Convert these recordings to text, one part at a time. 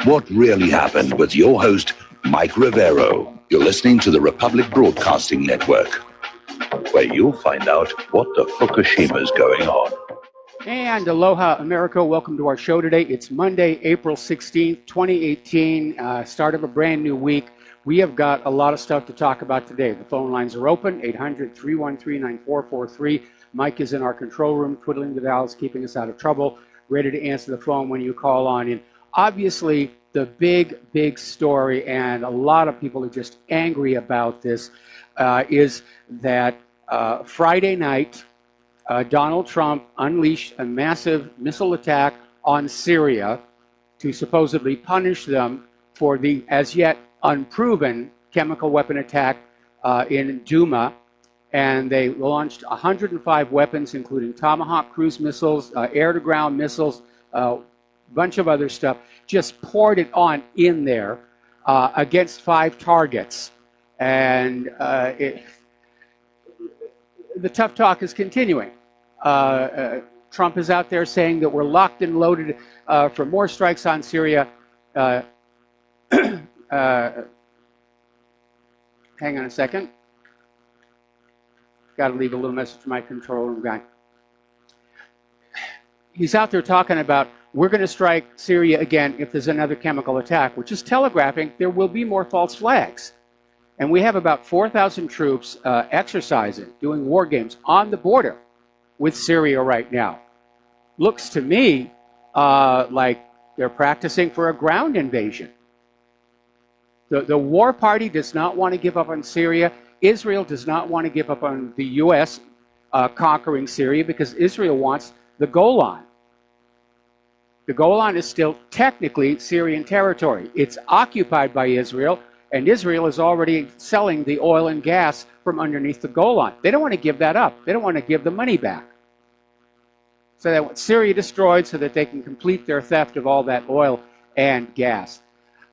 What really happened with your host, Mike Rivero. You're listening to the Republic Broadcasting Network, where you'll find out what the Fukushima's going on. And aloha, America. Welcome to our show today. It's Monday, April 16th, 2018, start of a brand new week. We have got a lot of stuff to talk about today. The phone lines are open, 800-313-9443. Mike is in our control room, twiddling the dials, keeping us out of trouble, ready to answer the phone when you call on in. Obviously, the big story, and a lot of people are just angry about this, is that Friday night, Donald Trump unleashed a massive missile attack on Syria to supposedly punish them for the as yet unproven chemical weapon attack in Douma. And they launched 105 weapons, including Tomahawk cruise missiles, air-to-ground missiles, a bunch of other stuff, just poured it on in there against 5 targets. And the tough talk is continuing. Trump is out there saying that we're locked and loaded for more strikes on Syria. Hang on a second. Got to leave a little message to my control room guy. He's out there talking about we're going to strike Syria again if there's another chemical attack, which is telegraphing there will be more false flags. And we have about 4,000 troops exercising, doing war games on the border with Syria right now. Looks to me like they're practicing for a ground invasion. The war party does not want to give up on Syria. Israel does not want to give up on the U.S. Conquering Syria because Israel wants the Golan. The Golan is still technically Syrian territory. It's occupied by Israel, and Israel is already selling the oil and gas from underneath the Golan. They don't want to give that up. They don't want to give the money back. So they want Syria destroyed so that they can complete their theft of all that oil and gas.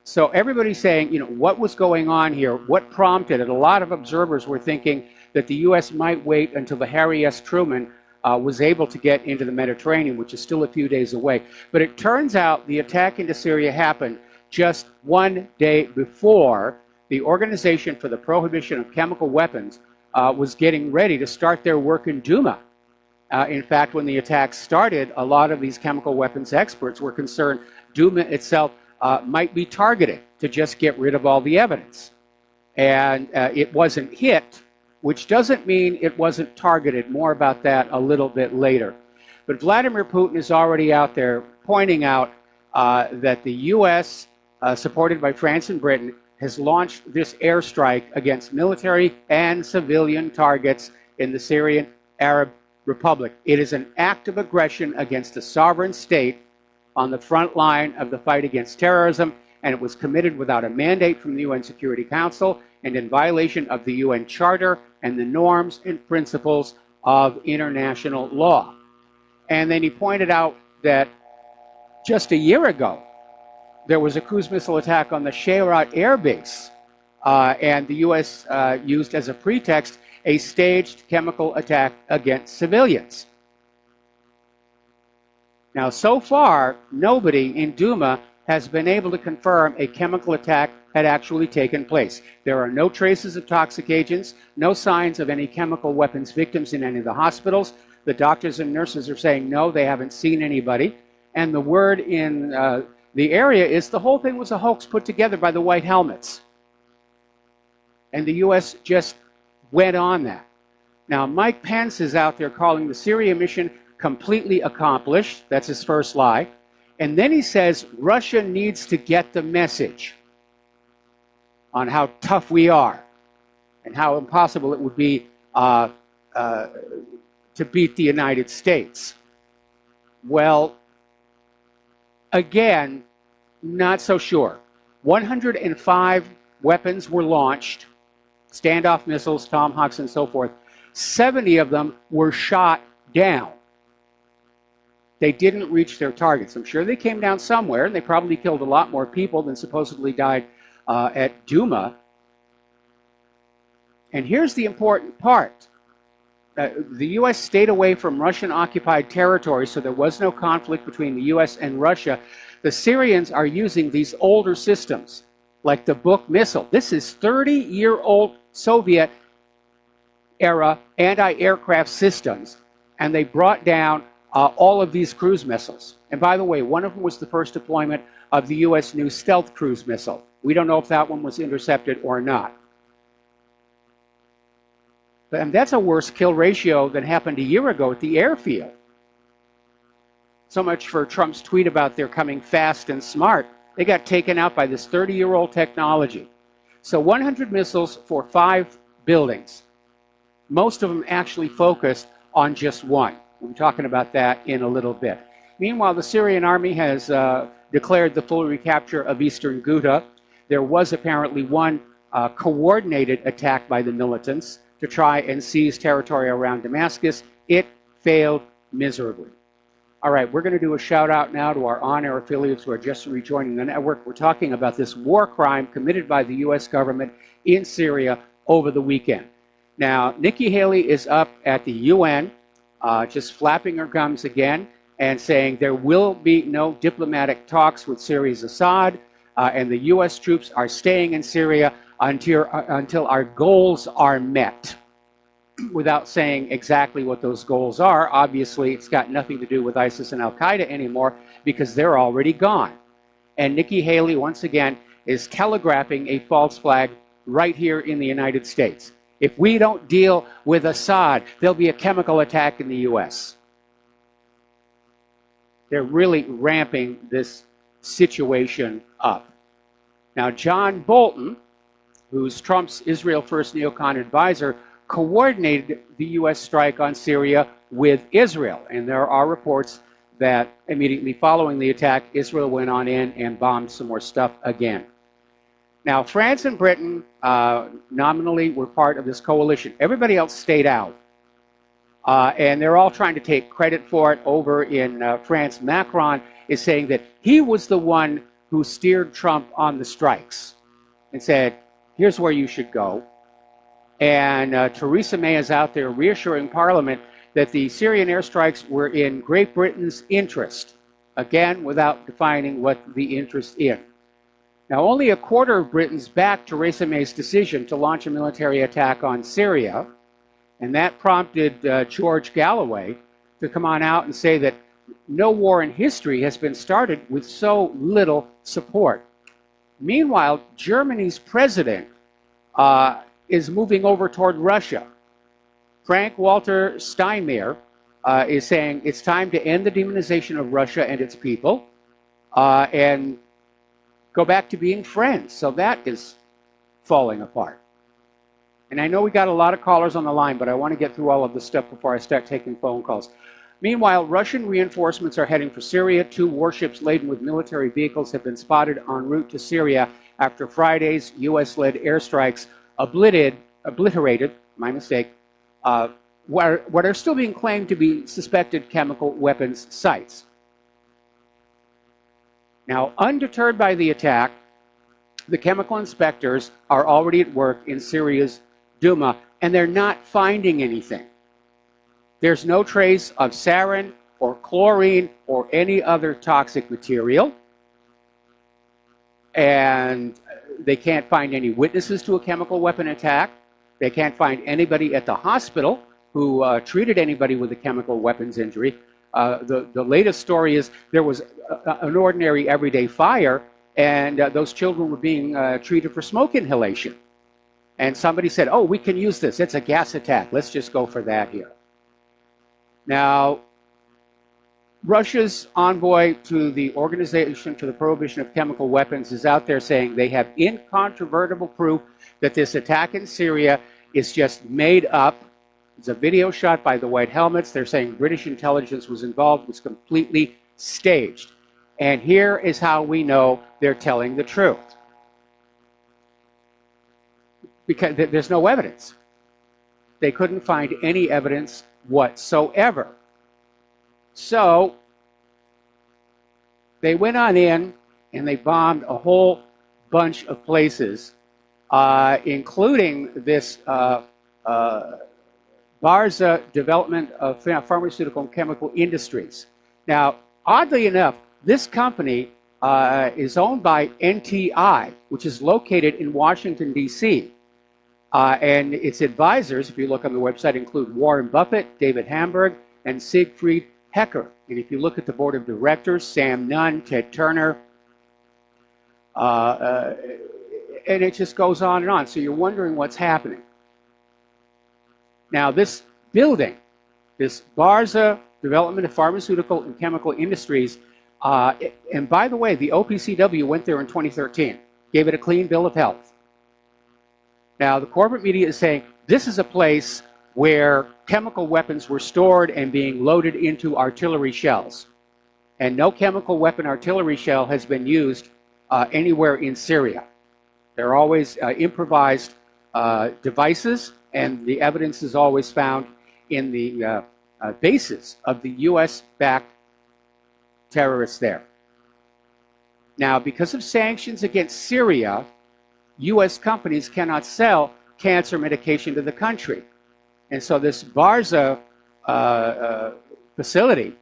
So everybody's saying, what was going on here? What prompted it? A lot of observers were thinking that the U.S. might wait until the Harry S. Truman was able to get into the Mediterranean, which is still a few days away. But it turns out the attack into Syria happened just one day before the Organization for the Prohibition of Chemical Weapons was getting ready to start their work in Douma. In fact, when the attack started, a lot of these chemical weapons experts were concerned Douma itself might be targeted to just get rid of all the evidence. And it wasn't hit, which doesn't mean it wasn't targeted. More about that a little bit later. But Vladimir Putin is already out there pointing out that the U.S., supported by France and Britain, has launched this airstrike against military and civilian targets in the Syrian Arab Republic. It is an act of aggression against a sovereign state on the front line of the fight against terrorism, and it was committed without a mandate from the UN Security Council and in violation of the UN Charter and the norms and principles of international law. And then he pointed out that just a year ago, there was a cruise missile attack on the Shayrat Air Base, and the U.S. Used as a pretext a staged chemical attack against civilians. Now, so far, nobody in Douma has been able to confirm a chemical attack had actually taken place. There are no traces of toxic agents, no signs of any chemical weapons victims in any of the hospitals. The doctors and nurses are saying no, they haven't seen anybody. And the word in the area is the whole thing was a hoax put together by the White Helmets. And the U.S. just went on that. Now, Mike Pence is out there calling the Syria mission completely accomplished. That's his first lie. And then he says Russia needs to get the message on how tough we are and how impossible it would be to beat the United States. Well, again, not so sure. 105 weapons were launched, standoff missiles, Tomahawks, and so forth. 70 of them were shot down. They didn't reach their targets. I'm sure they came down somewhere, and they probably killed a lot more people than supposedly died at Douma. And here's the important part. The U.S. stayed away from Russian-occupied territory, so there was no conflict between the U.S. and Russia. The Syrians are using these older systems, like the Buk missile. This is 30-year-old Soviet era anti-aircraft systems, and they brought down all of these cruise missiles. And by the way, one of them was the first deployment of the U.S. new stealth cruise missile. We don't know if that one was intercepted or not. And that's a worse kill ratio than happened a year ago at the airfield. So much for Trump's tweet about they're coming fast and smart. They got taken out by this 30-year-old technology. So 100 missiles for 5 buildings. Most of them actually focused on just one. We're talking about that in a little bit. Meanwhile, the Syrian army has declared the full recapture of eastern Ghouta. There was apparently one coordinated attack by the militants to try and seize territory around Damascus. It failed miserably. All right, we're going to do a shout out now to our on-air affiliates who are just rejoining the network. We're talking about this war crime committed by the U.S. government in Syria over the weekend. Now, Nikki Haley is up at the UN, just flapping her gums again and saying there will be no diplomatic talks with Syria's Assad, and the U.S. troops are staying in Syria until our goals are met. Without saying exactly what those goals are, obviously it's got nothing to do with ISIS and Al-Qaeda anymore because they're already gone. And Nikki Haley, once again, is telegraphing a false flag right here in the United States. If we don't deal with Assad, there'll be a chemical attack in the U.S. They're really ramping this situation up. Now, John Bolton, who's Trump's Israel First neocon advisor, coordinated the U.S. strike on Syria with Israel. And there are reports that immediately following the attack, Israel went on in and bombed some more stuff again. Now, France and Britain nominally were part of this coalition. Everybody else stayed out. And they're all trying to take credit for it. Over in France, Macron is saying that he was the one who steered Trump on the strikes and said, here's where you should go. And Theresa May is out there reassuring Parliament that the Syrian airstrikes were in Great Britain's interest, again, without defining what the interest is. Now, only a quarter of Britons backed Theresa May's decision to launch a military attack on Syria, and that prompted George Galloway to come on out and say that no war in history has been started with so little support. Meanwhile, Germany's president is moving over toward Russia. Frank-Walter Steinmeier is saying it's time to end the demonization of Russia and its people and go back to being friends. So that is falling apart. And I know we got a lot of callers on the line, but I want to get through all of this stuff before I start taking phone calls. Meanwhile, Russian reinforcements are heading for Syria. 2 warships laden with military vehicles have been spotted en route to Syria after Friday's U.S.-led airstrikes obliterated, my mistake, what are still being claimed to be suspected chemical weapons sites. Now, undeterred by the attack, the chemical inspectors are already at work in Syria's Douma, and they're not finding anything. There's no trace of sarin or chlorine or any other toxic material. And they can't find any witnesses to a chemical weapon attack. They can't find anybody at the hospital who treated anybody with a chemical weapons injury. The latest story is there was an ordinary everyday fire, and those children were being treated for smoke inhalation. And somebody said, oh, we can use this. It's a gas attack. Let's just go for that here. Now, Russia's envoy to the Organization for the Prohibition of Chemical Weapons is out there saying they have incontrovertible proof that this attack in Syria is just made up. It's a video shot by the White Helmets. They're saying British intelligence was involved. It was completely staged. And here is how we know they're telling the truth. Because there's no evidence. They couldn't find any evidence whatsoever. So they went on in and they bombed a whole bunch of places, including this Barza Development of Pharmaceutical and Chemical Industries. Now, oddly enough, this company is owned by NTI, which is located in Washington, D.C. And its advisors, if you look on the website, include Warren Buffett, David Hamburg, and Siegfried Hecker. And if you look at the board of directors, Sam Nunn, Ted Turner, and it just goes on and on. So you're wondering what's happening. Now, this building, this Barza Development of Pharmaceutical and Chemical Industries, and by the way, the OPCW went there in 2013, gave it a clean bill of health. Now, the corporate media is saying this is a place where chemical weapons were stored and being loaded into artillery shells. And no chemical weapon artillery shell has been used anywhere in Syria. They're always improvised devices, and the evidence is always found in the bases of the U.S.-backed terrorists there. Now, because of sanctions against Syria, U.S. companies cannot sell cancer medication to the country. And so this Barza facility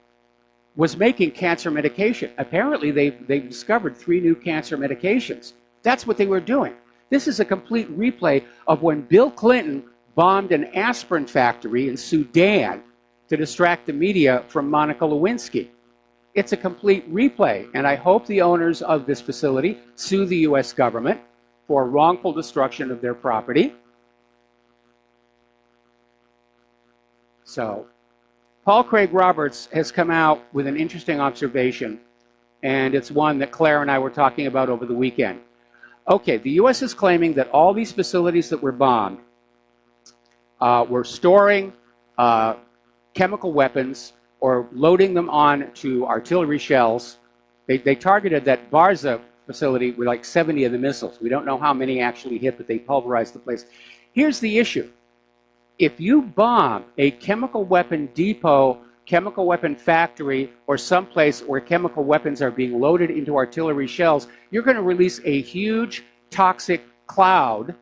was making cancer medication. Apparently, they've discovered 3 new cancer medications. That's what they were doing. This is a complete replay of when Bill Clinton bombed an aspirin factory in Sudan to distract the media from Monica Lewinsky. It's a complete replay, and I hope the owners of this facility sue the U.S. government for wrongful destruction of their property. So, Paul Craig Roberts has come out with an interesting observation, and it's one that Claire and I were talking about over the weekend. Okay, the U.S. is claiming that all these facilities that were bombed were storing chemical weapons or loading them on to artillery shells. They targeted that Barza facility with like 70 of the missiles. We don't know how many actually hit, but they pulverized the place. Here's the issue. If you bomb a chemical weapon depot, chemical weapon factory, or someplace where chemical weapons are being loaded into artillery shells, you're going to release a huge toxic cloud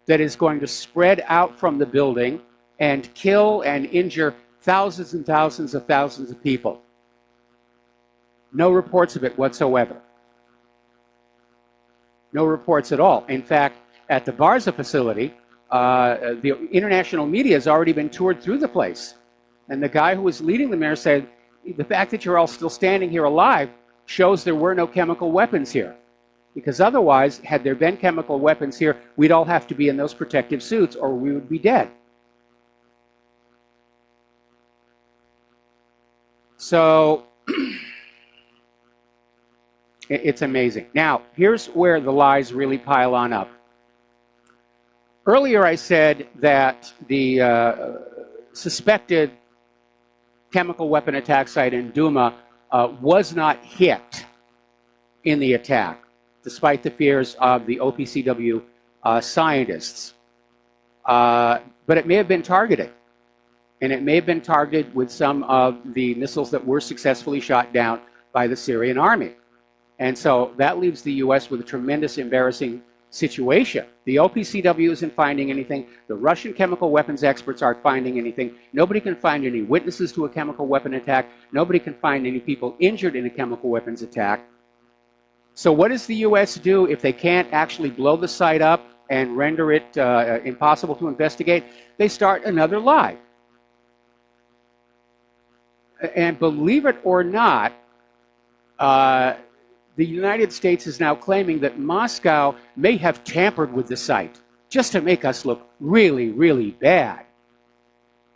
that is going to spread out from the building and kill and injure thousands and thousands of people. No reports of it whatsoever. No reports at all. In fact, at the Barza facility, the international media has already been toured through the place. And the guy who was leading the mayor said, the fact that you're all still standing here alive shows there were no chemical weapons here. Because otherwise, had there been chemical weapons here, we'd all have to be in those protective suits or we would be dead. So, it's amazing. Now, here's where the lies really pile on up. Earlier I said that the suspected chemical weapon attack site in Douma was not hit in the attack, despite the fears of the OPCW scientists. But it may have been targeted. And it may have been targeted with some of the missiles that were successfully shot down by the Syrian army. And so that leaves the U.S. with a tremendous embarrassing situation. The OPCW isn't finding anything. The Russian chemical weapons experts aren't finding anything. Nobody can find any witnesses to a chemical weapon attack. Nobody can find any people injured in a chemical weapons attack. So what does the U.S. do if they can't actually blow the site up and render it impossible to investigate? They start another lie. And believe it or not, the United States is now claiming that Moscow may have tampered with the site just to make us look really, really bad.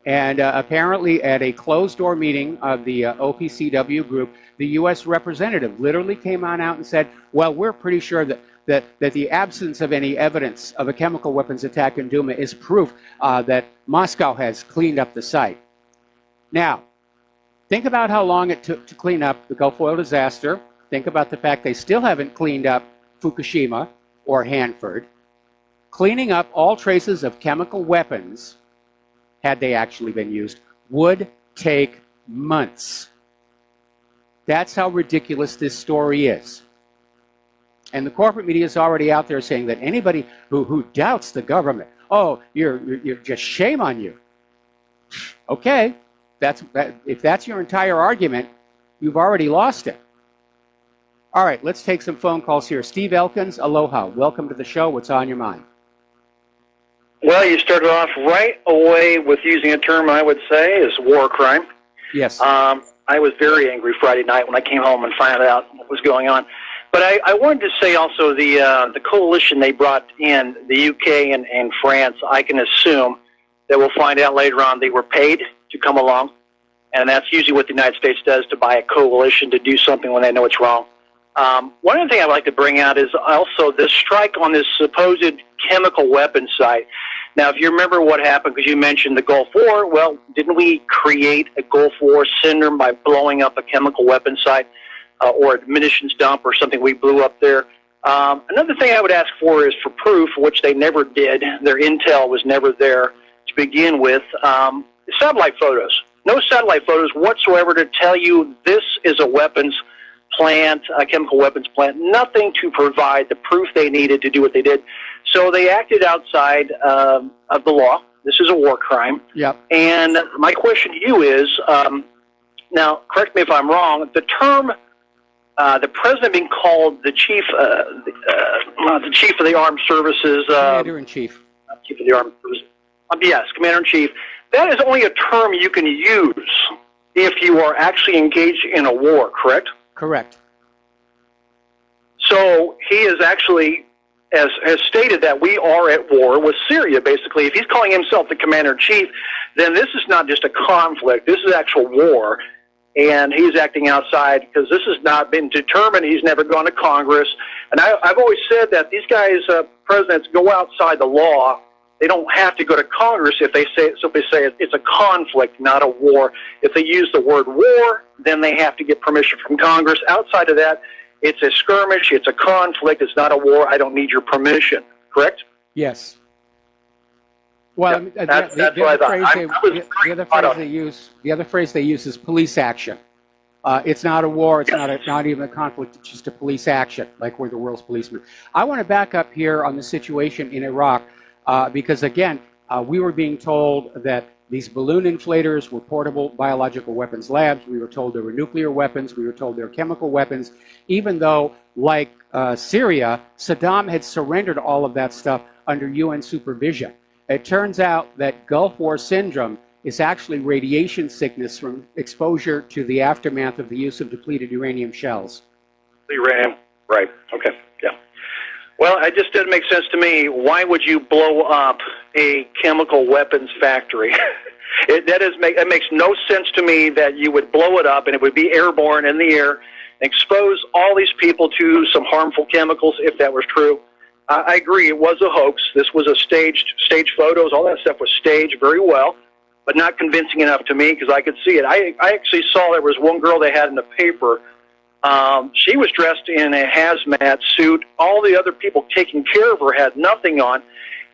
And apparently at a closed-door meeting of the OPCW group, the U.S. representative literally came on out and said, well, we're pretty sure that the absence of any evidence of a chemical weapons attack in Douma is proof that Moscow has cleaned up the site. Now, think about how long it took to clean up the Gulf oil disaster. Think about the fact they still haven't cleaned up Fukushima or Hanford. Cleaning up all traces of chemical weapons, had they actually been used, would take months. That's how ridiculous this story is. And the corporate media is already out there saying that anybody who doubts the government, oh, you're just shame on you. Okay, if that's your entire argument, you've already lost it. All right, let's take some phone calls here. Steve Elkins, aloha. Welcome to the show. What's on your mind? Well, you started off right away with using a term I would say is war crime. Yes. I was very angry Friday night when I came home and found out what was going on. But I wanted to say also the coalition they brought in, the UK and France, I can assume that we'll find out later on they were paid to come along. And that's usually what the United States does to buy a coalition to do something when they know it's wrong. One other thing I'd like to bring out is also this strike on this supposed chemical weapons site. Now, if you remember what happened, because you mentioned the Gulf War, well, didn't we create a Gulf War syndrome by blowing up a chemical weapons site or a munitions dump or something we blew up there? Another thing I would ask for is for proof, which they never did. Their intel was never there to begin with. Satellite photos. No satellite photos whatsoever to tell you this is a weapons plant, a chemical weapons plant, nothing to provide the proof they needed to do what they did. So they acted outside of the law. This is a war crime. Yep. And my question to you is, now, correct me if I'm wrong, the term, the president being called the chief of the armed services. Commander-in-Chief. Chief of the armed services. Yes, Commander-in-Chief. That is only a term you can use if you are actually engaged in a war, correct? Correct. So he is actually has stated that we are at war with Syria, basically. If he's calling himself the commander-in-chief, then this is not just a conflict. This is actual war, and he's acting outside because this has not been determined. He's never gone to Congress. And I've always said that these guys, presidents, go outside the law. They don't have to go to Congress if they simply say it's a conflict, not a war. If they use the word war, then they have to get permission from Congress. Outside of that, it's a skirmish, it's a conflict, it's not a war. I don't need your permission. Correct? Yes. Well, yeah, that's what I thought. The other phrase they use is police action. It's not a war. It's not even a conflict. It's just a police action, like we're the world's policemen. I want to back up here on the situation in Iraq because, again, we were being told that these balloon inflators were portable biological weapons labs. We were told there were nuclear weapons. We were told there were chemical weapons, even though, like Syria, Saddam had surrendered all of that stuff under UN supervision. It turns out that Gulf War syndrome is actually radiation sickness from exposure to the aftermath of the use of depleted uranium shells. Uranium, right, okay, yeah. Well, it just didn't make sense to me. Why would you blow up a chemical weapons factory? It makes no sense to me that you would blow it up and it would be airborne in the air, expose all these people to some harmful chemicals, if that was true. I agree, it was a hoax. This was a staged photos. All that stuff was staged very well, but not convincing enough to me because I could see it. I actually saw there was one girl they had in the paper. She was dressed in a hazmat suit. All the other people taking care of her had nothing on,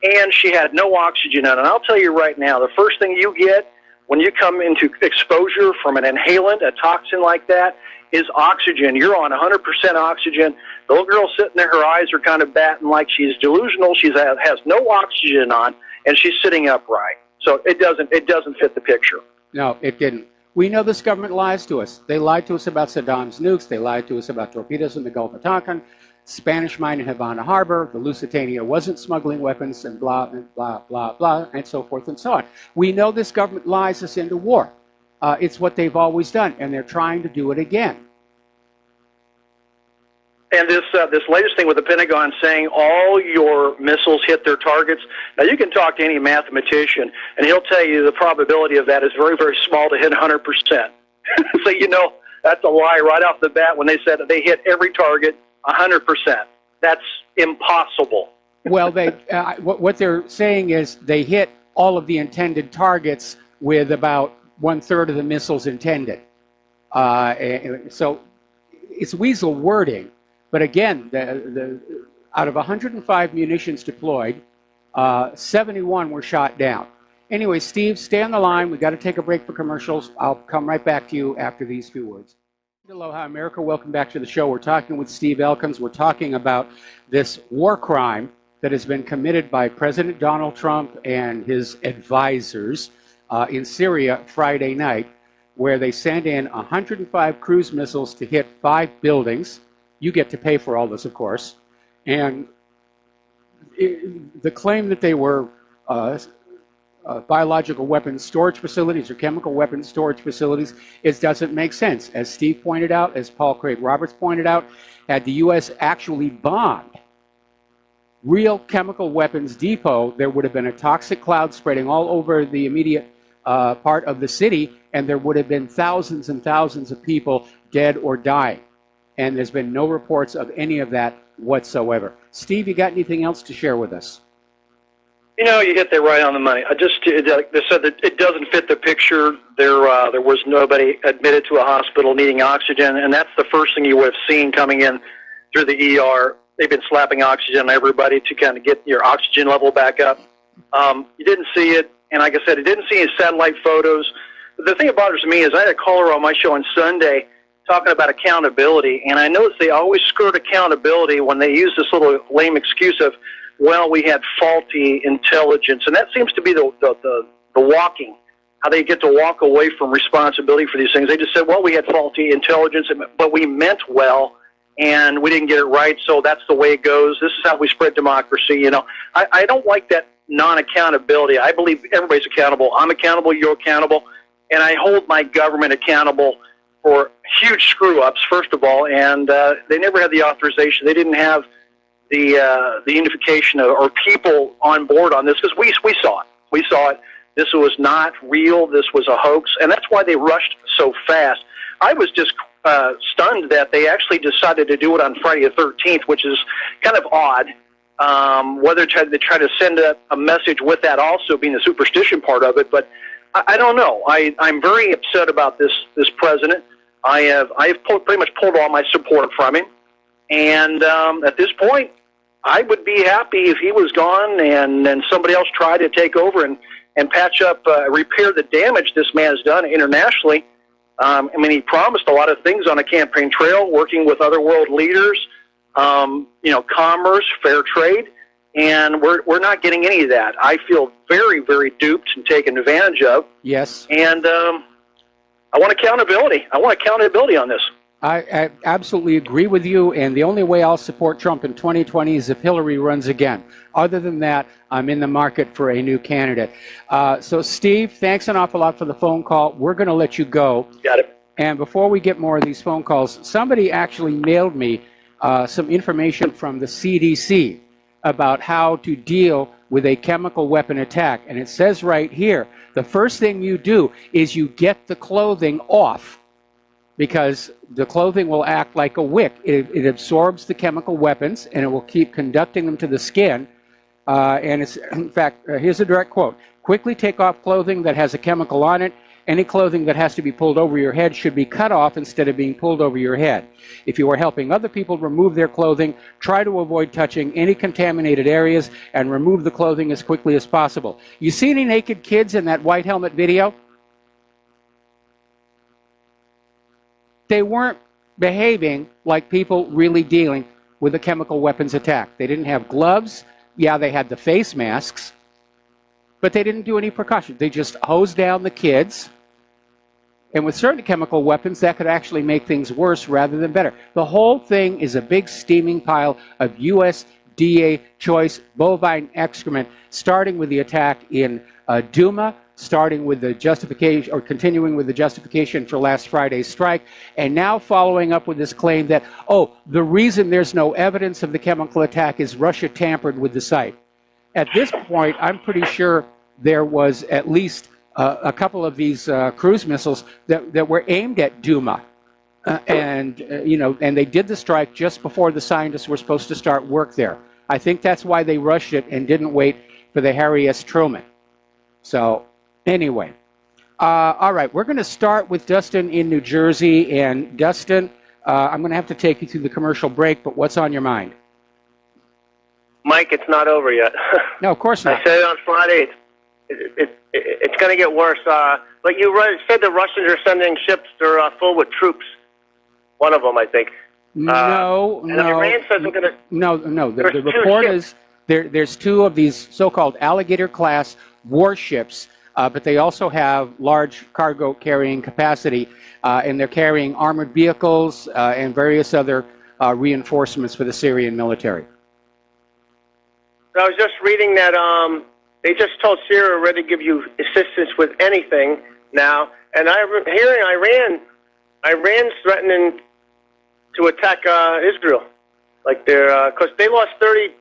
and she had no oxygen on. And I'll tell you right now, the first thing you get when you come into exposure from an inhalant, a toxin like that, is oxygen. You're on 100% oxygen. The little girl sitting there, her eyes are kind of batting like she's delusional. She has no oxygen on, and she's sitting upright. So it doesn't fit the picture. No, it didn't. We know this government lies to us. They lied to us about Saddam's nukes. They lied to us about torpedoes in the Gulf of Tonkin, Spanish mine in Havana Harbor, the Lusitania wasn't smuggling weapons, and blah, and blah, blah, blah, and so forth and so on. We know this government lies us into war. It's what they've always done, and they're trying to do it again. And this latest thing with the Pentagon saying all your missiles hit their targets. Now, you can talk to any mathematician, and he'll tell you the probability of that is very, very small to hit 100%. So, you know, that's a lie right off the bat when they said that they hit every target 100%. That's impossible. Well, what they're saying is they hit all of the intended targets with about 1/3 of the missiles intended. So it's weasel wording. But again, out of 105 munitions deployed, 71 were shot down. Anyway, Steve, stay on the line. We've got to take a break for commercials. I'll come right back to you after these few words. Aloha, America. Welcome back to the show. We're talking with Steve Elkins. We're talking about this war crime that has been committed by President Donald Trump and his advisors in Syria Friday night, where they sent in 105 cruise missiles to hit 5 buildings. You get to pay for all this, of course. And the claim that they were biological weapons storage facilities or chemical weapons storage facilities, it doesn't make sense. As Steve pointed out, as Paul Craig Roberts pointed out, had the U.S. actually bombed real chemical weapons depot, there would have been a toxic cloud spreading all over the immediate part of the city, and there would have been thousands and thousands of people dead or dying. And there's been no reports of any of that whatsoever. Steve, you got anything else to share with us? You know, you hit that right on the money. They said that it doesn't fit the picture. There was nobody admitted to a hospital needing oxygen, and that's the first thing you would have seen coming in through the ER. They've been slapping oxygen on everybody to kind of get your oxygen level back up. You didn't see it, and like I said, it didn't see any satellite photos. But the thing that bothers me is I had a caller on my show on Sunday talking about accountability, and I noticed they always skirt accountability when they use this little lame excuse of, well, we had faulty intelligence, and that seems to be the walking, how they get to walk away from responsibility for these things. They just said, well, we had faulty intelligence, but we meant well, and we didn't get it right, so that's the way it goes. This is how we spread democracy. You know, I don't like that non-accountability. I believe everybody's accountable. I'm accountable, you're accountable, and I hold my government accountable for huge screw-ups, first of all, and they never had the authorization. They didn't have the unification or people on board on this, because we saw it. We saw it. This was not real. This was a hoax, and that's why they rushed so fast. I was just stunned that they actually decided to do it on Friday the 13th, which is kind of odd. Whether they try to send a message with that also being the superstition part of it, but I don't know. I'm very upset about this president. I've pretty much pulled all my support from him, and at this point, I would be happy if he was gone and somebody else tried to take over and patch up, repair the damage this man has done internationally. I mean, he promised a lot of things on a campaign trail, working with other world leaders, commerce, fair trade, and we're not getting any of that. I feel very, very duped and taken advantage of. Yes. And I want accountability. I want accountability on this. I absolutely agree with you, and the only way I'll support Trump in 2020 is if Hillary runs again. Other than that, I'm in the market for a new candidate. So, Steve, thanks an awful lot for the phone call. We're going to let you go. Got it. And before we get more of these phone calls, somebody actually mailed me some information from the CDC about how to deal with a chemical weapon attack. And it says right here, the first thing you do is you get the clothing off, because the clothing will act like a wick. It absorbs the chemical weapons, and it will keep conducting them to the skin. And it's, in fact, here's a direct quote. Quickly take off clothing that has a chemical on it. Any clothing that has to be pulled over your head should be cut off instead of being pulled over your head. If you are helping other people remove their clothing, try to avoid touching any contaminated areas and remove the clothing as quickly as possible. You see any naked kids in that white helmet video? They weren't behaving like people really dealing with a chemical weapons attack. They didn't have gloves. Yeah, they had the face masks, but they didn't do any precautions. They just hosed down the kids. And with certain chemical weapons, that could actually make things worse rather than better. The whole thing is a big steaming pile of USDA choice bovine excrement, starting with the attack in Duma, starting with the justification, or continuing with the justification for last Friday's strike, and now following up with this claim that, the reason there's no evidence of the chemical attack is Russia tampered with the site. At this point, I'm pretty sure there was at least a couple of these cruise missiles that were aimed at Duma. And they did the strike just before the scientists were supposed to start work there. I think that's why they rushed it and didn't wait for the Harry S. Truman. So, anyway, all right, we're going to start with Dustin in New Jersey. And Dustin, I'm going to have to take you through the commercial break, but what's on your mind? Mike, it's not over yet. No, of course not. I said it on Friday. It's going to get worse. But you said the Russians are sending ships that are full with troops. One of them, I think. No. Iran says we're going to... No. The report is there's two of these so-called alligator-class warships, but they also have large cargo carrying capacity, and they're carrying armored vehicles and various other reinforcements for the Syrian military. I was just reading that they just told Syria we're ready to give you assistance with anything now, and I'm hearing Iran's threatening to attack Israel, like because they lost 30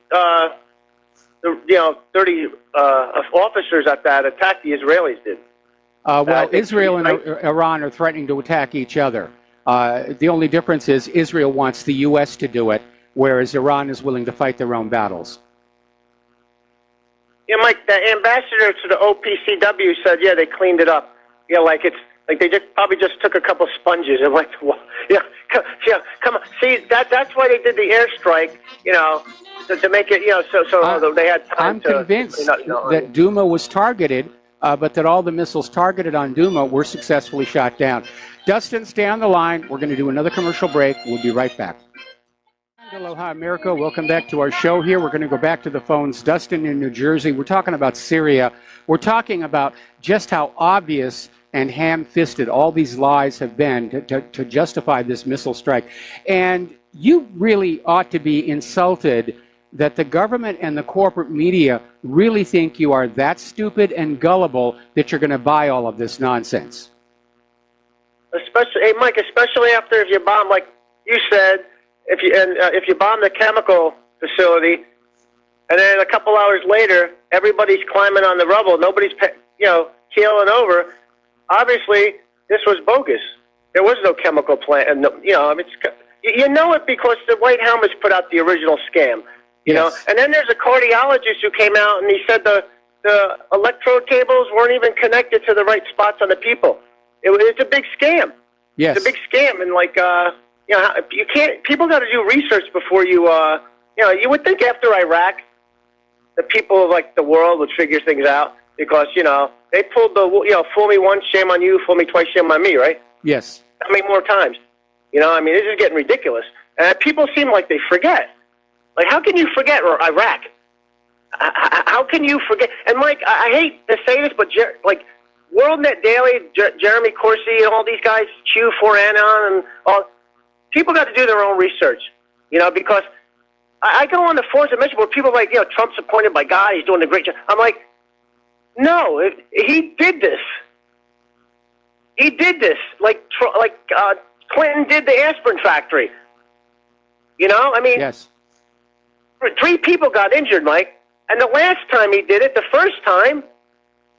officers at that attack the Israelis did. Well, Israel and Iran are threatening to attack each other. The only difference is Israel wants the U.S. to do it, whereas Iran is willing to fight their own battles. Yeah, Mike, the ambassador to the OPCW said, yeah, they cleaned it up. Yeah, like they probably just took a couple sponges and went to, come on. See, that's why they did the airstrike, to make it, so they had time I'm convinced that Duma was targeted, but that all the missiles targeted on Duma were successfully shot down. Dustin, stay on the line. We're going to do another commercial break. We'll be right back. Aloha, America. Welcome back to our show here. We're going to go back to the phones. Dustin in New Jersey. We're talking about Syria. We're talking about just how obvious and ham-fisted all these lies have been to justify this missile strike. And you really ought to be insulted that the government and the corporate media really think you are that stupid and gullible that you're going to buy all of this nonsense. Hey, Mike, especially after if you bomb, like you said, if you bomb the chemical facility, and then a couple hours later, everybody's climbing on the rubble, nobody's keeling over. Obviously, this was bogus. There was no chemical plant, and you know it because the white helmets put out the original scam. You know, and then there's a cardiologist who came out and he said the electrode cables weren't even connected to the right spots on the people. It's a big scam. Yes, it's a big scam, and you can't. People got to do research before you. You would think after Iraq, the people of the world would figure things out because they pulled the fool me once, shame on you; fool me twice, shame on me. Right? Yes. How many more times? This is getting ridiculous, and people seem like they forget. Like, how can you forget Iraq? How can you forget? And Mike, I hate to say this, but WorldNet Daily, Jeremy Corsi, and all these guys, Q4Anon, and all. People got to do their own research, because I go on the forums and mention where people are like, Trump's appointed by God, he's doing a great job. I'm like, no, he did this. He did this, Clinton did the aspirin factory. Yes. 3 people got injured, Mike. And the last time he did it, the first time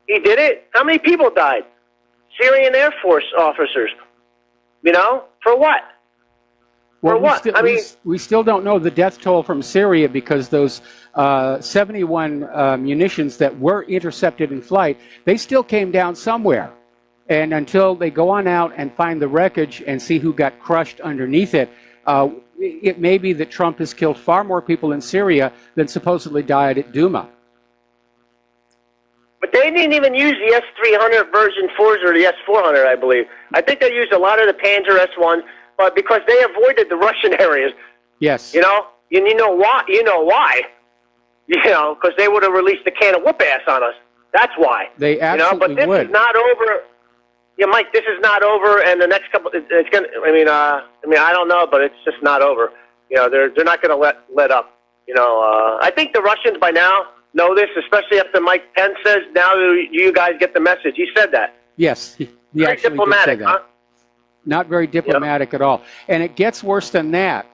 he did it, how many people died? Syrian Air Force officers. For what? Well, for what? We still don't know the death toll from Syria because those 71 munitions that were intercepted in flight, they still came down somewhere. And until they go on out and find the wreckage and see who got crushed underneath it, it may be that Trump has killed far more people in Syria than supposedly died at Duma. But they didn't even use the S-300 version 4s or the S-400, I believe. I think they used a lot of the Panzer S-1s, but because they avoided the Russian areas. Yes. And you know why? Because they would have released a can of whoop ass on us. That's why. They absolutely but this would. is not over. Yeah, Mike, this is not over, and the next couple, it's gonna. I don't know, but it's just not over. They're not going to let up. I think the Russians by now know this, especially after Mike Pence says, now you guys get the message. He said that. Yes, he very actually diplomatic, did say that. huh? Not very diplomatic at all. And it gets worse than that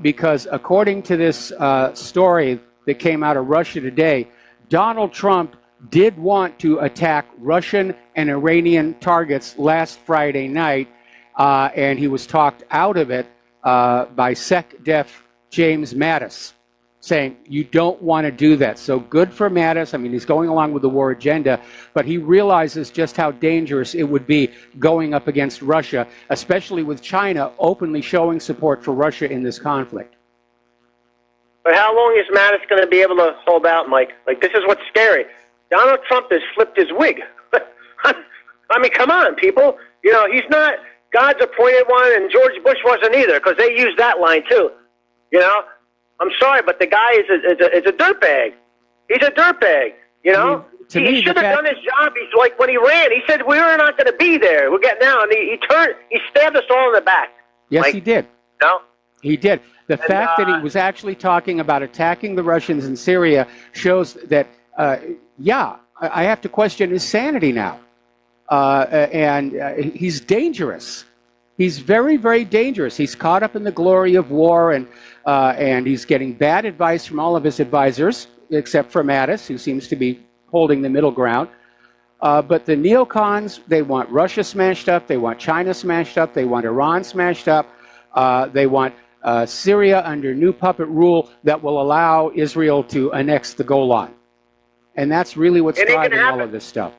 because according to this story that came out of Russia today, Donald Trump did want to attack Russian and Iranian targets last Friday night, and he was talked out of it by SecDef James Mattis, saying, you don't want to do that. So good for Mattis. He's going along with the war agenda, but he realizes just how dangerous it would be going up against Russia, especially with China openly showing support for Russia in this conflict. But how long is Mattis going to be able to hold out, Mike? This is what's scary. Donald Trump has flipped his wig. Come on, people. He's not God's appointed one, and George Bush wasn't either, because they used that line too. I'm sorry, but the guy is a dirtbag. He's a dirtbag. He should have done his job. He's like when he ran, he said we're not going to be there. We're getting out, and he stabbed us all in the back. Yes, Mike, he did. He did. The fact that he was actually talking about attacking the Russians in Syria shows that, I have to question his sanity now. He's dangerous. He's very, very dangerous. He's caught up in the glory of war, and he's getting bad advice from all of his advisors, except for Mattis, who seems to be holding the middle ground. But the neocons, they want Russia smashed up, they want China smashed up, they want Iran smashed up, they want Syria under new puppet rule that will allow Israel to annex the Golan. And that's really what's driving all of this stuff.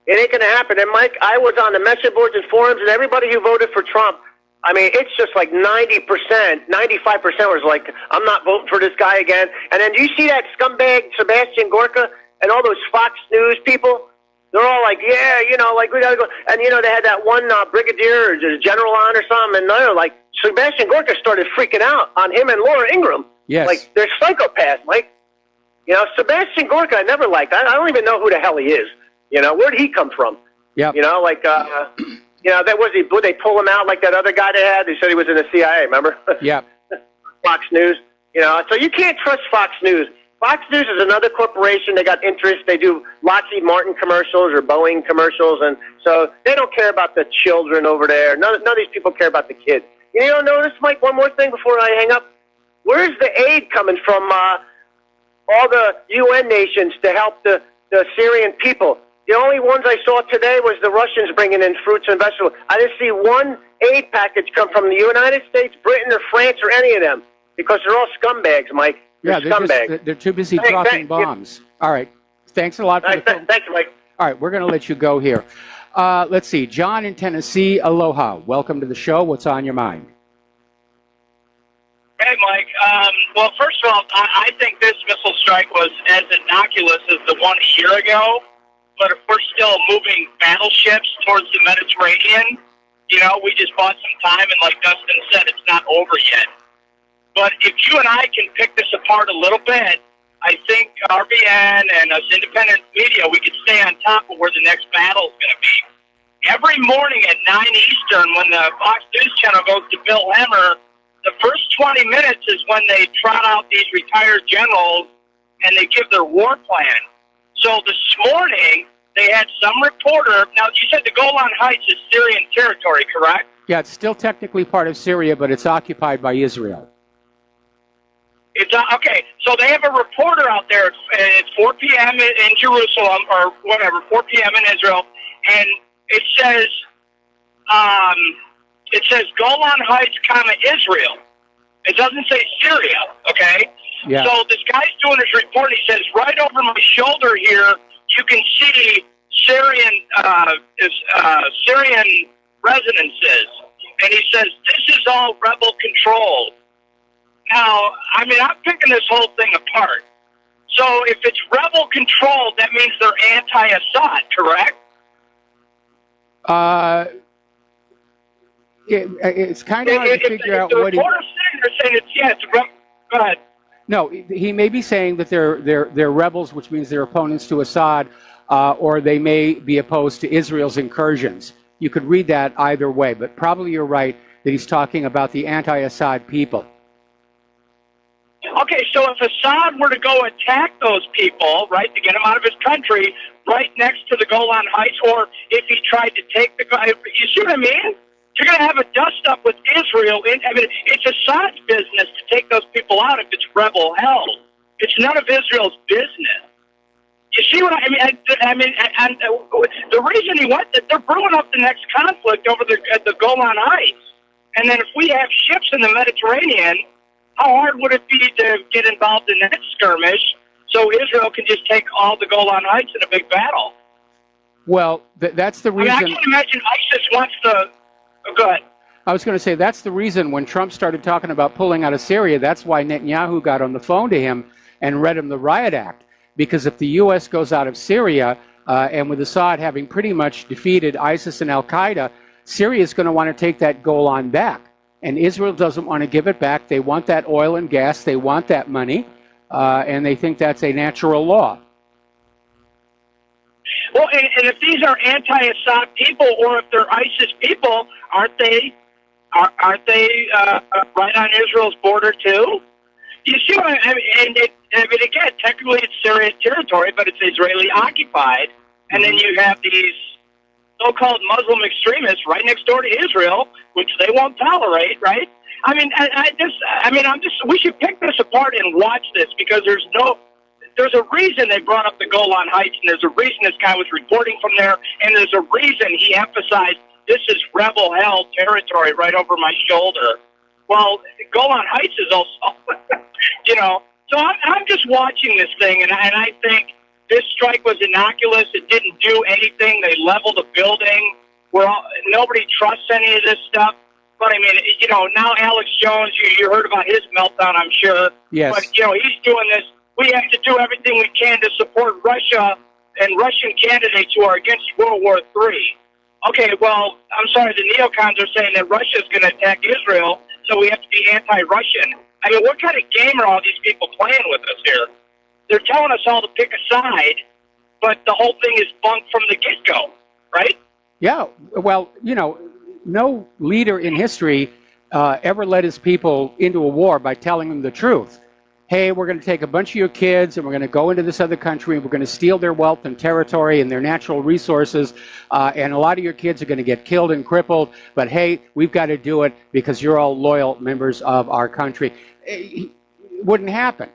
It ain't going to happen. And, Mike, I was on the message boards and forums, and everybody who voted for Trump, I mean, it's just like 90%, 95% was like, I'm not voting for this guy again. And then you see that scumbag Sebastian Gorka and all those Fox News people? They're all like, yeah, you know, like, we got to go. And, you know, they had that one brigadier or just general on or something, and they're like, Sebastian Gorka started freaking out on him and Laura Ingraham. Yes. Like, they're psychopaths, Mike. You know, Sebastian Gorka, I never liked. I don't even know who the hell he is. You know, where'd he come from? Yeah. You know, like, you know, that was would they pull him out like that other guy they had? They said he was in the CIA, remember? Yeah. Fox News. You know, so you can't trust Fox News. Fox News is another corporation. They got interest. They do Lockheed Martin commercials or Boeing commercials, and so they don't care about the children over there. None of these people care about the kids. You don't notice, Mike, one more thing before I hang up? Where's the aid coming from all the UN nations to help the Syrian people? The only ones I saw today was the Russians bringing in fruits and vegetables. I didn't see one aid package come from the United States, Britain, or France, or any of them, because they're all scumbags, Mike. They're scumbags. They're too busy dropping bombs. All right. Thanks a lot for the phone. Thanks, Mike. All right, we're going to let you go here. Let's see. John in Tennessee, aloha. Welcome to the show. What's on your mind? Hey, Mike. Well, first of all, I think this missile strike was as innocuous as the one a year ago. But if we're still moving battleships towards the Mediterranean, you know, we just bought some time, and like Dustin said, it's not over yet. But if you and I can pick this apart a little bit, I think RBN and us independent media, we could stay on top of where the next battle is going to be. Every morning at 9 Eastern, when the Fox News channel goes to Bill Hemmer, the first 20 minutes is when they trot out these retired generals and they give their war plan. So this morning, they had some reporter. Now, you said the Golan Heights is Syrian territory, correct? Yeah, it's still technically part of Syria, but it's occupied by Israel. It's okay. So they have a reporter out there. It's 4 p.m. in Jerusalem, or whatever, 4 p.m. in Israel, and it says Golan Heights, Israel. It doesn't say Syria. Okay. Yeah. So this guy's doing his report. He says, right over my shoulder here, you can see Syrian residences. And he says, this is all rebel controlled. Now, I mean, I'm picking this whole thing apart. So if it's rebel controlled, that means they're anti-Assad, correct? It's kind of hard to figure out what he... They're saying it's rebel. Go ahead. No, he may be saying that they're rebels, which means they're opponents to Assad, or they may be opposed to Israel's incursions. You could read that either way, but probably you're right that he's talking about the anti-Assad people. Okay, so if Assad were to go attack those people, right, to get him out of his country, right next to the Golan Heights, or if he tried to take the guy, you see what I mean? You're going to have a dust-up with Israel. I mean, it's Assad's business to take those people out if it's rebel hell. It's none of Israel's business. You see what I mean? And the reason he went, they're brewing up the next conflict over the Golan Heights. And then if we have ships in the Mediterranean, how hard would it be to get involved in that skirmish so Israel can just take all the Golan Heights in a big battle? Well, that's the reason... I can't imagine ISIS wants to... Go ahead. I was going to say, that's the reason when Trump started talking about pulling out of Syria, that's why Netanyahu got on the phone to him and read him the Riot Act. Because if the U.S. goes out of Syria, and with Assad having pretty much defeated ISIS and al-Qaeda, Syria is going to want to take that Golan back. And Israel doesn't want to give it back. They want that oil and gas. They want that money. And they think that's a natural law. Well, and if these are anti-Assad people, or if they're ISIS people, aren't they Aren't they right on Israel's border too? You see what I mean? And again, technically it's Syrian territory, but it's Israeli occupied. And then you have these so-called Muslim extremists right next door to Israel, which they won't tolerate, right? I mean, we should pick this apart and watch this, because there's a reason they brought up the Golan Heights, and there's a reason this guy was reporting from there, and there's a reason he emphasized this is rebel-held territory right over my shoulder. Well, Golan Heights is also, So I'm just watching this thing, and I think this strike was innocuous. It didn't do anything. They leveled a building. Nobody trusts any of this stuff. But, I mean, now Alex Jones, you heard about his meltdown, I'm sure. Yes. But, he's doing this. We have to do everything we can to support Russia and Russian candidates who are against World War III. Okay, well, I'm sorry, the neocons are saying that Russia is going to attack Israel, so we have to be anti-Russian. I mean, what kind of game are all these people playing with us here? They're telling us all to pick a side, but the whole thing is bunk from the get-go, right? Yeah, well, no leader in history ever led his people into a war by telling them the truth. Hey, we're going to take a bunch of your kids and we're going to go into this other country and we're going to steal their wealth and territory and their natural resources, and a lot of your kids are going to get killed and crippled, but hey, we've got to do it because you're all loyal members of our country. It wouldn't happen.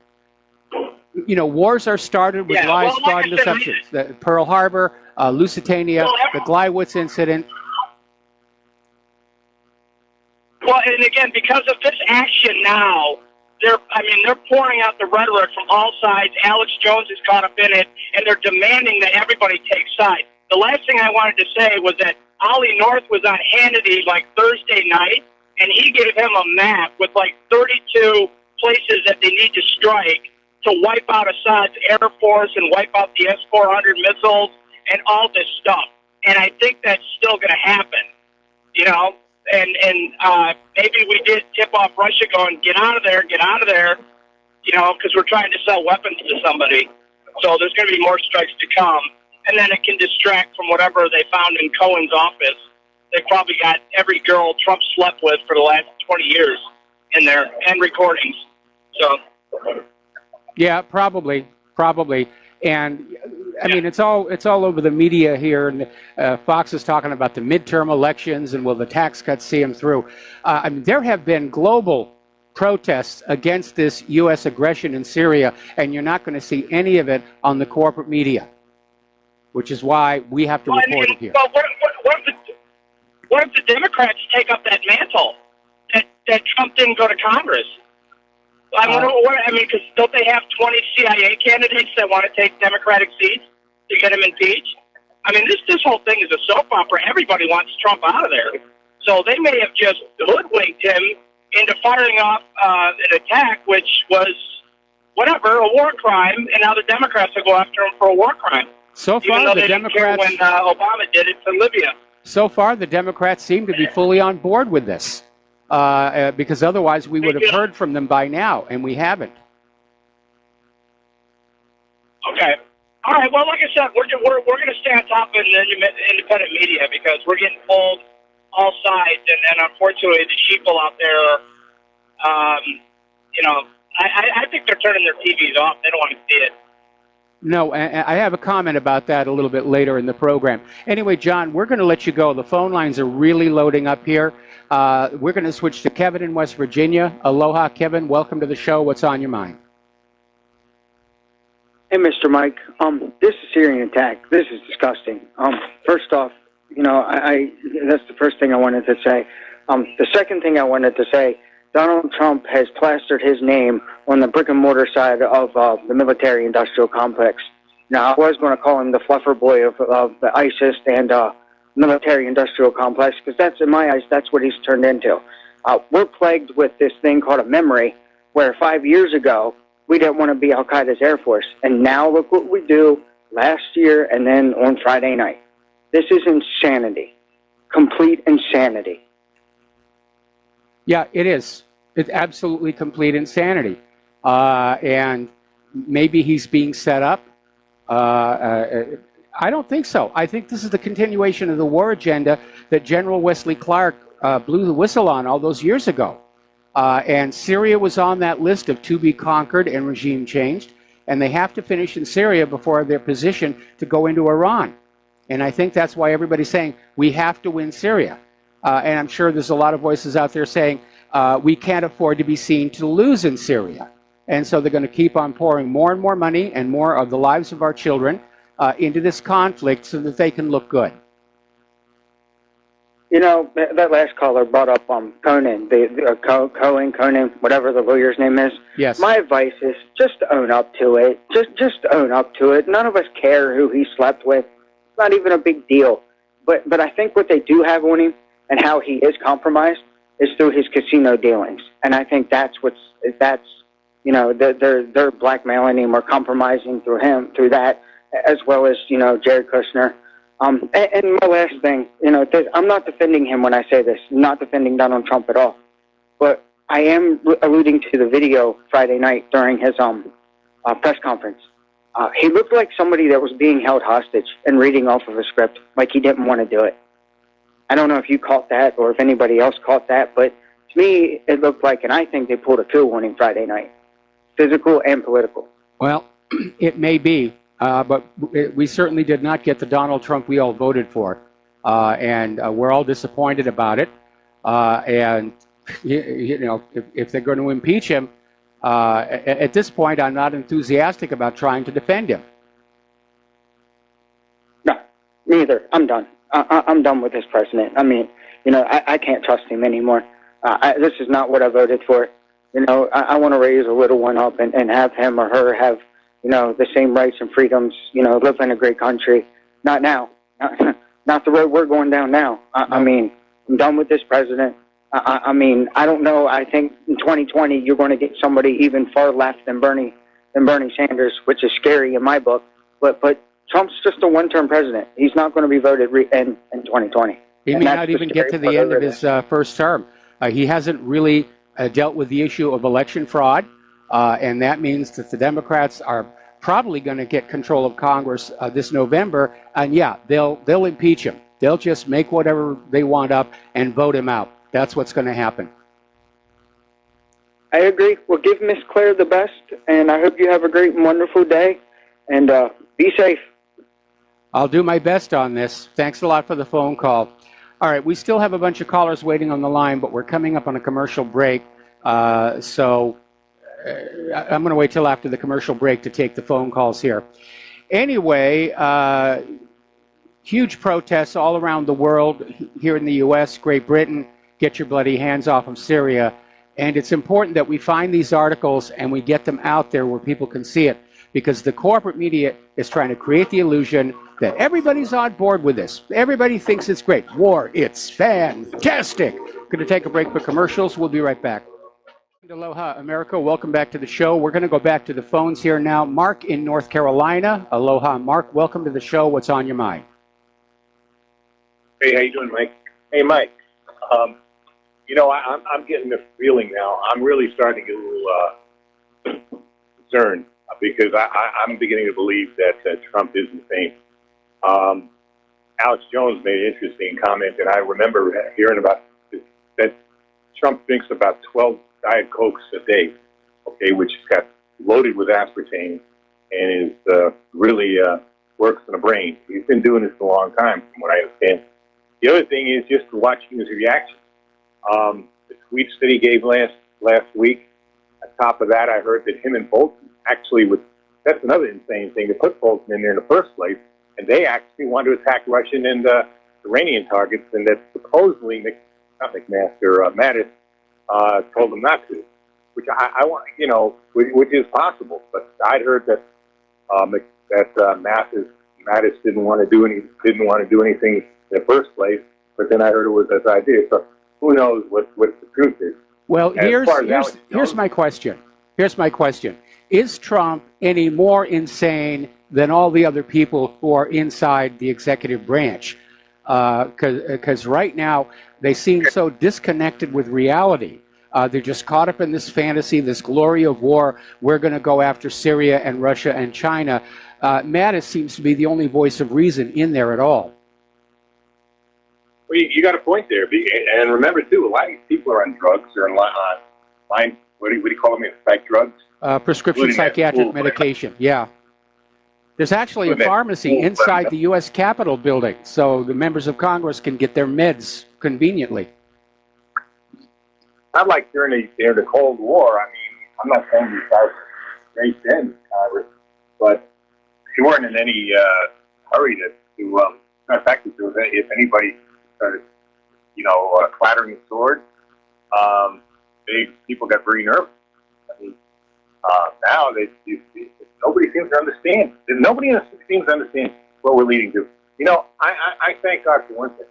Wars are started with lies, fraud, and deceptions. The Pearl Harbor, Lusitania, the Gleiwitz incident. Well, and again, because of this action now, they're pouring out the rhetoric from all sides. Alex Jones is caught up in it, and they're demanding that everybody take sides. The last thing I wanted to say was that Ollie North was on Hannity Thursday night, and he gave him a map with 32 places that they need to strike to wipe out Assad's Air Force and wipe out the S-400 missiles and all this stuff. And I think that's still going to happen, and maybe we did tip off Russia going, get out of there, because we're trying to sell weapons to somebody. So there's going to be more strikes to come. And then it can distract from whatever they found in Cohen's office. They probably got every girl Trump slept with for the last 20 years in there, and recordings. So. Yeah, probably. And I mean, it's all over the media here, and Fox is talking about the midterm elections and will the tax cuts see them through. There have been global protests against this U.S. aggression in Syria, and you're not going to see any of it on the corporate media, which is why we have to report it here. Well, what if the Democrats take up that mantle that Trump didn't go to Congress? Because don't they have 20 CIA candidates that want to take Democratic seats to get him impeached? I mean, this whole thing is a soap opera. Everybody wants Trump out of there. So they may have just hoodwinked him into firing off an attack, which was, a war crime, and now the Democrats will go after him for a war crime. So far, even though they didn't care when Obama did it to Libya. So far, the Democrats seem to be fully on board with this. Because otherwise we would have heard from them by now, and we haven't. Okay. All right. Well, like I said, we're going to stay on top of the independent media because we're getting pulled all sides, and unfortunately, the sheeple out there, I think they're turning their TVs off. They don't want to see it. No, I have a comment about that a little bit later in the program. Anyway, John, we're going to let you go. The phone lines are really loading up here. We're going to switch to Kevin in West Virginia. Aloha, Kevin. Welcome to the show. What's on your mind? Hey, Mr. Mike. This is Syrian attack. This is disgusting. First off, that's the first thing I wanted to say. The second thing I wanted to say, Donald Trump has plastered his name on the brick and mortar side of the military-industrial complex. Now, I was going to call him the fluffer boy of the ISIS and military-industrial complex, because that's, in my eyes, that's what he's turned into. We're plagued with this thing called a memory, where 5 years ago, we didn't want to be Al-Qaeda's Air Force. And now look what we do last year and then on Friday night. This is insanity. Complete insanity. Yeah, it is. It's absolutely complete insanity. And maybe he's being set up. I don't think so. I think this is the continuation of the war agenda that General Wesley Clark blew the whistle on all those years ago. And Syria was on that list of to be conquered and regime changed. And they have to finish in Syria before they're positioned to go into Iran. And I think that's why everybody's saying we have to win Syria. And I'm sure there's a lot of voices out there saying we can't afford to be seen to lose in Syria. And so they're going to keep on pouring more and more money and more of the lives of our children into this conflict so that they can look good. You know, that last caller brought up Conan, Conan, whatever the lawyer's name is. Yes. My advice is just own up to it. Just own up to it. None of us care who he slept with. It's not even a big deal. But I think what they do have on him and how he is compromised is through his casino dealings. And I think that's you know, they're blackmailing him or compromising through that, as well as, you know, Jared Kushner. And my last thing, you know, I'm not defending him when I say this. I'm not defending Donald Trump at all. But I am alluding to the video Friday night during his press conference. He looked like somebody that was being held hostage and reading off of a script, like he didn't want to do it. I don't know if you caught that or if anybody else caught that, but to me, it looked like, and I think they pulled a coup on him Friday night, physical and political. Well, it may be. But we certainly did not get the Donald Trump we all voted for. And we're all disappointed about it. And, you know, if they're going to impeach him, at this point, I'm not enthusiastic about trying to defend him. No, neither. I'm done. I'm done with this president. I mean, you know, I can't trust him anymore. This is not what I voted for. You know, I want to raise a little one up and have him or her have, you know, the same rights and freedoms, you know, live in a great country. Not now. Not the road we're going down now. I mean, I'm done with this president. I mean, I don't know. I think in 2020 you're going to get somebody even far left than Bernie Sanders, which is scary in my book. But Trump's just a one-term president. He's not going to be voted in 2020. He may not even get to the end of his first term. He hasn't really dealt with the issue of election fraud. And that means that the Democrats are probably going to get control of Congress this November. And yeah, they'll impeach him. They'll just make whatever they want up and vote him out. That's what's going to happen. I agree. Well, give Miss Claire the best, and I hope you have a great and wonderful day. And be safe. I'll do my best on this. Thanks a lot for the phone call. All right, we still have a bunch of callers waiting on the line, but we're coming up on a commercial break. So I'm going to wait till after the commercial break to take the phone calls here. Anyway, huge protests all around the world, here in the U.S., Great Britain. Get your bloody hands off of Syria. And it's important that we find these articles and we get them out there where people can see it, because the corporate media is trying to create the illusion that everybody's on board with this. Everybody thinks it's great. War, it's fantastic. Going to take a break for commercials. We'll be right back. Aloha, America. Welcome back to the show. We're going to go back to the phones here now. Mark in North Carolina. Aloha, Mark. Welcome to the show. What's on your mind? Hey, how you doing, Mike? Hey, Mike. You know, I'm getting the feeling now. I'm really starting to get a little concerned because I'm beginning to believe that Trump is insane. Alex Jones made an interesting comment, and I remember hearing about this, that Trump drinks about 12 Diet Cokes a day, okay, which got loaded with aspartame and is really works on the brain. He's been doing this for a long time, from what I understand. The other thing is just watching his reaction. The tweets that he gave last week. On top of that, I heard that him and Bolton actually would. That's another insane thing to put Bolton in there in the first place, and they actually wanted to attack Russian and Iranian targets, and that supposedly Mattis told them not to, which I want, you know, which is possible. But I'd heard that Mattis didn't want to do anything in the first place, but then I heard it was his idea. So who knows what the truth is? Well, here's my question. Here's my question. Is Trump any more insane than all the other people who are inside the executive branch? Because right now they seem so disconnected with reality. They're just caught up in this fantasy, this glory of war. We're going to go after Syria and Russia and China. Mattis seems to be the only voice of reason in there at all. Well, you got a point there. And remember, too, a lot of these people are on drugs. They're on line, what do you call them? Psych drugs? Prescription Including that psychiatric school medication, yeah. There's actually a Including that pharmacy school inside the U.S. Capitol building, so the members of Congress can get their meds conveniently. Not like during the Cold War. I mean, I'm not saying these guys were great then, Congress, but they weren't in any hurry to in fact, if anybody started, clattering the sword, people got very nervous. I mean, now nobody seems to understand. Nobody seems to understand what we're leading to. I thank God for one thing.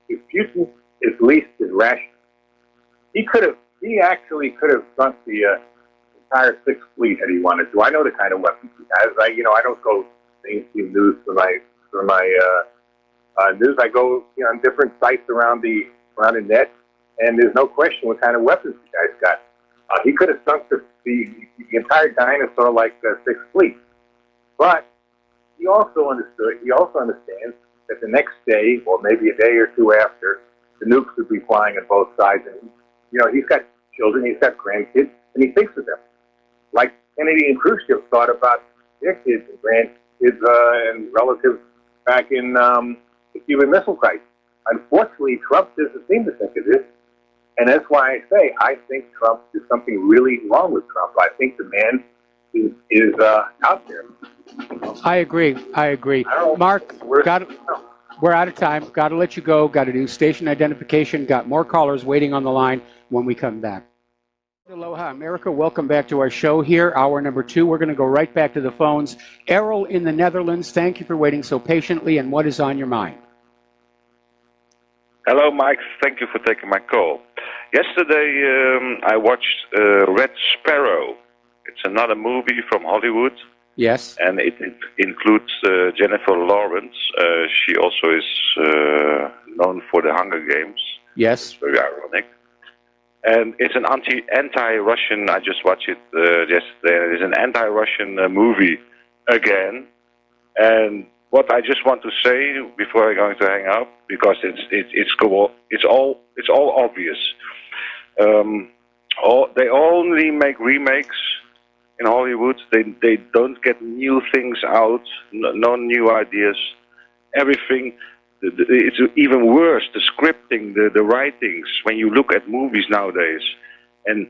If Putin at least is rational, he actually could have sunk the entire Sixth Fleet had he wanted to. I know the kind of weapons he has. I don't go mainstream news for my news. I go on different sites around the net, and there's no question what kind of weapons the guy's got. He could have sunk the entire dinosaur like the Sixth Fleet, but he also understood. He also understands that the next day, or maybe a day or two after, the nukes would be flying on both sides, and he's got children, he's got grandkids, and he thinks of them like Kennedy and Khrushchev thought about their kids and grandkids and relatives back in the Cuban Missile Crisis. Unfortunately, Trump doesn't seem to think of this, and that's why I say I think there's something really wrong with Trump. I think the man is out there. I agree. Mark, we're out of time. Got to let you go. Got to do station identification. Got more callers waiting on the line when we come back. Aloha, America. Welcome back to our show here, hour number 2. We're going to go right back to the phones. Errol in the Netherlands, thank you for waiting so patiently, and what is on your mind? Hello, Mike. Thank you for taking my call. Yesterday, I watched Red Sparrow. It's another movie from Hollywood. Yes. And it includes Jennifer Lawrence. She also is known for the Hunger Games. Yes. It's very ironic. And it's an anti-Russian, I just watched it yesterday, it's an anti-Russian movie again. And what I just want to say before I'm going to hang up, because it's all obvious. They only make remakes in Hollywood. They don't get new things out, no new ideas. Everything. It's even worse, the scripting, the writings, when you look at movies nowadays. And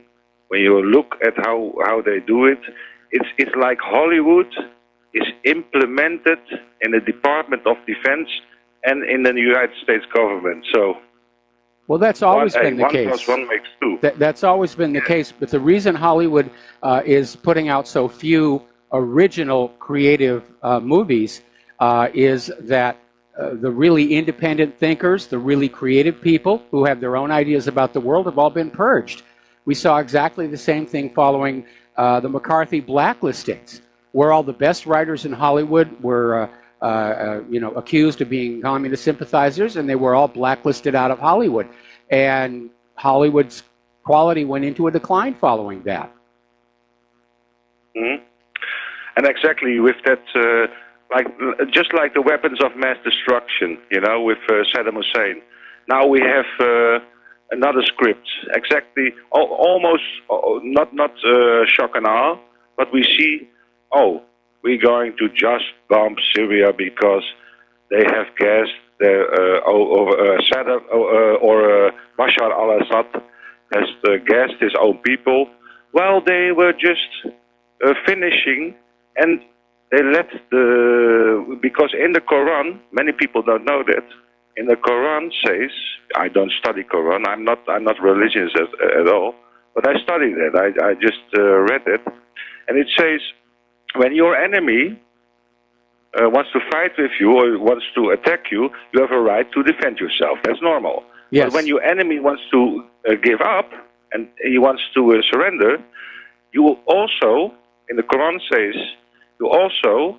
when you look at how they do it, it's like Hollywood is implemented in the Department of Defense and in the United States government. So, well, that's always been the case. 1 + 1 makes 2. That's always been the case. But the reason Hollywood is putting out so few original creative movies is that the really independent thinkers, the really creative people who have their own ideas about the world have all been purged. We saw exactly the same thing following the McCarthy blacklistings, where all the best writers in Hollywood were accused of being communist sympathizers, and they were all blacklisted out of Hollywood. And Hollywood's quality went into a decline following that. Mm-hmm. And exactly with that... just like the weapons of mass destruction, with Saddam Hussein. Now we have another script, exactly, almost not shock and awe, but we see, we're going to just bomb Syria because they have gassed Saddam or Bashar al-Assad has gassed his own people. Well, they were just finishing, and they let because in the Quran, many people don't know that. In the Quran says, I don't study Quran. I'm not religious at all, but I studied it. I just read it, and it says, when your enemy wants to fight with you or wants to attack you, you have a right to defend yourself. That's normal. Yes. But when your enemy wants to give up and he wants to surrender, you will also, in the Quran says, you also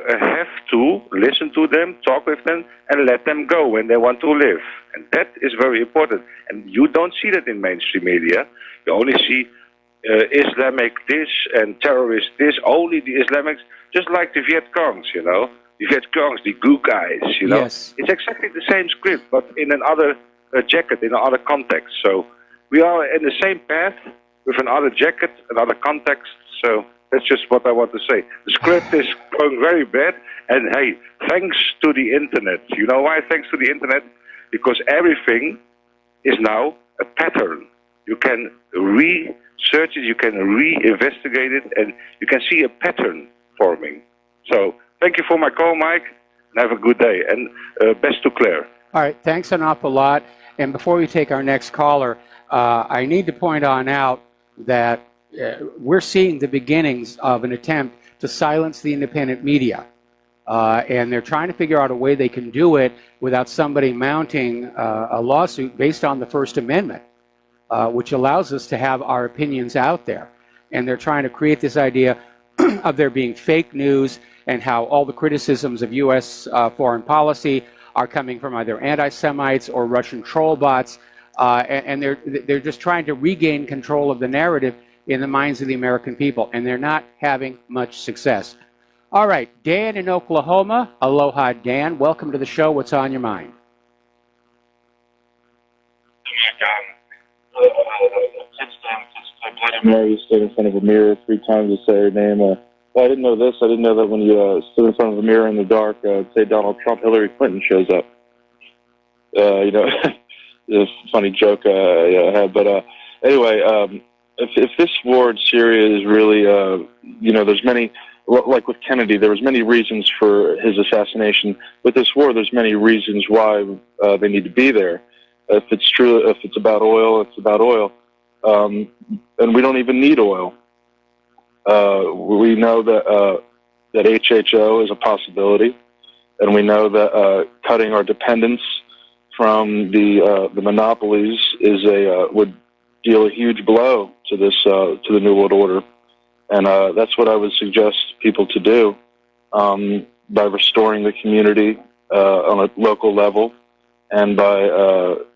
have to listen to them, talk with them, and let them go when they want to live. And that is very important. And you don't see that in mainstream media. You only see Islamic this and terrorist this, only the Islamics, just like the Viet Congs, You get gongs, the goo guys, you know. Yes. It's exactly the same script, but in another jacket, in another context. So we are in the same path with another jacket, another context. So that's just what I want to say. The script is going very bad, and hey, thanks to the internet. You know why thanks to the internet? Because everything is now a pattern. You can research it, you can re-investigate it, and you can see a pattern forming. So thank you for my call, Mike, and have a good day. And best to Claire. All right, thanks an awful lot. And before we take our next caller, I need to point on out that we're seeing the beginnings of an attempt to silence the independent media. And they're trying to figure out a way they can do it without somebody mounting a lawsuit based on the First Amendment, which allows us to have our opinions out there. And they're trying to create this idea of there being fake news and how all the criticisms of U.S. Foreign policy are coming from either anti-Semites or Russian troll bots. And they're just trying to regain control of the narrative in the minds of the American people. And they're not having much success. All right, Dan in Oklahoma. Aloha, Dan. Welcome to the show. What's on your mind? I Bloody Mary stood in front of a mirror 3 times to say her name. Well, I didn't know this. I didn't know that when you stood in front of a mirror in the dark, say Donald Trump, Hillary Clinton shows up. You know, it's a funny joke I had. But anyway, if this war in Syria is really, you know, there's many, like with Kennedy, there was many reasons for his assassination. With this war, there's many reasons why they need to be there. If it's true, if it's about oil, it's about oil. And we don't even need oil. We know that HHO is a possibility, and we know that cutting our dependence from the monopolies is would deal a huge blow to this to the New World Order, and that's what I would suggest people to do by restoring the community on a local level. And by,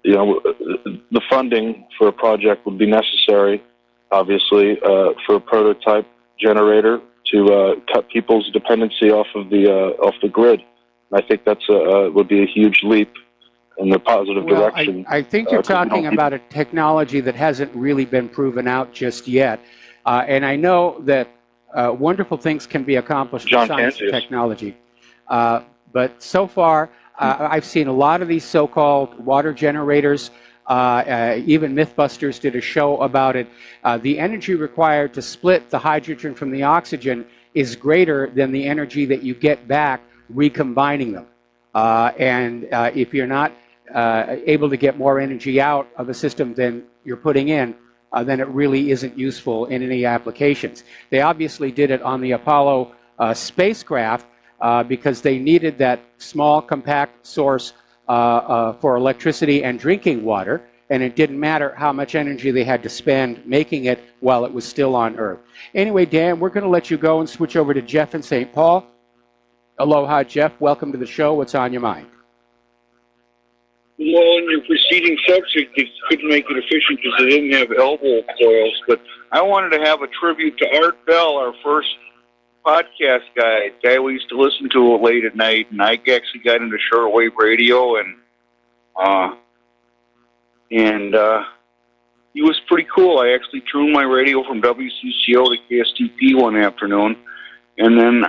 you know, the funding for a project would be necessary, obviously, for a prototype generator to cut people's dependency off the grid. And I think that's would be a huge leap in the positive direction. I think you're talking about a technology that hasn't really been proven out just yet. And I know that wonderful things can be accomplished with science and technology. But so far, I've seen a lot of these so-called water generators. Even Mythbusters did a show about it. The energy required to split the hydrogen from the oxygen is greater than the energy that you get back recombining them. And if you're not able to get more energy out of a system than you're putting in, then it really isn't useful in any applications. They obviously did it on the Apollo spacecraft, because they needed that small, compact source for electricity and drinking water, and it didn't matter how much energy they had to spend making it while it was still on Earth. Anyway, Dan, we're going to let you go and switch over to Jeff in St. Paul. Aloha, Jeff. Welcome to the show. What's on your mind? Well, in your preceding subject, they couldn't make it efficient because they didn't have elbow coils, but I wanted to have a tribute to Art Bell, our first podcast guy we used to listen to late at night, and I actually got into shortwave radio, and he was pretty cool. I actually tuned my radio from WCCO to KSTP one afternoon, and then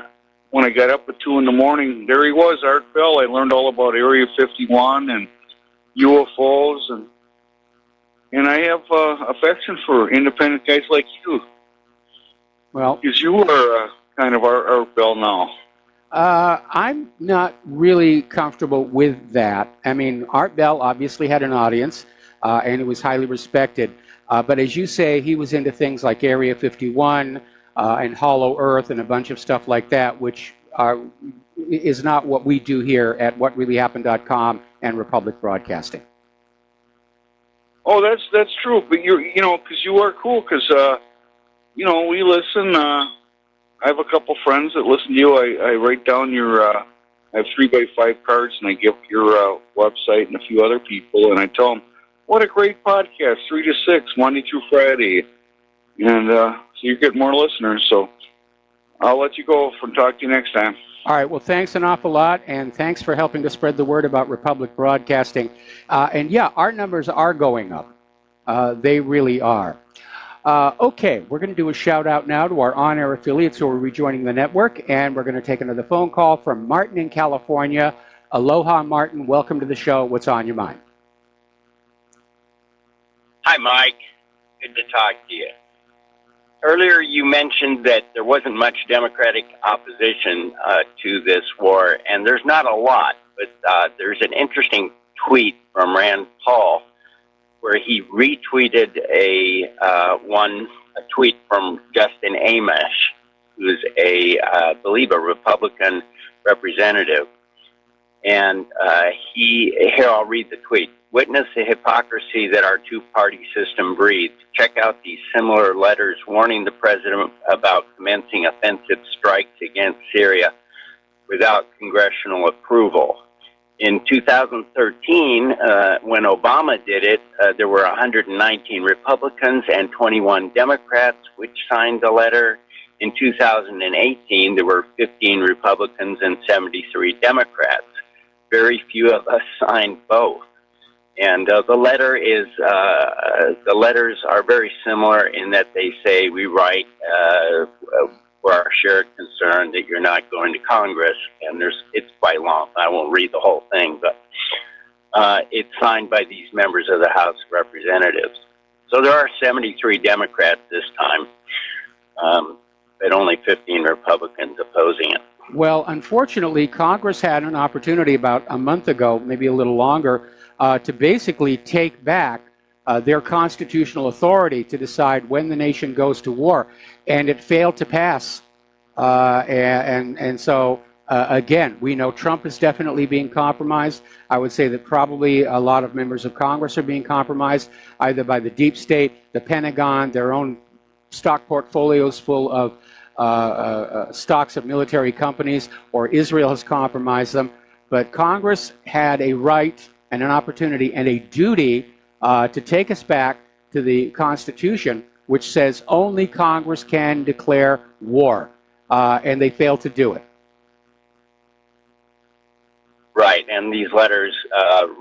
when I got up at 2 in the morning, there he was, Art Bell. I learned all about Area 51 and UFOs, and I have affection for independent guys like you. Well, because you are kind of Art Bell now. I'm not really comfortable with that. I mean, Art Bell obviously had an audience, and it was highly respected. But as you say, he was into things like Area 51 and Hollow Earth and a bunch of stuff like that, which is not what we do here at WhatReallyHappened.com and Republic Broadcasting. Oh, that's true. But you know, because you are cool. Because you know, we listen. I have a couple friends that listen to you. I write down your, I have 3x5 cards, and I give your website and a few other people, and I tell them, what a great podcast, 3 to 6, Monday through Friday. And so you get more listeners. So I'll let you go and talk to you next time. All right. Well, thanks an awful lot, and thanks for helping to spread the word about Republic Broadcasting. And yeah, our numbers are going up. They really are. Okay, we're going to do a shout out now to our on-air affiliates who are rejoining the network, and we're going to take another phone call from Martin in California. Aloha, Martin. Welcome to the show. What's on your mind? Hi, Mike. Good to talk to you. Earlier, you mentioned that there wasn't much Democratic opposition to this war, and there's not a lot, but there's an interesting tweet from Rand Paul where he retweeted a tweet from Justin Amash, who's I believe, a Republican representative. And here I'll read the tweet. Witness the hypocrisy that our two-party system breeds. Check out these similar letters warning the president about commencing offensive strikes against Syria without congressional approval. In 2013, when Obama did it, there were 119 Republicans and 21 Democrats which signed the letter. In 2018, there were 15 Republicans and 73 Democrats. Very few of us signed both. And the letters are very similar in that they say we write for our shared concern that you're not going to Congress, and it's quite long. I won't read the whole thing, but it's signed by these members of the House of Representatives. So there are 73 Democrats this time, but only 15 Republicans opposing it. Well, unfortunately, Congress had an opportunity about a month ago, maybe a little longer, to basically take back their constitutional authority to decide when the nation goes to war, and it failed to pass. And so, again, we know Trump is definitely being compromised. I would say that probably a lot of members of Congress are being compromised, either by the deep state, the Pentagon, their own stock portfolios full of stocks of military companies, or Israel has compromised them. But Congress had a right and an opportunity and a duty to take us back to the Constitution, which says only Congress can declare war, and they failed to do it. Right, and these letters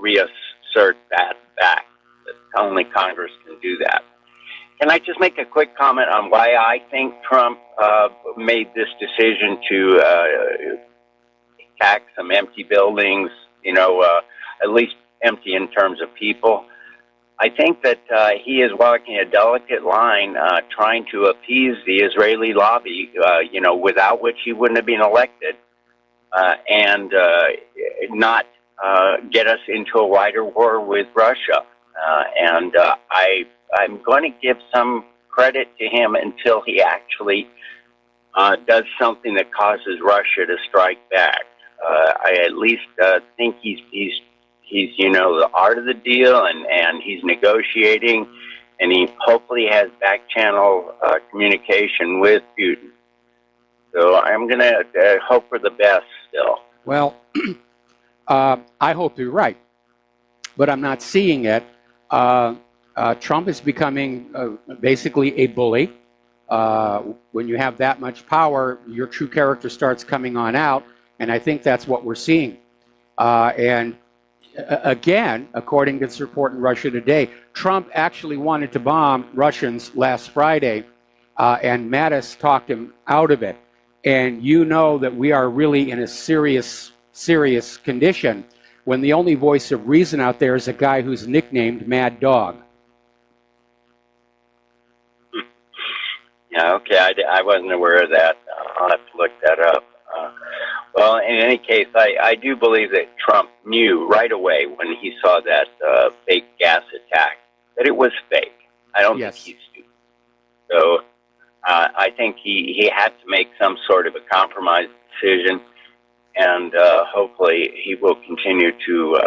reassert that back, that only Congress can do that. Can I just make a quick comment on why I think Trump made this decision to attack some empty buildings, at least empty in terms of people? I think that he is walking a delicate line trying to appease the Israeli lobby, without which he wouldn't have been elected, and not get us into a wider war with Russia. I'm going to give some credit to him until he actually does something that causes Russia to strike back. I at least think he's the art of the deal, and he's negotiating, and he hopefully has back channel communication with Putin. So I'm going to hope for the best still. Well, I hope you're right, but I'm not seeing it. Trump is becoming basically a bully. When you have that much power, your true character starts coming on out, and I think that's what we're seeing. And again, according to this report in Russia Today, Trump actually wanted to bomb Russians last Friday, and Mattis talked him out of it. And you know that we are really in a serious condition when the only voice of reason out there is a guy who's nicknamed Mad Dog. Yeah, okay, I wasn't aware of that. I'll have to look that up. Well, in any case, I do believe that Trump knew right away when he saw that fake gas attack that it was fake. I don't think he's stupid. So I think he had to make some sort of a compromise decision, and hopefully he will continue to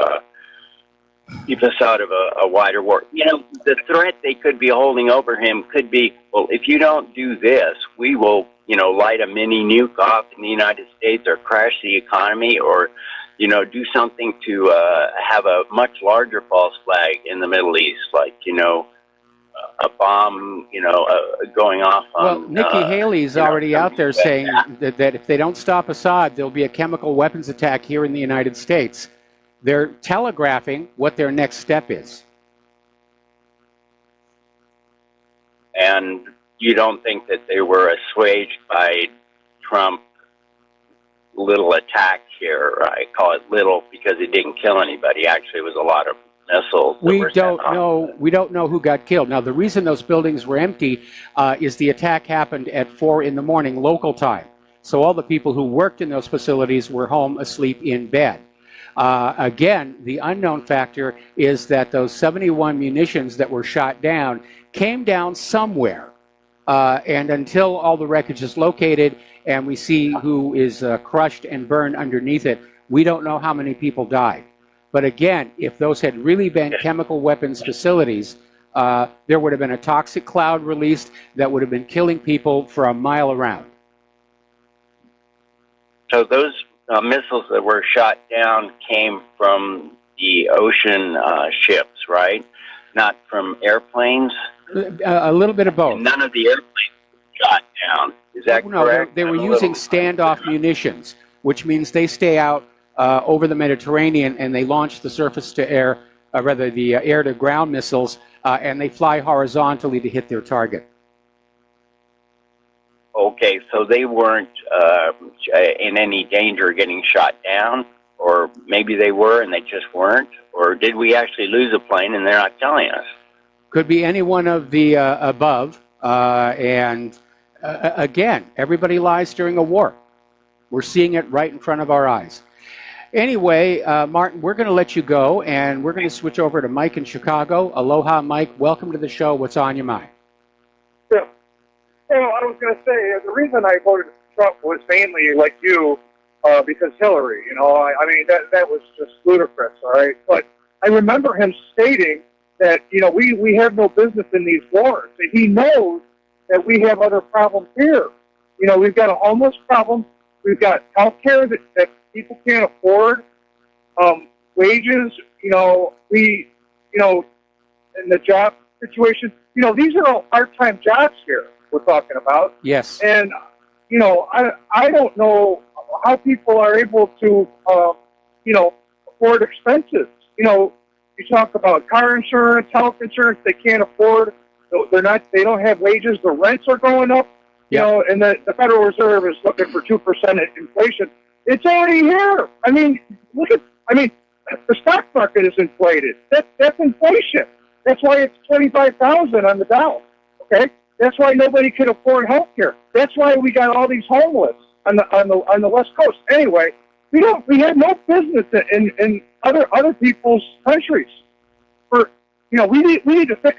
keep us out of a wider war. The threat they could be holding over him could be, well, if you don't do this, we will, light a mini nuke off in the United States, or crash the economy, or, do something to have a much larger false flag in the Middle East, like, a bomb, going off on. Well, Nikki Haley's already out there saying that if they don't stop Assad, there'll be a chemical weapons attack here in the United States. They're telegraphing what their next step is. And you don't think that they were assuaged by Trump's little attack here? I call it little because it didn't kill anybody. Actually, it was a lot of missiles. We don't know who got killed. Now, the reason those buildings were empty is the attack happened at 4 in the morning local time. So all the people who worked in those facilities were home asleep in bed. Again, the unknown factor is that those 71 munitions that were shot down came down somewhere. And until all the wreckage is located and we see who is crushed and burned underneath it, we don't know how many people died. But again, if those had really been chemical weapons facilities, there would have been a toxic cloud released that would have been killing people for a mile around. So those missiles that were shot down came from the ocean ships, right? Not from airplanes? A little bit of both. And none of the airplanes were shot down. Is that correct? They were using standoff munitions, which means they stay out over the Mediterranean and they launch the surface-to-air, the air-to-ground missiles, and they fly horizontally to hit their target. Okay, so they weren't in any danger of getting shot down, or maybe they were and they just weren't, or did we actually lose a plane and they're not telling us? Could be any one of the above, and again, everybody lies during a war. We're seeing it right in front of our eyes. Anyway, Martin, we're going to let you go, and we're going to switch over to Mike in Chicago. Aloha, Mike. Welcome to the show. What's on your mind? Yeah. I was going to say, the reason I voted Trump was mainly, like you, because Hillary, I mean, that was just ludicrous, all right? But I remember him stating that, we have no business in these wars. And he knows that we have other problems here. We've got a homeless problem. We've got health care that people can't afford, wages, in the job situation. These are all part-time jobs here we're talking about. Yes. And, I don't know how people are able to, afford expenses. You talk about car insurance, health insurance, they can't afford. They don't have wages. The rents are going up. And the Federal Reserve is looking for 2% inflation. It's already here. I mean, the stock market is inflated. That's inflation. That's why it's 25,000 on the Dow. Okay, that's why nobody can afford health care. That's why we got all these homeless on the West Coast. Anyway, we have no business in other people's countries. We need to fix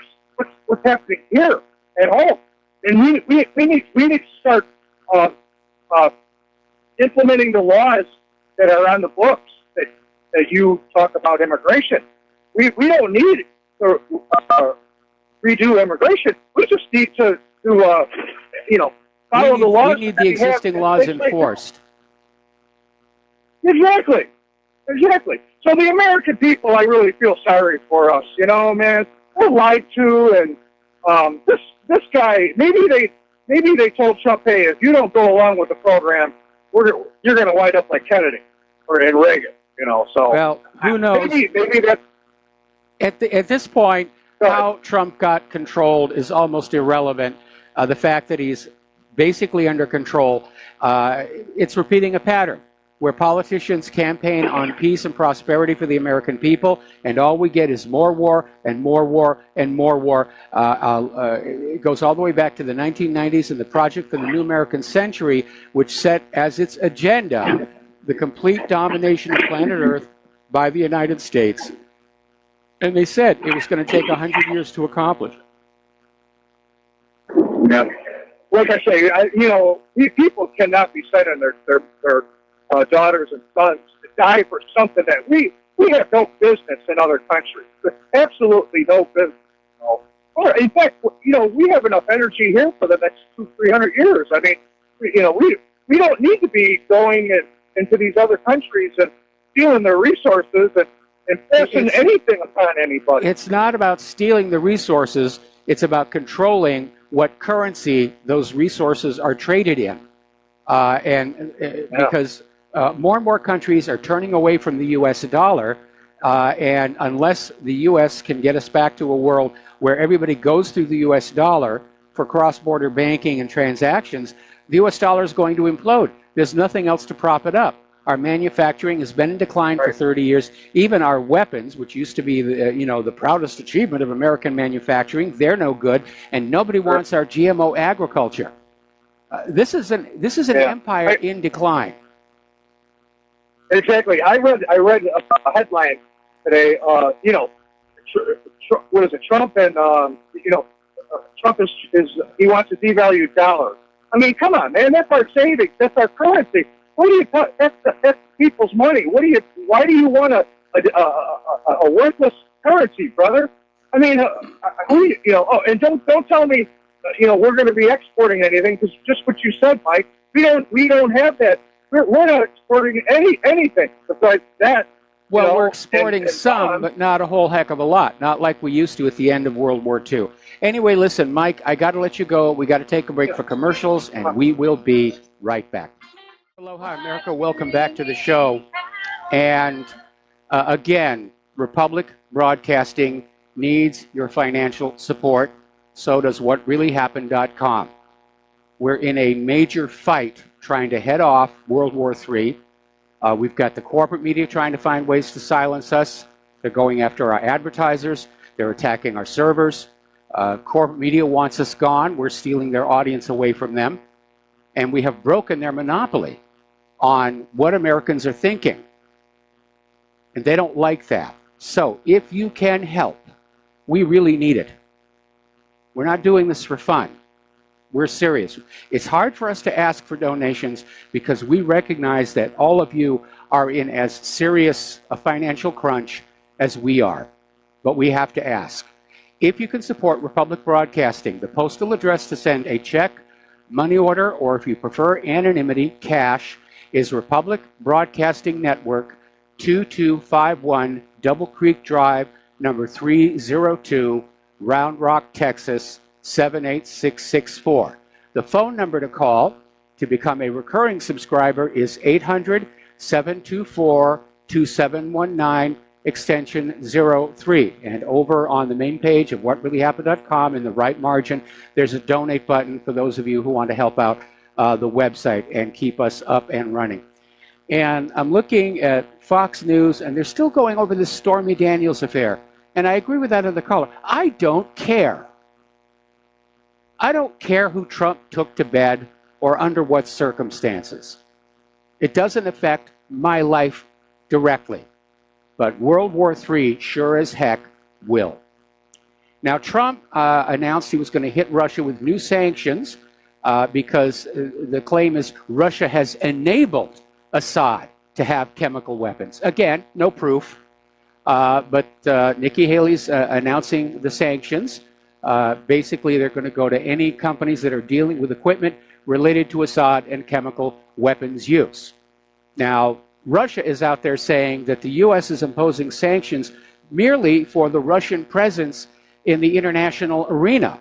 what's happening here at home. And we need to start implementing the laws that are on the books that you talk about immigration. We don't need to redo immigration. We just need to follow the laws. We need the existing laws enforced. Exactly. So the American people, I really feel sorry for us. Man, we're lied to, and this guy, maybe they told Trump, hey, if you don't go along with the program, you're going to wind up like Kennedy or Reagan, So well, who knows? Maybe that's at this point. How Trump got controlled is almost irrelevant. The fact that he's basically under control, it's repeating a pattern where politicians campaign on peace and prosperity for the American people, and all we get is more war and more war and more war. It goes all the way back to the 1990s and the Project for the New American Century, which set as its agenda the complete domination of planet Earth by the United States. And they said it was going to take 100 years to accomplish. Yeah. Like I say, people cannot be sending their daughters and sons to die for something that we have no business in other countries. Absolutely no business. Or in fact, we have enough energy here for the next 200-300 years. I mean, we don't need to be going into these other countries and stealing their resources and forcing anything upon anybody. It's not about stealing the resources. It's about controlling what currency those resources are traded in. Because more and more countries are turning away from the U.S. dollar, and unless the U.S. can get us back to a world where everybody goes through the U.S. dollar for cross-border banking and transactions, the U.S. dollar is going to implode. There's nothing else to prop it up. Our manufacturing has been in decline for 30 years. Even our weapons, which used to be the proudest achievement of American manufacturing, they're no good, and nobody wants our GMO agriculture. This is an empire in decline. Exactly. I read a headline today. What is it? Trump and Trump is he wants to devalue dollar. I mean, come on, man. That's our savings. That's our currency. What do you? That's people's money. Why do you want a worthless currency, brother? I mean, and don't tell me, we're going to be exporting anything, because just what you said, Mike. We don't have that. We're not exporting anything besides that. Well, we're exporting some, but not a whole heck of a lot. Not like we used to at the end of World War II. Anyway, listen, Mike, I got to let you go. We got to take a break for commercials, and we will be right back. Aloha, America. Welcome back to the show. And again, Republic Broadcasting needs your financial support. So does WhatReallyHappened.com. We're in a major fight trying to head off World War III. We've got the corporate media trying to find ways to silence us. They're going after our advertisers. They're attacking our servers. Corporate media wants us gone. We're stealing their audience away from them. And we have broken their monopoly on what Americans are thinking. And they don't like that. So if you can help, we really need it. We're not doing this for fun. We're serious. It's hard for us to ask for donations because we recognize that all of you are in as serious a financial crunch as we are. But we have to ask. If you can support Republic Broadcasting, the postal address to send a check, money order, or if you prefer anonymity, cash, is Republic Broadcasting Network, 2251 Double Creek Drive, number 302, Round Rock, Texas, 78664. The phone number to call to become a recurring subscriber is 800-724-2719, extension 03. And over on the main page of whatreallyhappened.com in the right margin, there's a donate button for those of you who want to help out the website and keep us up and running. And I'm looking at Fox News, and they're still going over this Stormy Daniels affair. And I agree with that other caller. I don't care. I don't care who Trump took to bed or under what circumstances. It doesn't affect my life directly. But World War III sure as heck will. Now, Trump announced he was going to hit Russia with new sanctions because the claim is Russia has enabled Assad to have chemical weapons. Again, no proof. But Nikki Haley's announcing the sanctions. Basically, they're going to go to any companies that are dealing with equipment related to Assad and chemical weapons use. Now, Russia is out there saying that the U.S. is imposing sanctions merely for the Russian presence in the international arena.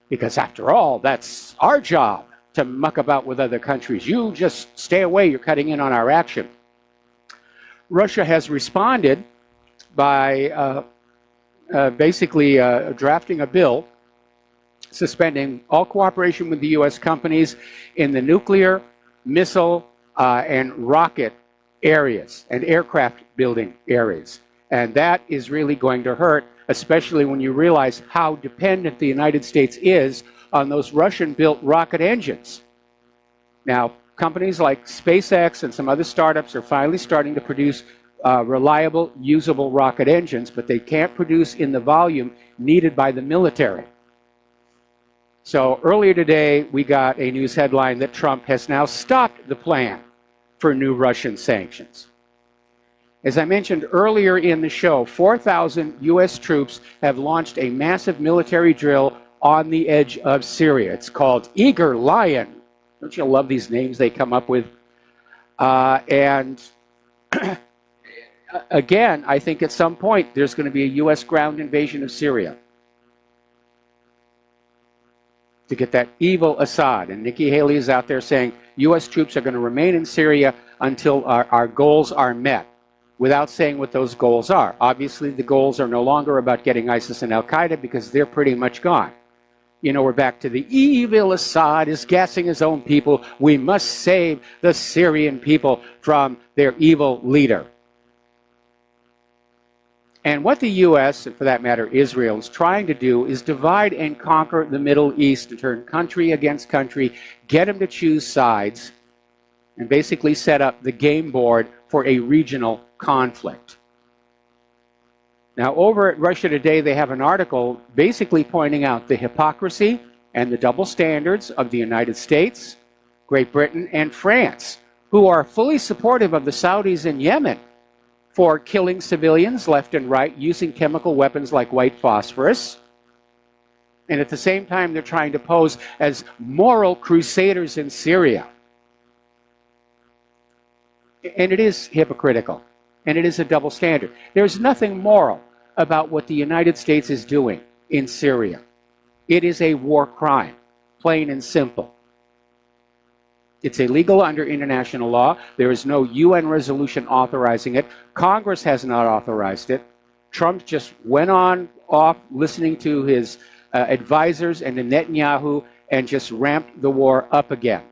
Because after all, that's our job to muck about with other countries. You just stay away, you're cutting in on our action. Russia has responded by basically drafting a bill suspending all cooperation with the U.S. companies in the nuclear, missile, and rocket areas and aircraft building areas. And that is really going to hurt, especially when you realize how dependent the United States is on those Russian-built rocket engines. Now, companies like SpaceX and some other startups are finally starting to produce reliable, usable rocket engines, but they can't produce in the volume needed by the military. So earlier today, we got a news headline that Trump has now stopped the plan for new Russian sanctions. As I mentioned earlier in the show, 4,000 U.S. troops have launched a massive military drill on the edge of Syria. It's called Eager Lion. Don't you love these names they come up with? And again, I think at some point there's going to be a U.S. ground invasion of Syria. to get that evil Assad. And Nikki Haley is out there saying U.S. troops are going to remain in Syria until our goals are met, without saying what those goals are. Obviously, the goals are no longer about getting ISIS and Al-Qaeda because they're pretty much gone. You know, we're back to the evil Assad is gassing his own people. We must save the Syrian people from their evil leader. And what the U.S., and for that matter Israel, is trying to do is divide and conquer the Middle East, to turn country against country, get them to choose sides, and basically set up the game board for a regional conflict. Now, over at Russia Today, they have an article basically pointing out the hypocrisy and the double standards of the United States, Great Britain, and France, who are fully supportive of the Saudis in Yemen for killing civilians left and right using chemical weapons like white phosphorus. And at the same time, they're trying to pose as moral crusaders in Syria. And it is hypocritical. And it is a double standard. There's nothing moral about what the United States is doing in Syria. It is a war crime, plain and simple. It's illegal under international law. There is no UN resolution authorizing it. Congress has not authorized it. Trump just went off listening to his advisors and to Netanyahu and just ramped the war up again.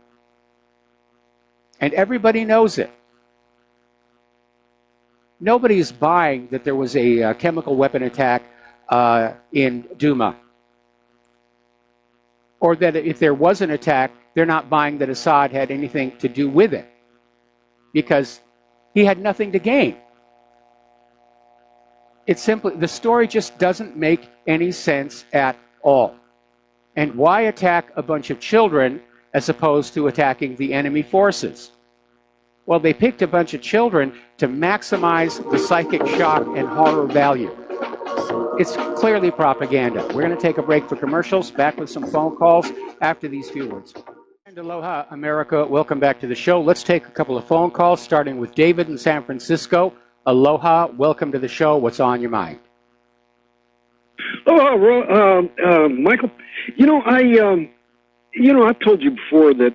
And everybody knows it. Nobody's buying that there was a chemical weapon attack in Douma. Or that if there was an attack, they're not buying that Assad had anything to do with it, because he had nothing to gain. It's simply, the story just doesn't make any sense at all. And why attack a bunch of children as opposed to attacking the enemy forces? Well, they picked a bunch of children to maximize the psychic shock and horror value. It's clearly propaganda. We're going to take a break for commercials, back with some phone calls after these few words. And aloha, America. Welcome back to the show. Let's take a couple of phone calls, starting with David in San Francisco. Aloha. Welcome to the show. What's on your mind? Oh, Michael, I've told you before that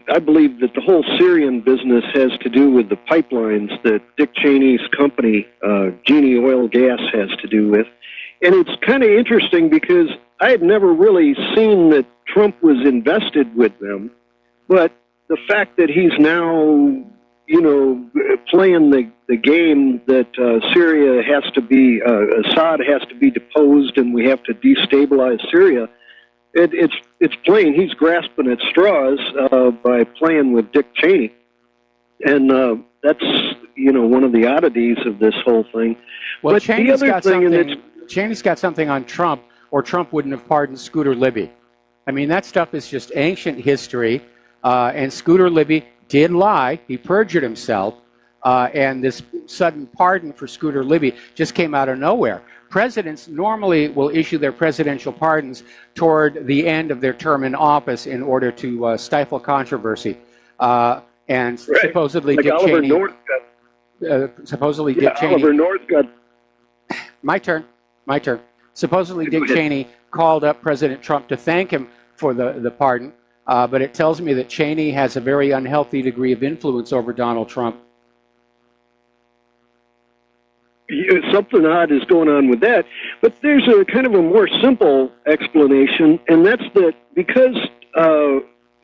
I believe that the whole Syrian business has to do with the pipelines that Dick Cheney's company, Genie Oil Gas, has to do with. And it's kind of interesting because I had never really seen that Trump was invested with them, but the fact that he's now, playing the game that Syria has to be, Assad has to be deposed and we have to destabilize Syria, it's plain he's grasping at straws by playing with Dick Cheney. And that's, one of the oddities of this whole thing. Well, but Cheney's the other thing, Cheney's got something on Trump, or Trump wouldn't have pardoned Scooter Libby. I mean, that stuff is just ancient history, and Scooter Libby did lie. He perjured himself, and this sudden pardon for Scooter Libby just came out of nowhere. Presidents normally will issue their presidential pardons toward the end of their term in office in order to stifle controversy. And right. Supposedly like Dick Oliver Cheney... North Dick Cheney... Oliver North got... My turn. Supposedly Dick Cheney called up President Trump to thank him for the pardon, but it tells me that Cheney has a very unhealthy degree of influence over Donald Trump. Something odd is going on with that, but there's a kind of a more simple explanation, and that's that because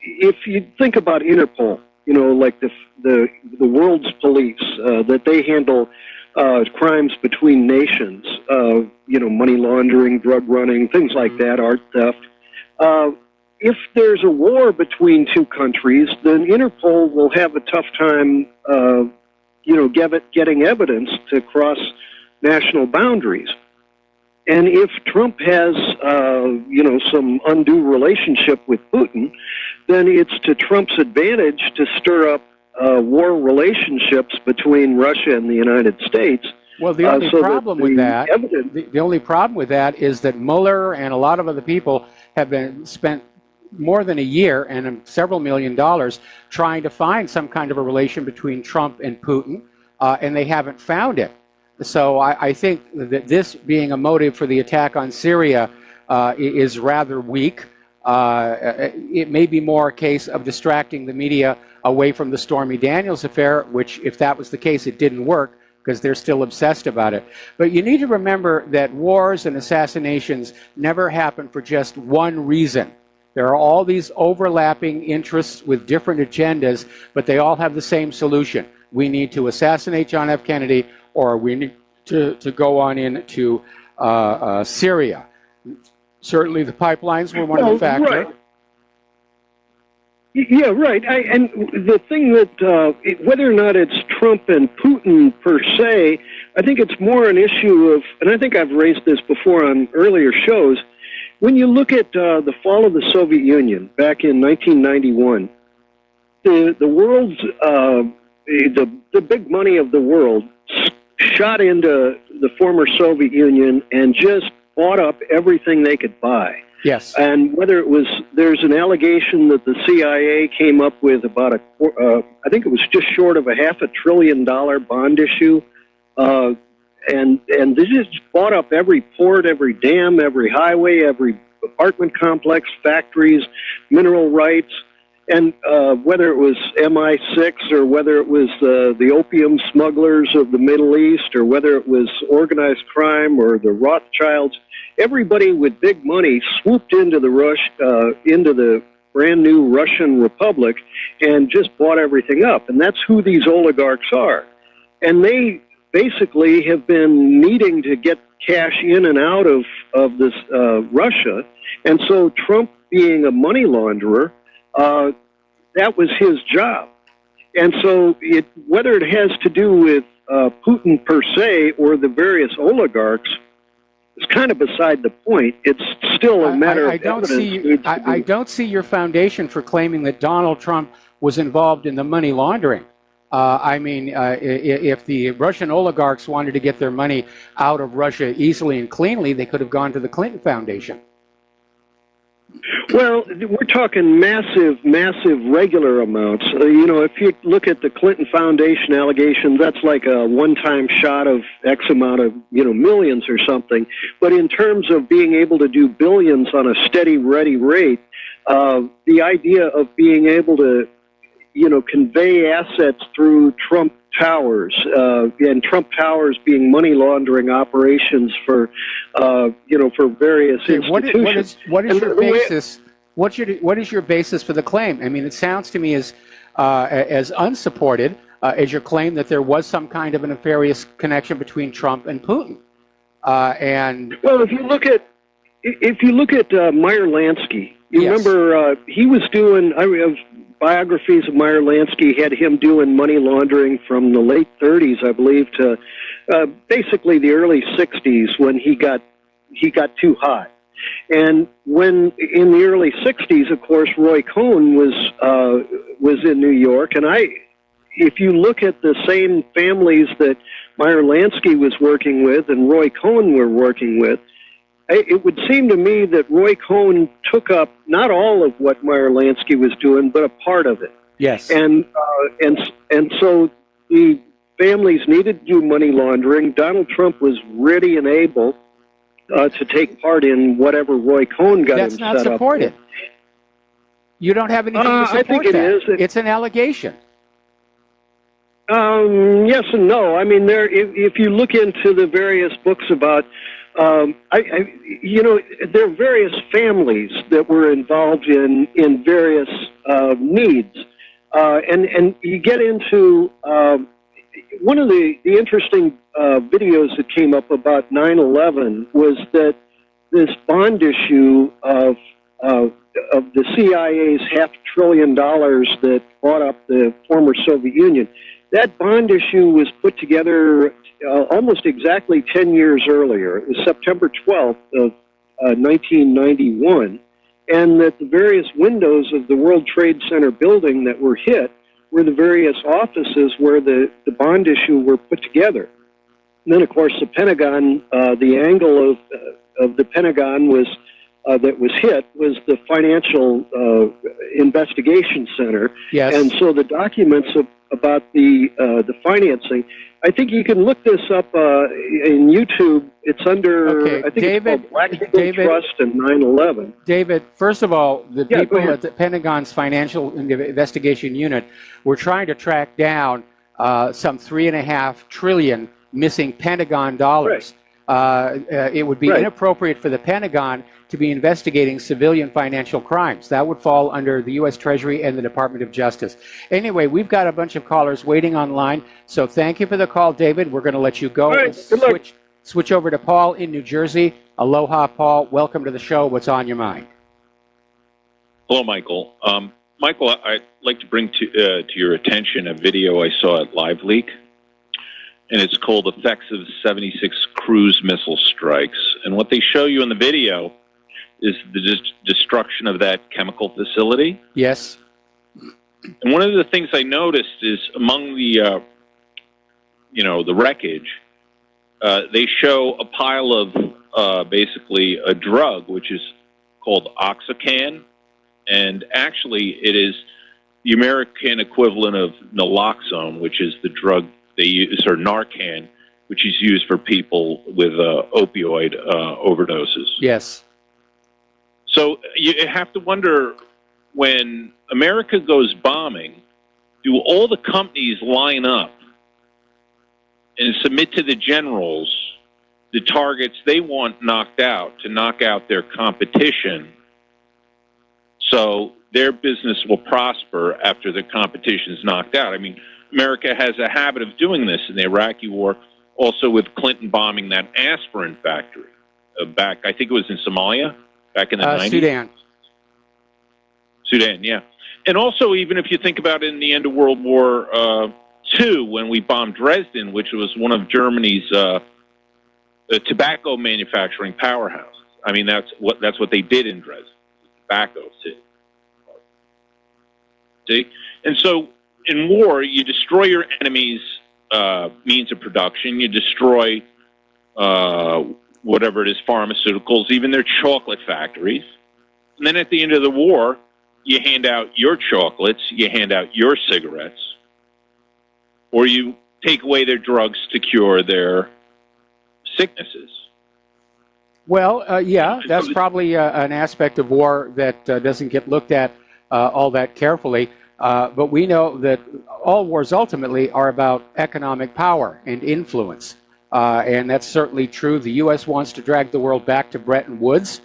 if you think about Interpol, like the world's police, that they handle crimes between nations, money laundering, drug running, things like that, art theft. If there's a war between two countries, then Interpol will have a tough time, getting evidence to cross national boundaries. And if Trump has, some undue relationship with Putin, then it's to Trump's advantage to stir up war relationships between Russia and the United States. Well, the only problem with that, the only problem with that is that Mueller and a lot of other people have spent more than a year and several $1 million trying to find some kind of a relation between Trump and Putin, and they haven't found it. So I think that this being a motive for the attack on Syria is rather weak. It may be more a case of distracting the media away from the Stormy Daniels affair, which, if that was the case, it didn't work because they're still obsessed about it. But you need to remember that wars and assassinations never happen for just one reason. There are all these overlapping interests with different agendas, but they all have the same solution. We need to assassinate John F. Kennedy, or we need to go on into Syria. Certainly the pipelines were one of the factors. Right. Yeah, right. And the thing that, whether or not it's Trump and Putin per se, I think it's more an issue of, and I think I've raised this before on earlier shows, when you look at the fall of the Soviet Union back in 1991, the world's, the big money of the world shot into the former Soviet Union and just bought up everything they could buy. Yes. And whether it was, there's an allegation that the CIA came up with about I think it was just short of a $500 billion bond issue. And they just bought up every port, every dam, every highway, every apartment complex, factories, mineral rights. And whether it was MI6 or whether it was the opium smugglers of the Middle East or whether it was organized crime or the Rothschilds, everybody with big money swooped into the brand new Russian Republic and just bought everything up. And that's who these oligarchs are. And they basically have been needing to get cash in and out of this Russia. And so Trump, being a money launderer, that was his job. And so whether it has to do with Putin per se or the various oligarchs is kind of beside the point. It's still a matter of evidence. I don't see your foundation for claiming that Donald Trump was involved in the money laundering. I mean, if the Russian oligarchs wanted to get their money out of Russia easily and cleanly, they could have gone to the Clinton Foundation. Well, we're talking massive regular amounts. If you look at the Clinton Foundation allegations, that's like a one-time shot of X amount of, millions or something. But in terms of being able to do billions on a steady, ready rate, the idea of being able to, convey assets through Trump Towers, and Trump Towers being money laundering operations for, for various institutions. What is your basis? What is your basis for the claim? I mean, it sounds to me as unsupported as your claim that there was some kind of a nefarious connection between Trump and Putin. Well, if you look at Meyer Lansky, you remember he was doing. Biographies of Meyer Lansky had him doing money laundering from the late 30s, I believe, to basically the early 60s when he got too hot. And when in the early 60s, of course, Roy Cohn was in New York, and if you look at the same families that Meyer Lansky was working with and Roy Cohn were working with, it would seem to me that Roy Cohn took up not all of what Meyer Lansky was doing, but a part of it. Yes. And so the families needed to do money laundering. Donald Trump was ready and able to take part in whatever Roy Cohn got him set up. That's not supported. You don't have anything to support I think it is. It's an allegation. Yes and no. I mean, if you look into the various books about, there are various families that were involved in various needs, and you get into one of the interesting videos that came up about 9/11 was that this bond issue of the CIA's $500 billion that bought up the former Soviet Union. That bond issue was put together almost exactly 10 years earlier. It was September 12th of 1991, and that the various windows of the World Trade Center building that were hit were the various offices where the bond issue were put together. And then, of course, the Pentagon, the angle of the Pentagon was that was hit was the Financial Investigation Center. Yes. And so the documents about the financing. I think you can look this up in YouTube. It's under, I think David, it's called Black Eagle Trust and 9/11. David, first of all, the people at the Pentagon's Financial Investigation Unit were trying to track down some $3.5 trillion missing Pentagon dollars. It would be inappropriate for the Pentagon to be investigating civilian financial crimes. That would fall under the U.S. Treasury and the Department of Justice. Anyway, we've got a bunch of callers waiting online, so thank you for the call, David. We're going to let you go. Switch over to Paul in New Jersey. Aloha, Paul. Welcome to the show. What's on your mind? Hello, Michael. Michael, I'd like to bring to your attention a video I saw at LiveLeak, and it's called Effects of 76 Cruise Missile Strikes. And what they show you in the video is the destruction of that chemical facility. Yes. And one of the things I noticed is among the, the wreckage, they show a pile of basically a drug, which is called Oxycan. And actually, it is the American equivalent of naloxone, which is the drug they use, or Narcan, which is used for people with opioid overdoses. Yes. So you have to wonder, when America goes bombing, do all the companies line up and submit to the generals the targets they want knocked out to knock out their competition, so their business will prosper after the competition is knocked out? I mean, America has a habit of doing this in the Iraqi war, also with Clinton bombing that aspirin factory back, I think it was in Somalia, back in the 90s. Sudan, yeah. And also, even if you think about it in the end of World War II, when we bombed Dresden, which was one of Germany's tobacco manufacturing powerhouses. I mean, that's what they did in Dresden, tobacco city. See? And so, in war, you destroy your enemy's means of production. You destroy whatever it is, pharmaceuticals, even their chocolate factories. And then at the end of the war, you hand out your chocolates, you hand out your cigarettes, or you take away their drugs to cure their sicknesses. Well, yeah, that's probably an aspect of war that doesn't get looked at all that carefully. But we know that all wars ultimately are about economic power and influence. And that's certainly true. The U.S. wants to drag the world back to Bretton Woods.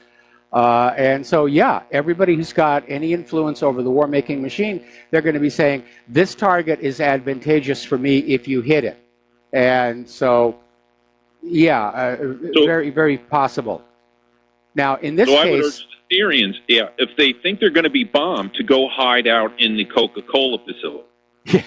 And so, yeah, everybody who's got any influence over the war-making machine, they're going to be saying, this target is advantageous for me if you hit it. And so, yeah, very, very possible. Now, in this case... I would urge the Syrians, if they think they're going to be bombed, to go hide out in the Coca-Cola facility.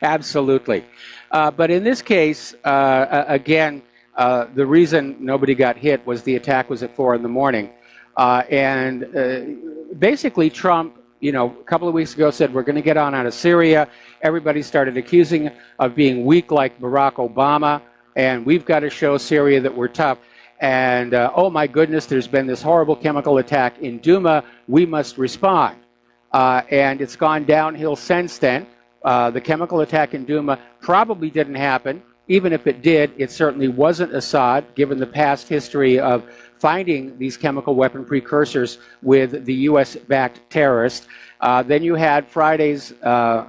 Absolutely. But in this case, again, the reason nobody got hit was the attack was at 4 in the morning. And basically Trump, a couple of weeks ago said, we're going to get on out of Syria. Everybody started accusing of being weak like Barack Obama. And we've got to show Syria that we're tough. And, oh my goodness, there's been this horrible chemical attack in Duma. We must respond. And it's gone downhill since then. The chemical attack in Duma probably didn't happen. Even if it did, it certainly wasn't Assad, given the past history of finding these chemical weapon precursors with the U.S.-backed terrorists. Then you had Friday's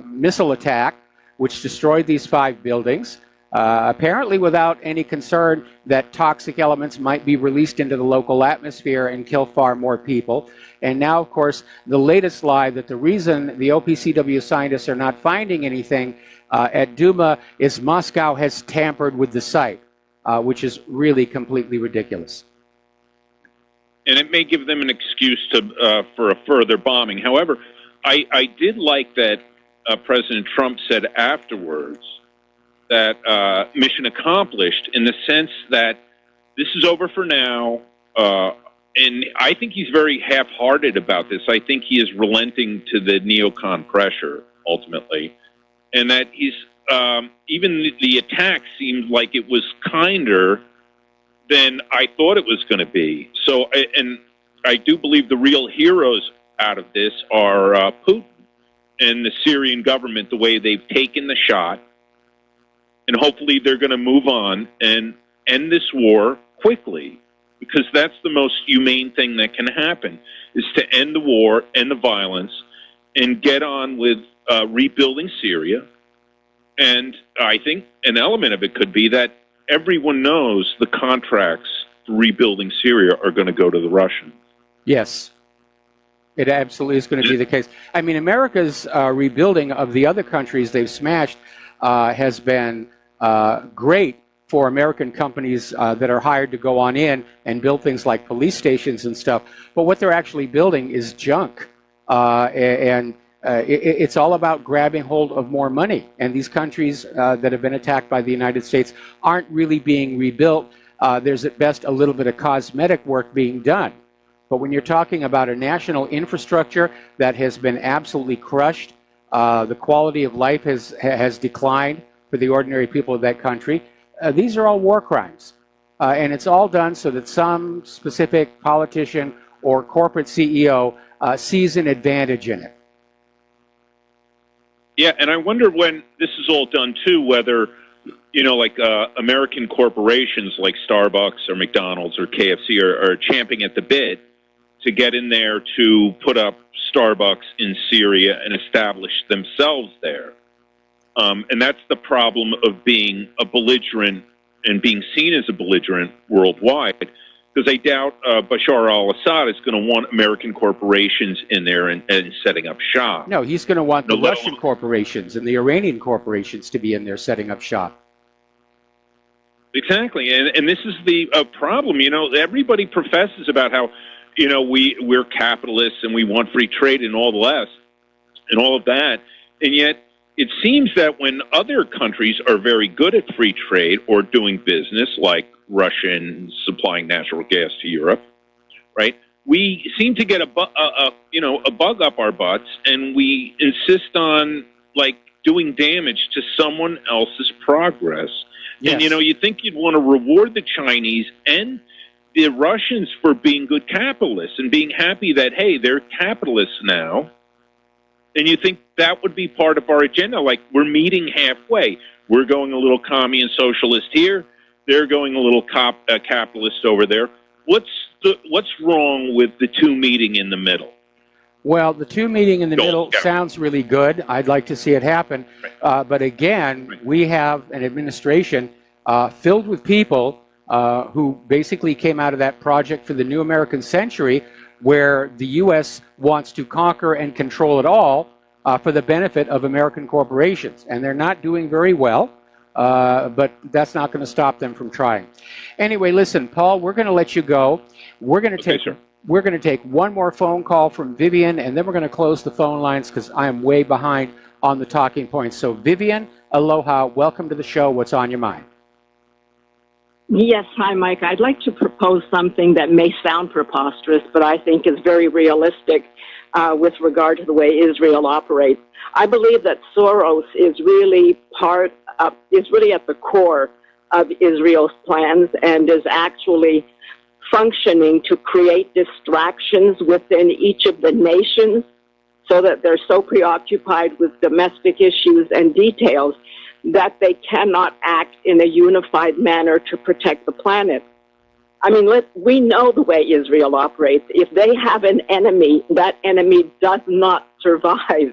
missile attack, which destroyed these 5 buildings, apparently without any concern that toxic elements might be released into the local atmosphere and kill far more people. And now, of course, the latest lie that the reason the OPCW scientists are not finding anything at Duma is Moscow has tampered with the site, which is really completely ridiculous. And it may give them an excuse for a further bombing. However, I did like that President Trump said afterwards that mission accomplished, in the sense that this is over for now. And I think he's very half-hearted about this. I think he is relenting to the neocon pressure, ultimately. And that he's, even the attack seemed like it was kinder than I thought it was going to be. So, and I do believe the real heroes out of this are Putin and the Syrian government the way they've taken the shot, and hopefully they're going to move on and end this war quickly, because that's the most humane thing that can happen, is to end the war, end the violence, and get on with rebuilding Syria. And I think an element of it could be that everyone knows the contracts for rebuilding Syria are going to go to the Russians. Yes. It absolutely is going to be the case. I mean, America's rebuilding of the other countries they've smashed has been great for American companies that are hired to go on in and build things like police stations and stuff. But what they're actually building is junk. It's all about grabbing hold of more money. And these countries that have been attacked by the United States aren't really being rebuilt. There's at best a little bit of cosmetic work being done. But when you're talking about a national infrastructure that has been absolutely crushed, the quality of life has declined for the ordinary people of that country, these are all war crimes. And it's all done so that some specific politician or corporate CEO sees an advantage in it. Yeah, and I wonder when this is all done, too, whether, like American corporations like Starbucks or McDonald's or KFC are champing at the bit to get in there to put up Starbucks in Syria and establish themselves there. And that's the problem of being a belligerent and being seen as a belligerent worldwide, because I doubt Bashar al-Assad is going to want American corporations in there and setting up shop. No, he's going to want the Russian corporations and the Iranian corporations to be in there setting up shop. Exactly, and this is the problem. Everybody professes about how we're capitalists and we want free trade and all the rest and all of that, and yet it seems that when other countries are very good at free trade or doing business, like Russia supplying natural gas to Europe, right? We seem to get a bug up our butts, and we insist on doing damage to someone else's progress. Yes. And you think you'd want to reward the Chinese and the Russians for being good capitalists and being happy that, hey, they're capitalists now. And you think that would be part of our agenda, like we're meeting halfway. We're going a little commie and socialist here. They're going a little capitalist over there. What's wrong with the two meeting in the middle? Well, the two meeting in the middle sounds really good. I'd like to see it happen. Right. But again, we have an administration filled with people who basically came out of that project for the New American Century, where the U.S. wants to conquer and control it all for the benefit of American corporations. And they're not doing very well, but that's not going to stop them from trying. Anyway, listen, Paul, we're going to let you go. We're going to take one more phone call from Vivian, and then we're going to close the phone lines because I am way behind on the talking points. So Vivian, aloha, welcome to the show. What's on your mind? Yes, hi, Mike. I'd like to propose something that may sound preposterous, but I think is very realistic with regard to the way Israel operates. I believe that Soros is really at the core of Israel's plans and is actually functioning to create distractions within each of the nations so that they're so preoccupied with domestic issues and details that they cannot act in a unified manner to protect the planet. I mean, we know the way Israel operates. If they have an enemy, that enemy does not survive.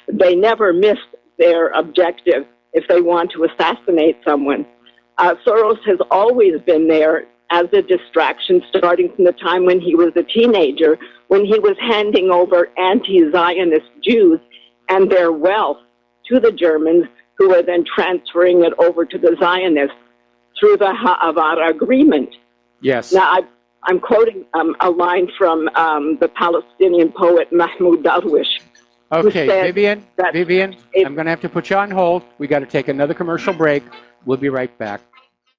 They never miss their objective if they want to assassinate someone. Soros has always been there as a distraction, starting from the time when he was a teenager, when he was handing over anti-Zionist Jews and their wealth to the Germans, who were then transferring it over to the Zionists through the Ha'avar agreement. Yes. Now, I'm quoting a line from the Palestinian poet Mahmoud Darwish. Okay, Vivian, I'm going to have to put you on hold. We got to take another commercial break. We'll be right back.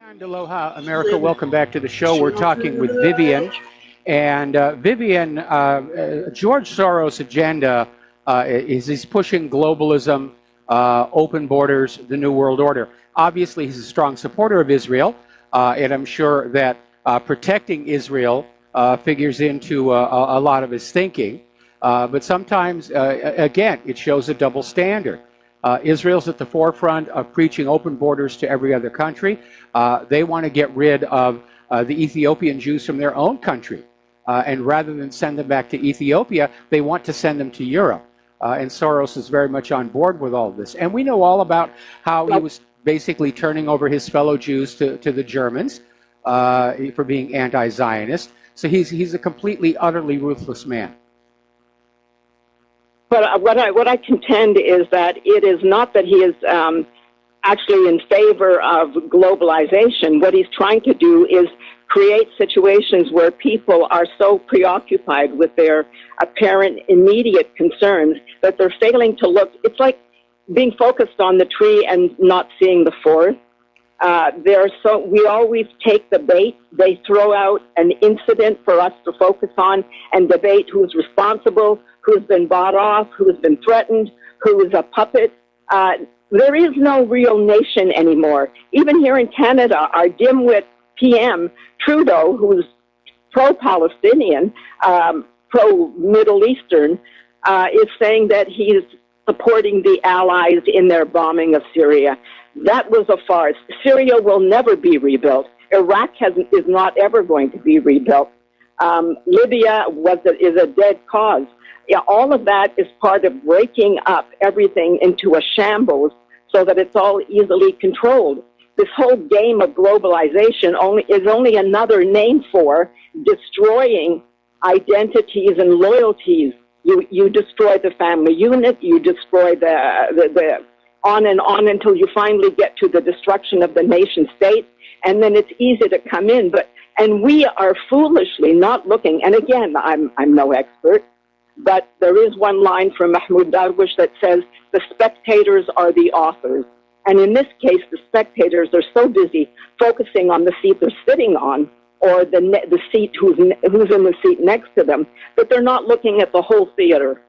And aloha, America. Welcome back to the show. We're talking with Vivian. And Vivian, George Soros' agenda is he's pushing globalism, open borders, the New World Order. Obviously, he's a strong supporter of Israel, and I'm sure that protecting Israel figures into a lot of his thinking. But sometimes, again, it shows a double standard. Israel's at the forefront of preaching open borders to every other country. They want to get rid of the Ethiopian Jews from their own country. And rather than send them back to Ethiopia, they want to send them to Europe. And Soros is very much on board with all of this. And we know all about how he was basically turning over his fellow Jews to the Germans for being anti-Zionist. So he's a completely, utterly ruthless man. But what I contend is that it is not that he is actually in favor of globalization. What he's trying to do is create situations where people are so preoccupied with their apparent immediate concerns that they're failing to look. It's like being focused on the tree and not seeing the forest. We always take the bait. They throw out an incident for us to focus on and debate who's responsible, who's been bought off, who's been threatened, who is a puppet. There is no real nation anymore. Even here in Canada, our dimwit PM, Trudeau, who's pro-Palestinian, pro-Middle Eastern, is saying that he's supporting the Allies in their bombing of Syria. That was a farce. Syria will never be rebuilt. Iraq is not ever going to be rebuilt. Libya is a dead cause. Yeah, all of that is part of breaking up everything into a shambles so that it's all easily controlled. This whole game of globalization is only another name for destroying identities and loyalties. You destroy the family unit, you destroy the on and on until you finally get to the destruction of the nation state, and then it's easy to come in. And we are foolishly not looking. And again, I'm no expert, but there is one line from Mahmoud Darwish that says the spectators are the authors. And in this case, the spectators are so busy focusing on the seat they're sitting on or the seat who's in the seat next to them that they're not looking at the whole theater.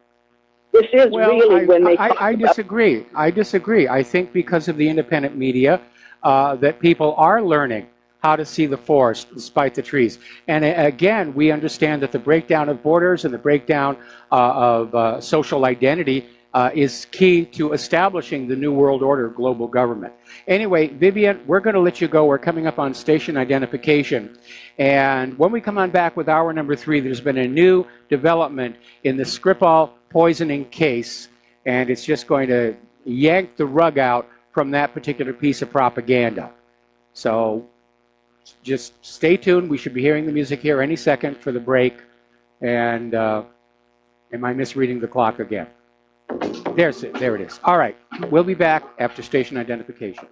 This is really when they I disagree. I disagree. I think because of the independent media that people are learning how to see the forest despite the trees. And again, we understand that the breakdown of borders and the breakdown of social identity is key to establishing the New World Order global government. Anyway, Vivian, we're going to let you go. We're coming up on station identification. And when we come on back with hour number 3, there's been a new development in the Skripal poisoning case, and it's just going to yank the rug out from that particular piece of propaganda. So just stay tuned. We should be hearing the music here any second for the break. And am I misreading the clock again? There it is. All right. We'll be back after station identification.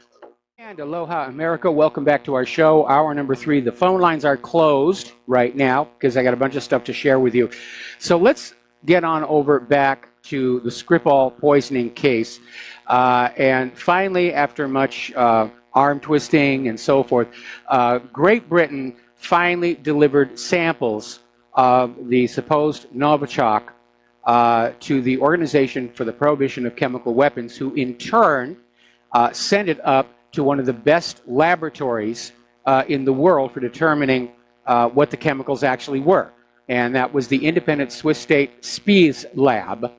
And aloha, America. Welcome back to our show, hour number 3. The phone lines are closed right now because I got a bunch of stuff to share with you. So let's get on over back to the Skripal poisoning case. And finally, after much arm twisting and so forth, Great Britain finally delivered samples of the supposed Novichok to the Organization for the Prohibition of Chemical Weapons, who in turn sent it up to one of the best laboratories in the world for determining what the chemicals actually were. And that was the independent Swiss state Spies lab.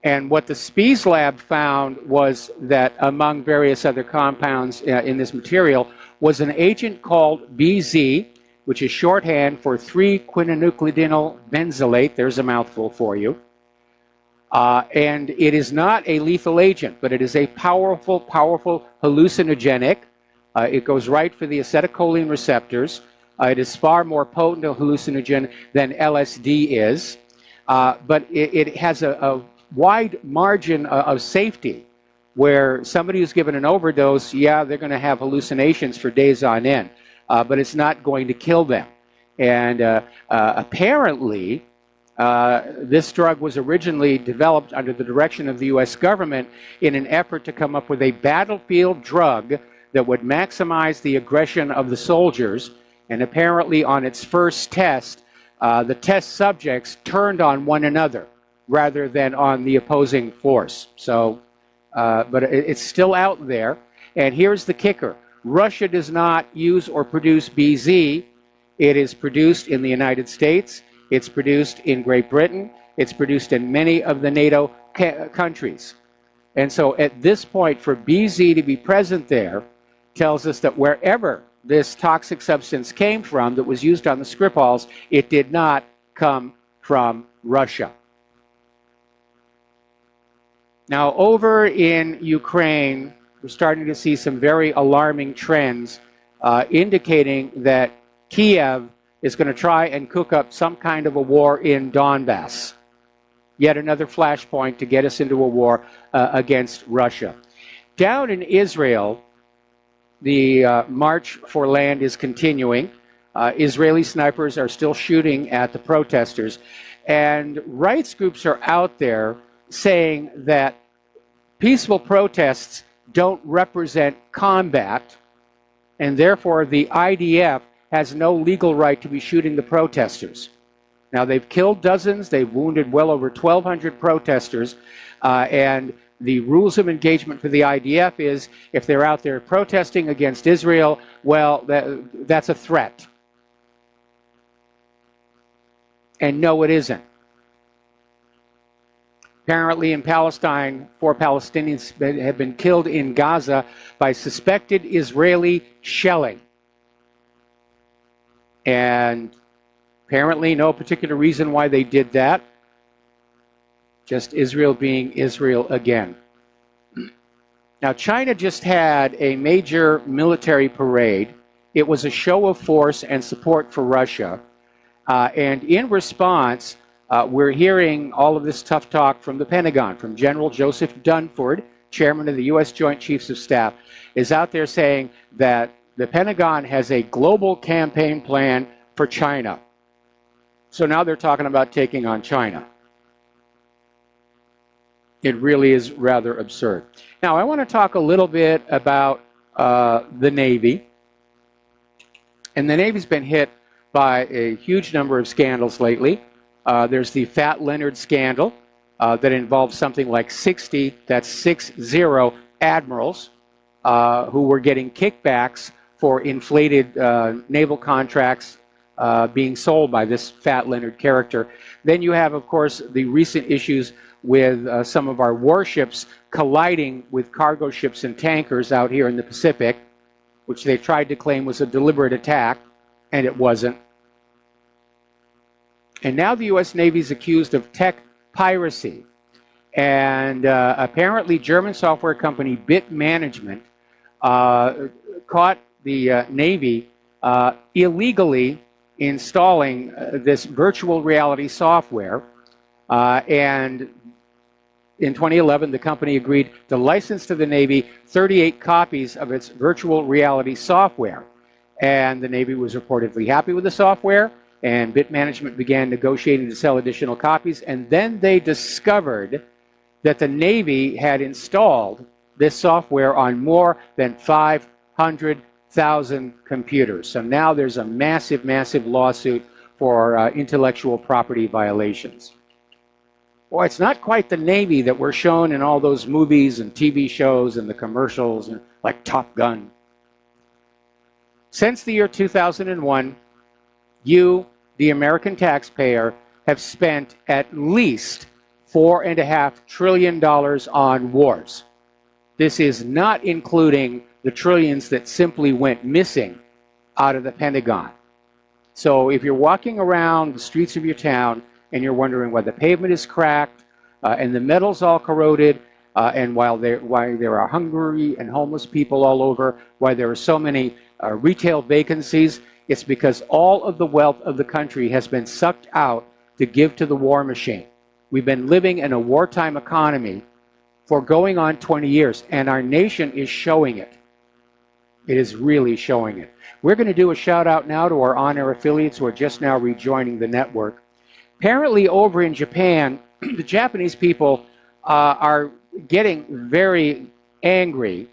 And what the Spies lab found was that among various other compounds in this material was an agent called BZ, which is shorthand for 3-quinonucleotidyl benzylate. There's a mouthful for you. And it is not a lethal agent, but it is a powerful, powerful hallucinogenic. It goes right for the acetylcholine receptors. It is far more potent a hallucinogen than LSD is. But it has a wide margin of safety where somebody who's given an overdose, yeah, they're going to have hallucinations for days on end. But it's not going to kill them. And apparently, this drug was originally developed under the direction of the U.S. government in an effort to come up with a battlefield drug that would maximize the aggression of the soldiers. And apparently, on its first test, the test subjects turned on one another rather than on the opposing force. So, but it's still out there. And here's the kicker. Russia does not use or produce BZ. It is produced in the United States. It's produced in Great Britain. It's produced in many of the NATO countries. And so at this point, for BZ to be present there tells us that wherever this toxic substance came from that was used on the Skripals, it did not come from Russia. Now, over in Ukraine, we're starting to see some very alarming trends indicating that Kiev is going to try and cook up some kind of a war in Donbass. Yet another flashpoint to get us into a war against Russia. Down in Israel, the march for land is continuing. Israeli snipers are still shooting at the protesters. And rights groups are out there saying that peaceful protests don't represent combat, and therefore the IDF has no legal right to be shooting the protesters. Now, they've killed dozens, they've wounded well over 1,200 protesters, and the rules of engagement for the IDF is if they're out there protesting against Israel, well, that's a threat. And no, it isn't. Apparently in Palestine, 4 Palestinians have been killed in Gaza by suspected Israeli shelling. And apparently no particular reason why they did that. Just Israel being Israel again. Now, China just had a major military parade. It was a show of force and support for Russia. And in response, we're hearing all of this tough talk from the Pentagon, from General Joseph Dunford, chairman of the U.S. Joint Chiefs of Staff, is out there saying that the Pentagon has a global campaign plan for China. So now they're talking about taking on China. It really is rather absurd. Now, I want to talk a little bit about the Navy. And the Navy's been hit by a huge number of scandals lately. There's the Fat Leonard scandal that involves something like 60, that's 60 admirals who were getting kickbacks for inflated naval contracts being sold by this Fat Leonard character. Then you have, of course, the recent issues with some of our warships colliding with cargo ships and tankers out here in the Pacific, which they tried to claim was a deliberate attack, and it wasn't. And now the U.S. Navy is accused of tech piracy. And apparently German software company Bit Management caught the Navy illegally installing this virtual reality software. And in 2011, the company agreed to license to the Navy 38 copies of its virtual reality software. And the Navy was reportedly happy with the software, and Bit Management began negotiating to sell additional copies. And then they discovered that the Navy had installed this software on more than 500,000 computers. So now there's a massive, massive lawsuit for intellectual property violations. Boy, it's not quite the Navy that we're shown in all those movies and TV shows and the commercials, and like Top Gun. Since the year 2001, you, the American taxpayer, have spent at least $4.5 trillion on wars. This is not including the trillions that simply went missing out of the Pentagon. So if you're walking around the streets of your town and you're wondering why the pavement is cracked and the metal's all corroded, and why there are hungry and homeless people all over, why there are so many retail vacancies, it's because all of the wealth of the country has been sucked out to give to the war machine. We've been living in a wartime economy for going on 20 years, and our nation is showing it. It is really showing it. We're going to do a shout out now to our on-air affiliates who are just now rejoining the network. Apparently over in Japan, the Japanese people are getting very angry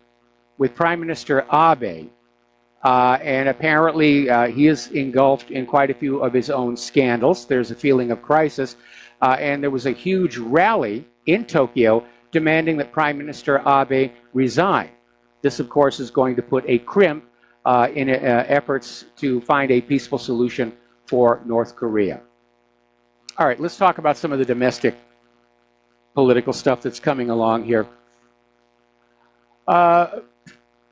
with Prime Minister Abe. And apparently he is engulfed in quite a few of his own scandals. There's a feeling of crisis. And there was a huge rally in Tokyo demanding that Prime Minister Abe resign. This, of course, is going to put a crimp in efforts to find a peaceful solution for North Korea. All right, let's talk about some of the domestic political stuff that's coming along here. The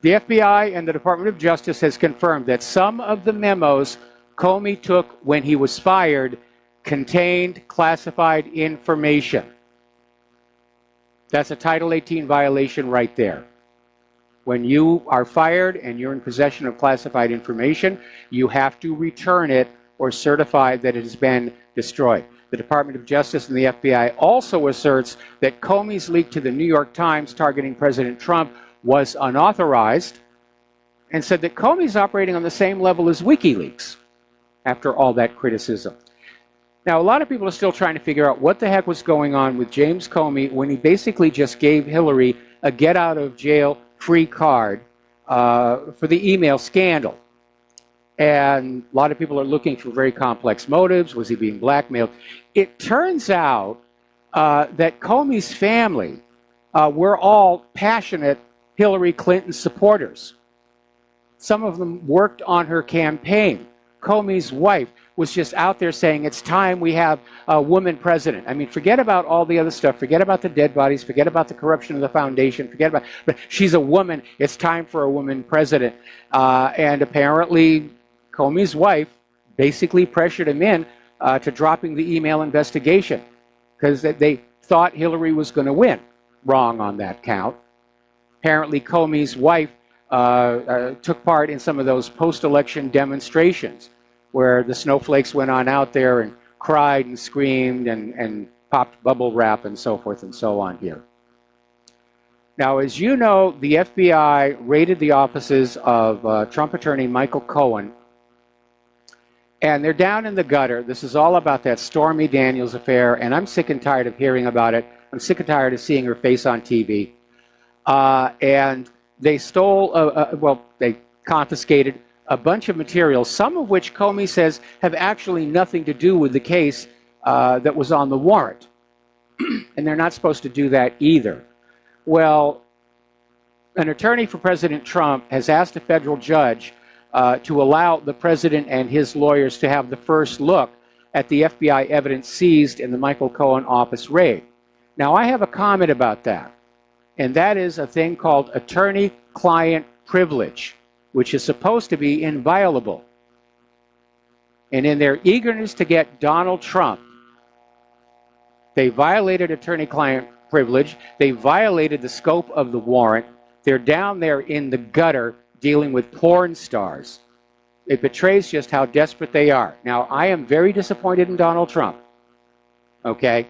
FBI and the Department of Justice has confirmed that some of the memos Comey took when he was fired contained classified information. That's a Title 18 violation right there. When you are fired and you're in possession of classified information, you have to return it or certify that it has been destroyed. The Department of Justice and the FBI also asserts that Comey's leak to the New York Times targeting President Trump was unauthorized, and said that Comey's operating on the same level as WikiLeaks after all that criticism. Now, a lot of people are still trying to figure out what the heck was going on with James Comey when he basically just gave Hillary a get-out-of-jail-free card for the email scandal. And a lot of people are looking for very complex motives. Was he being blackmailed? It turns out that Comey's family were all passionate Hillary Clinton supporters. Some of them worked on her campaign. Comey's wife was just out there saying, it's time we have a woman president. I mean, forget about all the other stuff. Forget about the dead bodies. Forget about the corruption of the foundation. Forget about, but she's a woman. It's time for a woman president. And apparently, Comey's wife basically pressured him in to dropping the email investigation because they thought Hillary was going to win. Wrong on that count. Apparently, Comey's wife took part in some of those post-election demonstrations where the snowflakes went on out there and cried and screamed and popped bubble wrap and so forth and so on here. Now, as you know, the FBI raided the offices of Trump attorney Michael Cohen, and they're down in the gutter. This is all about that Stormy Daniels affair, and I'm sick and tired of hearing about it. I'm sick and tired of seeing her face on TV. And they stole, they confiscated a bunch of materials, some of which Comey says have actually nothing to do with the case that was on the warrant. And they're not supposed to do that either. Well, an attorney for President Trump has asked a federal judge to allow the president and his lawyers to have the first look at the FBI evidence seized in the Michael Cohen office raid. Now, I have a comment about that, and that is a thing called attorney-client privilege, which is supposed to be inviolable. And in their eagerness to get Donald Trump, they violated attorney-client privilege. They violated the scope of the warrant. They're down there in the gutter dealing with porn stars. It betrays just how desperate they are. Now, I am very disappointed in Donald Trump, okay?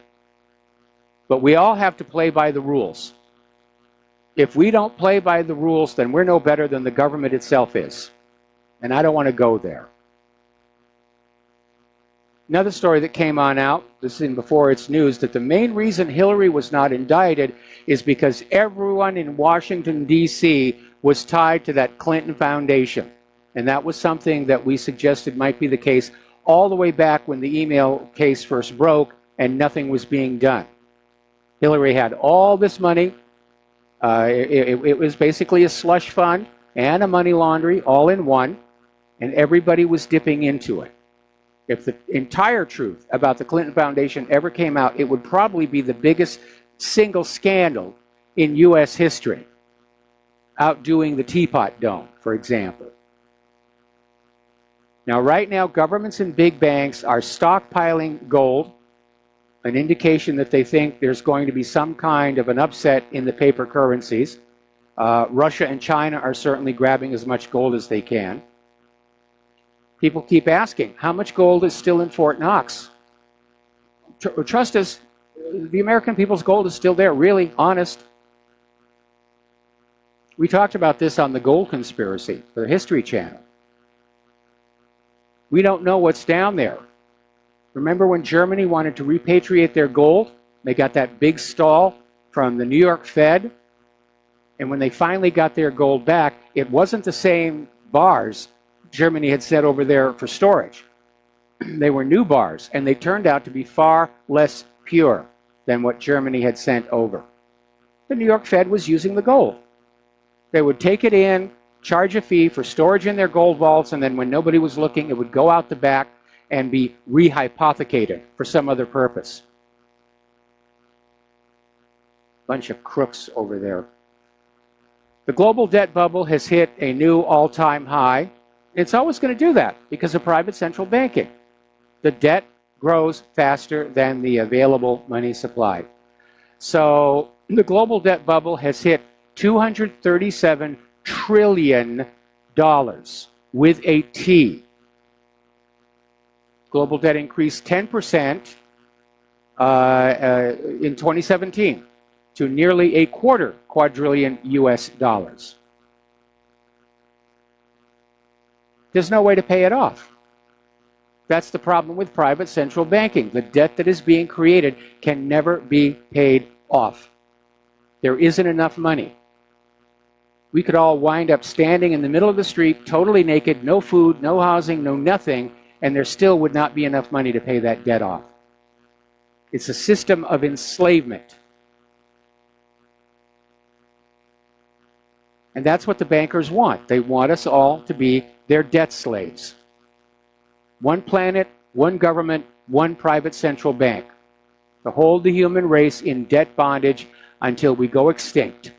But we all have to play by the rules. If we don't play by the rules, then we're no better than the government itself is. And I don't want to go there. Another story that came on out, this is before it's news, that the main reason Hillary was not indicted is because everyone in Washington, D.C. was tied to that Clinton Foundation. And that was something that we suggested might be the case all the way back when the email case first broke and nothing was being done. Hillary had all this money. It was basically a slush fund and a money laundry all in one, and everybody was dipping into it. If the entire truth about the Clinton Foundation ever came out, it would probably be the biggest single scandal in U.S. history, outdoing the Teapot Dome, for example. Now, right now, governments and big banks are stockpiling gold, an indication that they think there's going to be some kind of an upset in the paper currencies. Russia and China are certainly grabbing as much gold as they can. People keep asking, how much gold is still in Fort Knox? Trust us, the American people's gold is still there, really, honest. We talked about this on the Gold Conspiracy, the History Channel. We don't know what's down there. Remember when Germany wanted to repatriate their gold? They got that big stall from the New York Fed. And when they finally got their gold back, it wasn't the same bars Germany had set over there for storage. They were new bars, and they turned out to be far less pure than what Germany had sent over. The New York Fed was using the gold. They would take it in, charge a fee for storage in their gold vaults, and then when nobody was looking, it would go out the back, and be rehypothecated for some other purpose. Bunch of crooks over there. The global debt bubble has hit a new all-time high. It's always going to do that because of private central banking. The debt grows faster than the available money supply. So the global debt bubble has hit $237 trillion with a T. Global debt increased 10% in 2017 to nearly a quarter quadrillion US dollars. There's no way to pay it off. That's the problem with private central banking. The debt that is being created can never be paid off. There isn't enough money. We could all wind up standing in the middle of the street, totally naked, no food, no housing, no nothing, and there still would not be enough money to pay that debt off. It's a system of enslavement. And that's what the bankers want. They want us all to be their debt slaves. One planet, one government, one private central bank. To hold the human race in debt bondage until we go extinct.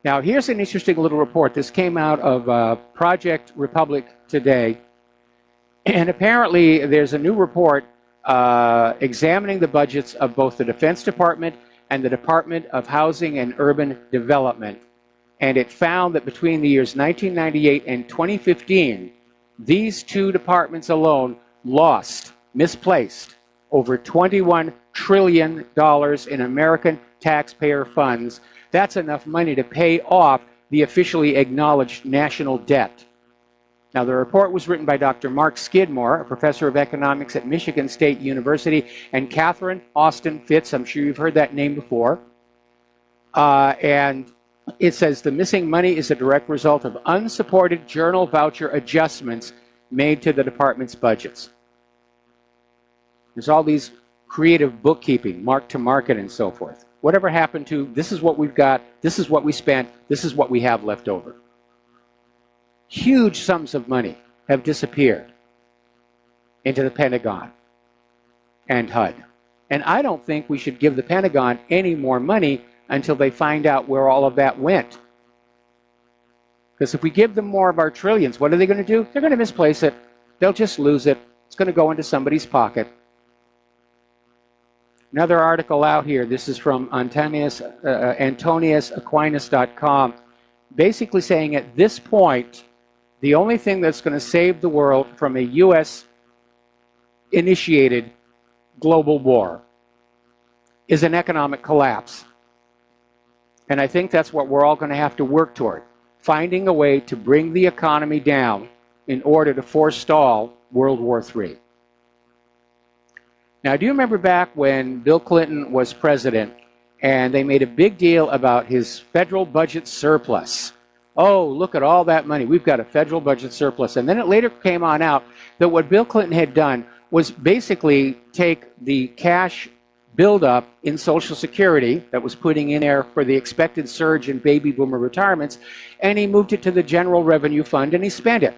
Now, here's an interesting little report. This came out of Project Republic today. And apparently, there's a new report examining the budgets of both the Defense Department and the Department of Housing and Urban Development. And it found that between the years 1998 and 2015, these two departments alone misplaced, over $21 trillion in American taxpayer funds. That's enough money to pay off the officially acknowledged national debt. Now, the report was written by Dr. Mark Skidmore, a professor of economics at Michigan State University, and Catherine Austin Fitz. I'm sure you've heard that name before. And it says the missing money is a direct result of unsupported journal voucher adjustments made to the department's budgets. There's all these creative bookkeeping, mark to market and so forth. Whatever happened to, this is what we've got, this is what we spent, this is what we have left over. Huge sums of money have disappeared into the Pentagon and HUD. And I don't think we should give the Pentagon any more money until they find out where all of that went. Because if we give them more of our trillions, what are they going to do? They're going to misplace it. They'll just lose it. It's going to go into somebody's pocket. Another article out here, this is from AntoniusAquinas.com, basically saying at this point, the only thing that's going to save the world from a U.S.-initiated global war is an economic collapse. And I think that's what we're all going to have to work toward, finding a way to bring the economy down in order to forestall World War III. Now, do you remember back when Bill Clinton was president and they made a big deal about his federal budget surplus? Oh, look at all that money. We've got a federal budget surplus. And then it later came on out that what Bill Clinton had done was basically take the cash buildup in Social Security that was putting in there for the expected surge in baby boomer retirements, and he moved it to the General Revenue Fund and he spent it.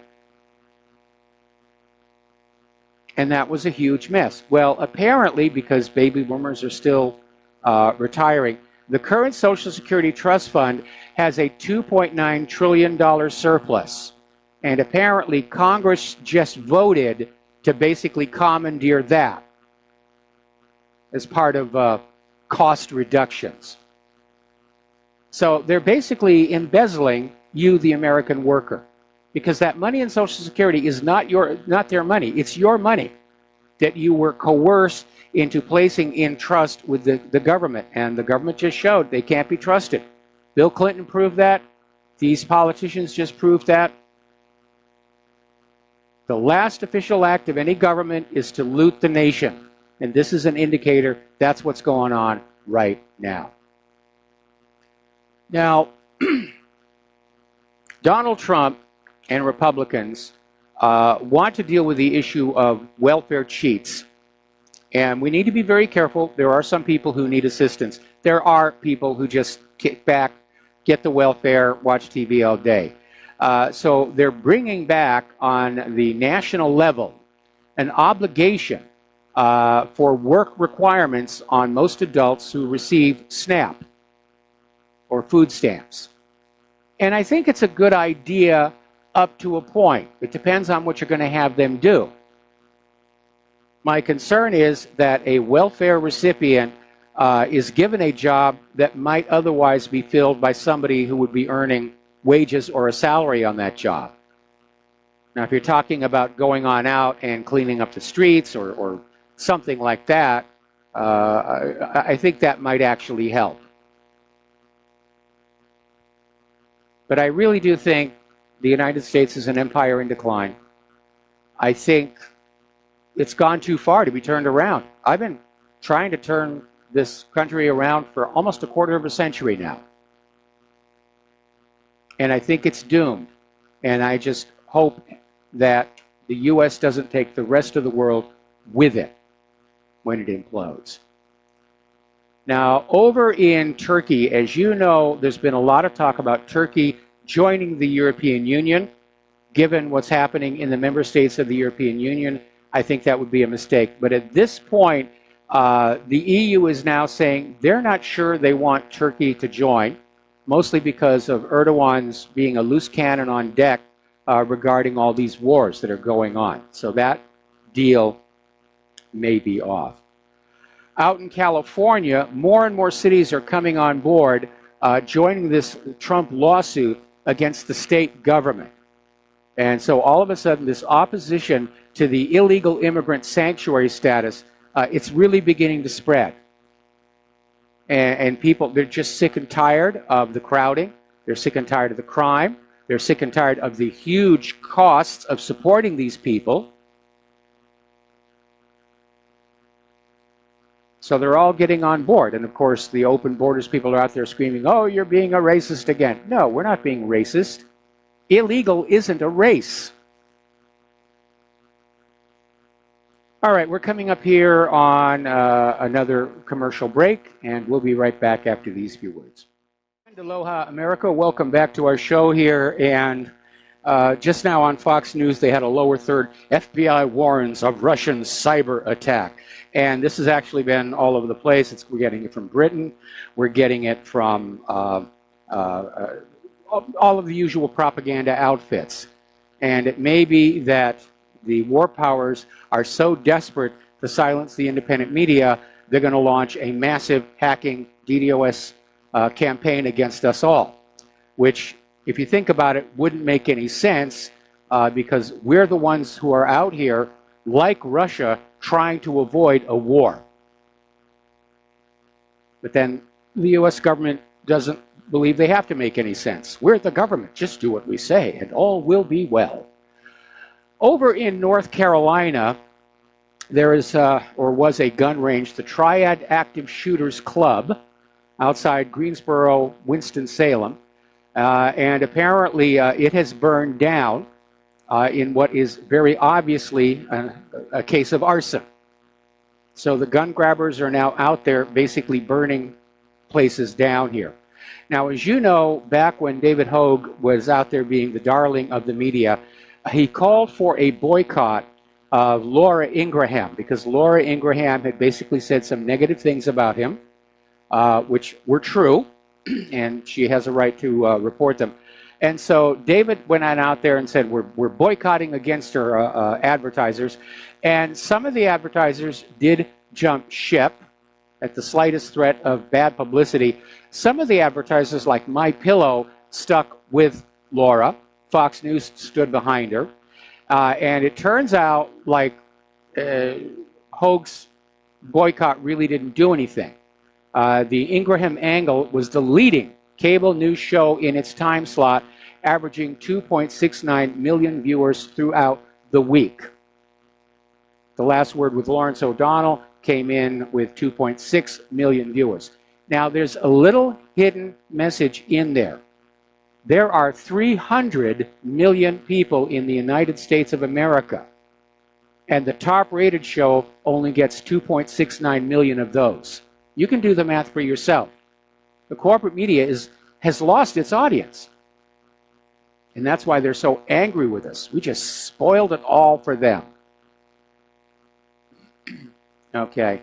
And that was a huge mess. Well, apparently, because baby boomers are still retiring, the current Social Security Trust Fund has a $2.9 trillion surplus. And apparently, Congress just voted to basically commandeer that as part of cost reductions. So they're basically embezzling you, the American worker, because that money in Social Security is not their money. It's your money that you were coerced into placing in trust with the government. And the government just showed they can't be trusted. Bill Clinton proved that. These politicians just proved that. The last official act of any government is to loot the nation. And this is an indicator that's what's going on right now. Now, Donald Trump and Republicans want to deal with the issue of welfare cheats. And we need to be very careful. There are some people who need assistance. There are people who just kick back, get the welfare, watch TV all day. So they're bringing back on the national level an obligation for work requirements on most adults who receive SNAP or food stamps. And I think it's a good idea up to a point. It depends on what you're going to have them do. My concern is that a welfare recipient is given a job that might otherwise be filled by somebody who would be earning wages or a salary on that job. Now, if you're talking about going on out and cleaning up the streets or something like that, I think that might actually help. But I really do think the United States is an empire in decline. I think it's gone too far to be turned around. I've been trying to turn this country around for almost a quarter of a century now. And I think it's doomed. And I just hope that the U.S. doesn't take the rest of the world with it when it implodes. Now, over in Turkey, as you know, there's been a lot of talk about Turkey joining the European Union. Given what's happening in the member states of the European Union, I think that would be a mistake. But at this point, the EU is now saying they're not sure they want Turkey to join, mostly because of Erdogan's being a loose cannon on deck regarding all these wars that are going on. So that deal may be off. Out in California, more and more cities are coming on board, joining this Trump lawsuit against the state government. And so all of a sudden, this opposition to the illegal immigrant sanctuary status, it's really beginning to spread. And people, they're just sick and tired of the crowding. They're sick and tired of the crime. They're sick and tired of the huge costs of supporting these people. So they're all getting on board. And of course, the open borders people are out there screaming, oh, you're being a racist again. No, we're not being racist. Illegal isn't a race. All right, we're coming up here on another commercial break, and we'll be right back after these few words. Aloha, America. Welcome back to our show here. And just now on Fox News, they had a lower third. FBI warns of Russian cyber attack. And this has actually been all over the place. We're getting it from Britain. We're getting it from all of the usual propaganda outfits. And it may be that the war powers are so desperate to silence the independent media, they're going to launch a massive hacking DDoS campaign against us all, which, if you think about it, wouldn't make any sense because we're the ones who are out here, like Russia, trying to avoid a war. But then the U.S. government doesn't believe they have to make any sense. We're the government. Just do what we say, and all will be well. Over in North Carolina, there is, or was a gun range, the Triad Active Shooters Club, outside Greensboro, Winston-Salem. And apparently it has burned down in what is very obviously a case of arson. So the gun grabbers are now out there basically burning places down here. Now, as you know, back when David Hogue was out there being the darling of the media, he called for a boycott of Laura Ingraham because Laura Ingraham had basically said some negative things about him, which were true, and she has a right to report them. And so David went on out there and said, we're boycotting against her advertisers. And some of the advertisers did jump ship at the slightest threat of bad publicity. Some of the advertisers, like MyPillow, stuck with Laura. Fox News stood behind her. And it turns out like Hogue's boycott really didn't do anything. The Ingraham Angle was the leading cable news show in its time slot, averaging 2.69 million viewers throughout the week. The Last Word with Lawrence O'Donnell came in with 2.6 million viewers. Now, there's a little hidden message in there. There are 300 million people in the United States of America, and the top-rated show only gets 2.69 million of those. You can do the math for yourself. The corporate media has lost its audience. And that's why they're so angry with us. We just spoiled it all for them. Okay.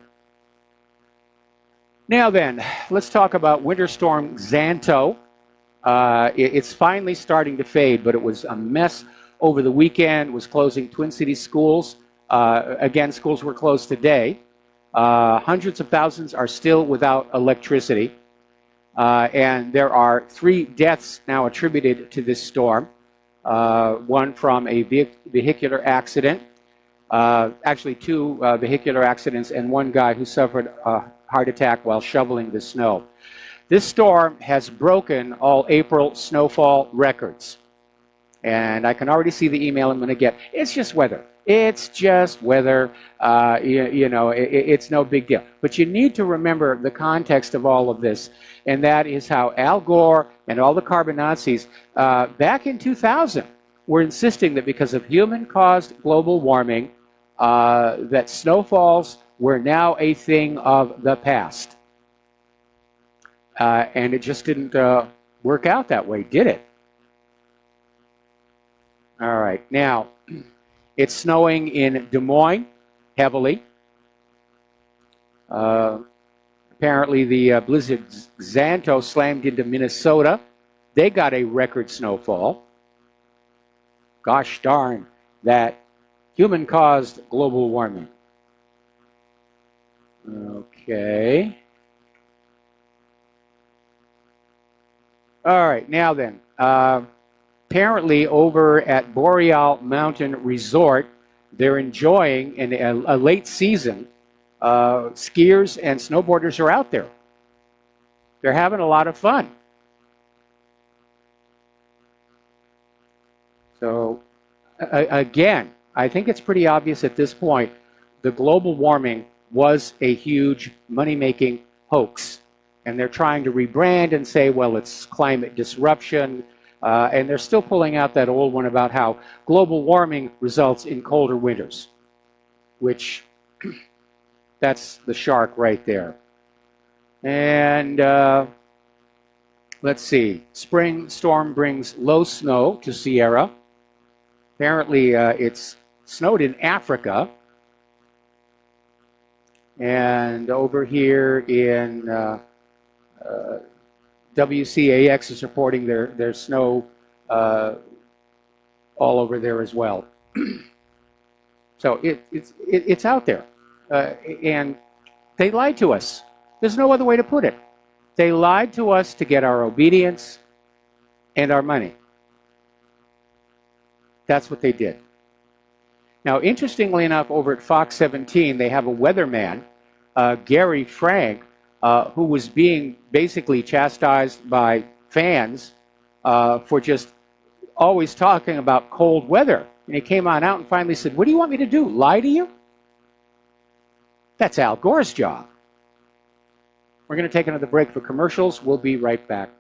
Now then, let's talk about Winter Storm Xanto. It's finally starting to fade, but it was a mess over the weekend. It was closing Twin Cities schools. Again, schools were closed today. Hundreds of thousands are still without electricity. And there are 3 deaths now attributed to this storm. One from a vehicular accident. Actually, 2 vehicular accidents and 1 guy who suffered a heart attack while shoveling the snow. This storm has broken all April snowfall records. And I can already see the email I'm going to get. It's just weather. It's just weather. It's no big deal. But you need to remember the context of all of this. And that is how Al Gore and all the carbon Nazis back in 2000 were insisting that because of human-caused global warming, that snowfalls were now a thing of the past. And it just didn't work out that way, did it? All right. Now, it's snowing in Des Moines heavily. Apparently, the blizzard Xanto slammed into Minnesota. They got a record snowfall. Gosh darn that human-caused global warming. Okay. All right, now then. Apparently, over at Boreal Mountain Resort, they're enjoying in a late season. Skiers and snowboarders are out there. They're having a lot of fun. So, again, I think it's pretty obvious at this point the global warming was a huge money-making hoax. And they're trying to rebrand and say, well, it's climate disruption. And they're still pulling out that old one about how global warming results in colder winters, which that's the shark right there. And let's see. Spring storm brings low snow to Sierra. Apparently, it's snowed in Africa. And over here in WCAX is reporting their snow all over there as well. So it's out there. And they lied to us. There's no other way to put it. They lied to us to get our obedience and our money. That's what they did. Now, interestingly enough, over at Fox 17, they have a weatherman, Gary Frank, who was being basically chastised by fans for just always talking about cold weather. And he came on out and finally said, what do you want me to do, lie to you? That's Al Gore's job. We're going to take another break for commercials. We'll be right back.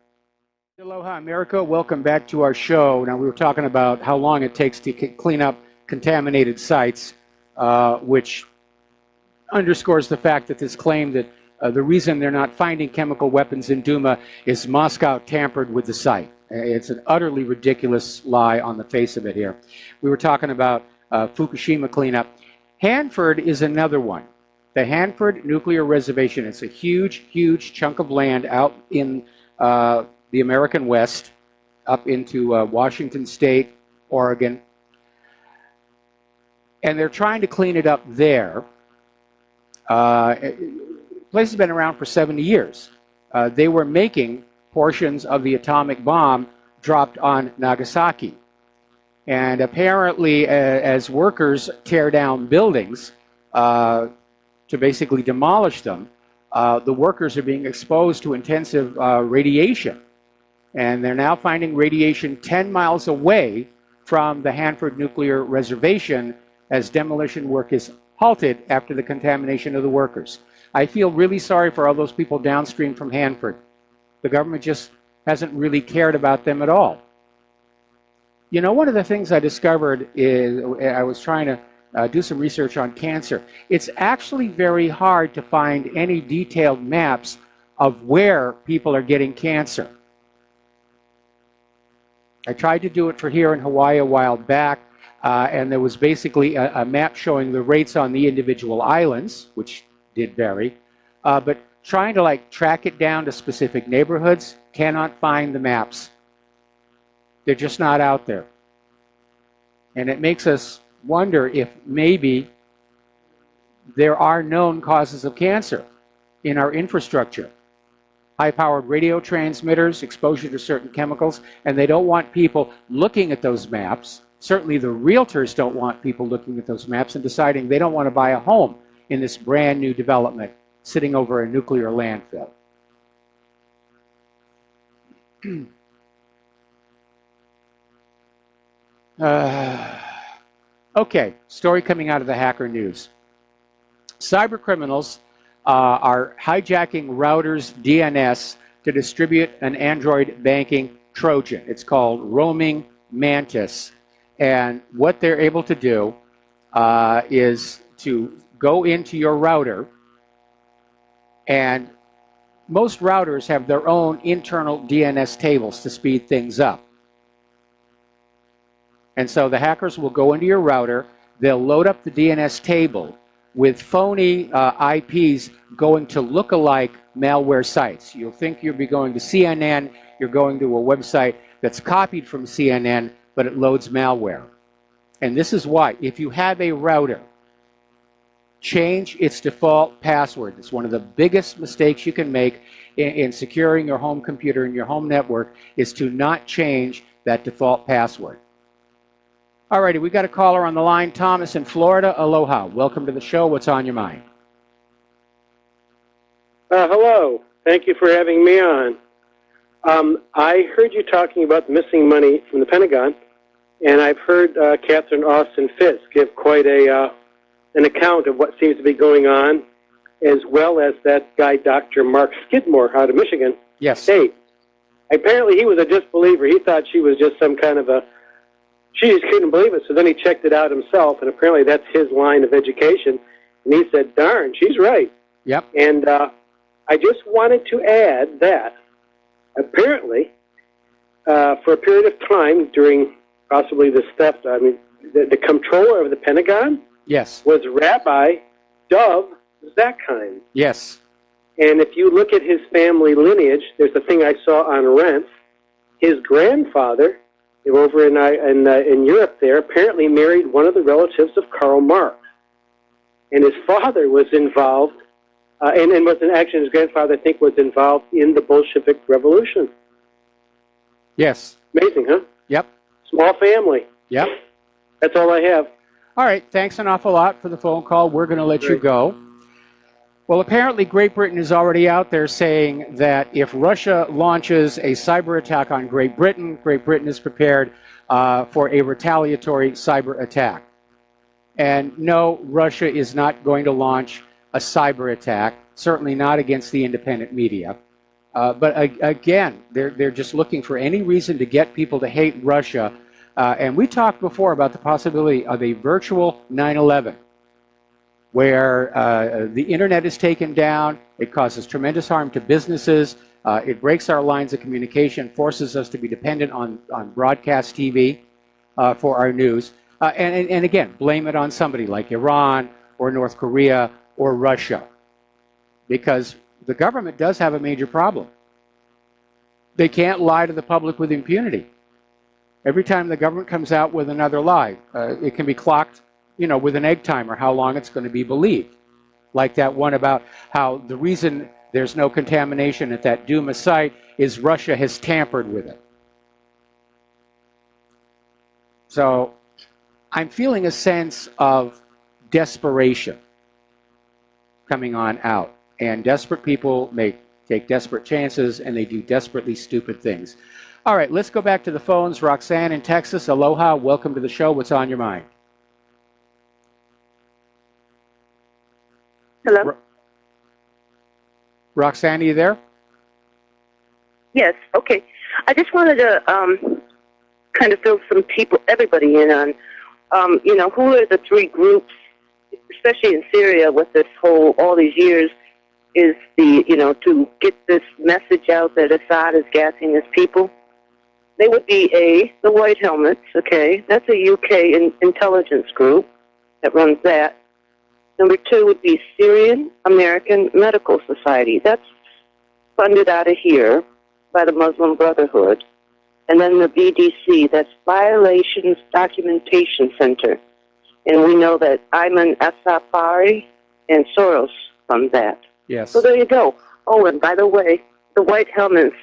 Aloha, America. Welcome back to our show. Now, we were talking about how long it takes to clean up contaminated sites, which underscores the fact that this claim that the reason they're not finding chemical weapons in Duma is Moscow tampered with the site. It's an utterly ridiculous lie on the face of it here. We were talking about Fukushima cleanup. Hanford is another one. The Hanford Nuclear Reservation. It's a huge, huge chunk of land out in the American West, up into Washington State, Oregon. And they're trying to clean it up there. The place has been around for 70 years. They were making portions of the atomic bomb dropped on Nagasaki. And apparently, as workers tear down buildings to basically demolish them, the workers are being exposed to intensive radiation. And they're now finding radiation 10 miles away from the Hanford Nuclear Reservation as demolition work is halted after the contamination of the workers. I feel really sorry for all those people downstream from Hanford. The government just hasn't really cared about them at all. You know, one of the things I discovered is I was trying to do some research on cancer. It's actually very hard to find any detailed maps of where people are getting cancer. I tried to do it for here in Hawaii a while back. and there was basically a map showing the rates on the individual islands, which did vary, but trying to like track it down to specific neighborhoods, cannot find the maps. They're just not out there. And it makes us wonder if maybe there are known causes of cancer in our infrastructure. High-powered radio transmitters, exposure to certain chemicals, and they don't want people looking at those maps. Certainly the realtors don't want people looking at those maps and deciding they don't want to buy a home in this brand new development sitting over a nuclear landfill. Okay, story coming out of the Hacker News. Cyber criminals are hijacking routers' DNS to distribute an Android banking Trojan. It's called Roaming Mantis. And what they're able to do is to go into your router, and most routers have their own internal DNS tables to speed things up. And so the hackers will go into your router, they'll load up the DNS table with phony IPs going to look-alike malware sites. You'll think you'll be going to CNN, you're going to a website that's copied from CNN, but it loads malware. And this is why, if you have a router, change its default password. It's one of the biggest mistakes you can make in securing your home computer and your home network, is to not change that default password. All righty, we got a caller on the line, Thomas in Florida. Aloha. Welcome to the show. What's on your mind? Hello. Thank you for having me on. I heard you talking about missing money from the Pentagon, and I've heard Catherine Austin Fitz give quite an account of what seems to be going on, as well as that guy, Dr. Mark Skidmore, out of Michigan State. Apparently, he was a disbeliever. He thought she was just some kind of a... She just couldn't believe it, so then he checked it out himself, and apparently that's his line of education. And he said, darn, she's right. Yep. And I just wanted to add that apparently for a period of time during possibly this theft, I mean, the controller of the Pentagon was Rabbi Dov Zakheim. Yes. And if you look at his family lineage, there's a thing I saw on Rents. His grandfather, over in Europe there, apparently married one of the relatives of Karl Marx. And his father was involved, and was actually his grandfather, I think, was involved in the Bolshevik Revolution. Yes. Amazing, huh? Yep. Small family. Yep. That's all I have. All right. Thanks an awful lot for the phone call. We're going to let you go. Well, apparently Great Britain is already out there saying that if Russia launches a cyber attack on Great Britain is prepared for a retaliatory cyber attack. And no, Russia is not going to launch a cyber attack, certainly not against the independent media. But again, they're just looking for any reason to get people to hate Russia. And we talked before about the possibility of a virtual 9/11. Where the internet is taken down, it causes tremendous harm to businesses, it breaks our lines of communication, forces us to be dependent on broadcast TV for our news, and again, blame it on somebody like Iran or North Korea or Russia, because the government does have a major problem. They can't lie to the public with impunity. Every time the government comes out with another lie, it can be clocked, you know, with an egg timer, how long it's going to be believed. Like that one about how the reason there's no contamination at that Duma site is Russia has tampered with it. So I'm feeling a sense of desperation coming on out. And desperate people take desperate chances, and they do desperately stupid things. All right, let's go back to the phones. Roxanne in Texas, aloha, welcome to the show. What's on your mind? Hello? Roxanne, are you there? Yes, okay. I just wanted to kind of fill some people, everybody in on, you know, who are the three groups, especially in Syria with this whole, all these years, is the, you know, to get this message out that Assad is gassing his people. they would be the White Helmets, okay? That's a UK intelligence group that runs that. Number 2 would be Syrian American Medical Society. That's funded out of here by the Muslim Brotherhood. And then the BDC, that's Violations Documentation Center. And we know that Ayman Assafari and Soros fund that. Yes. So there you go. Oh, and by the way, the White Helmets,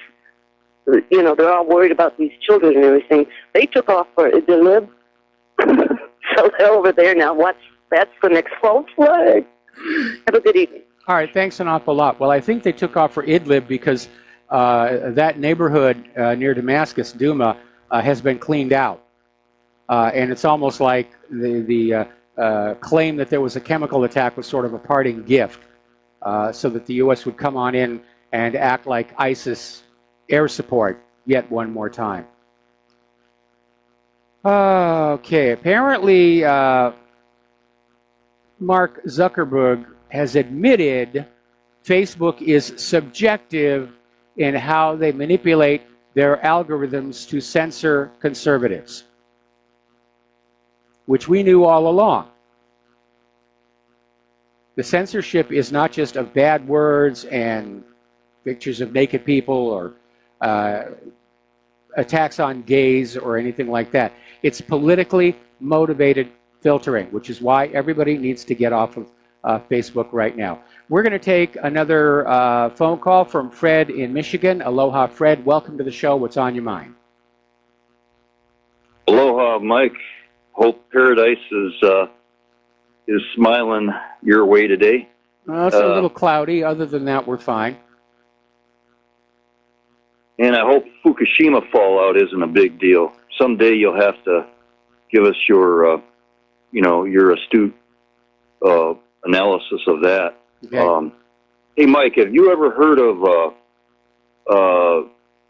you know, they're all worried about these children and everything. They took off for Idlib. So they're over there now. That's the next false flag. Have a good evening. All right, thanks an awful lot. Well, I think they took off for Idlib because that neighborhood near Damascus, Duma, has been cleaned out. And it's almost like the claim that there was a chemical attack was sort of a parting gift, so that the U.S. would come on in and act like ISIS air support yet one more time. Okay, apparently Mark Zuckerberg has admitted Facebook is subjective in how they manipulate their algorithms to censor conservatives, which we knew all along. The censorship is not just of bad words and pictures of naked people or attacks on gays or anything like that. It's politically motivated filtering, which is why everybody needs to get off of Facebook right now. We're going to take another phone call from Fred in Michigan. Aloha, Fred. Welcome to the show. What's on your mind? Aloha, Mike. Hope paradise is smiling your way today. It's a little cloudy. Other than that, we're fine. And I hope Fukushima fallout isn't a big deal. Someday you'll have to give us your, your astute analysis of that. Okay. Hey, Mike, have you ever heard of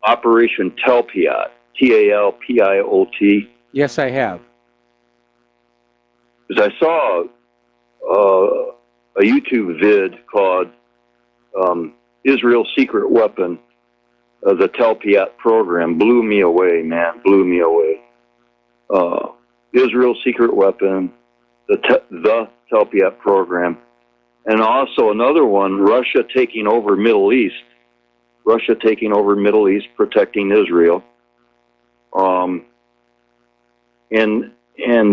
Operation Talpiot? Talpiot? Yes, I have. Because I saw a YouTube vid called Israel's Secret Weapon, the Talpiot program. Blew me away, man. Blew me away. Israel's Secret Weapon, the Talpiot program. And also another one, Russia taking over Middle East. Russia taking over Middle East, protecting Israel. And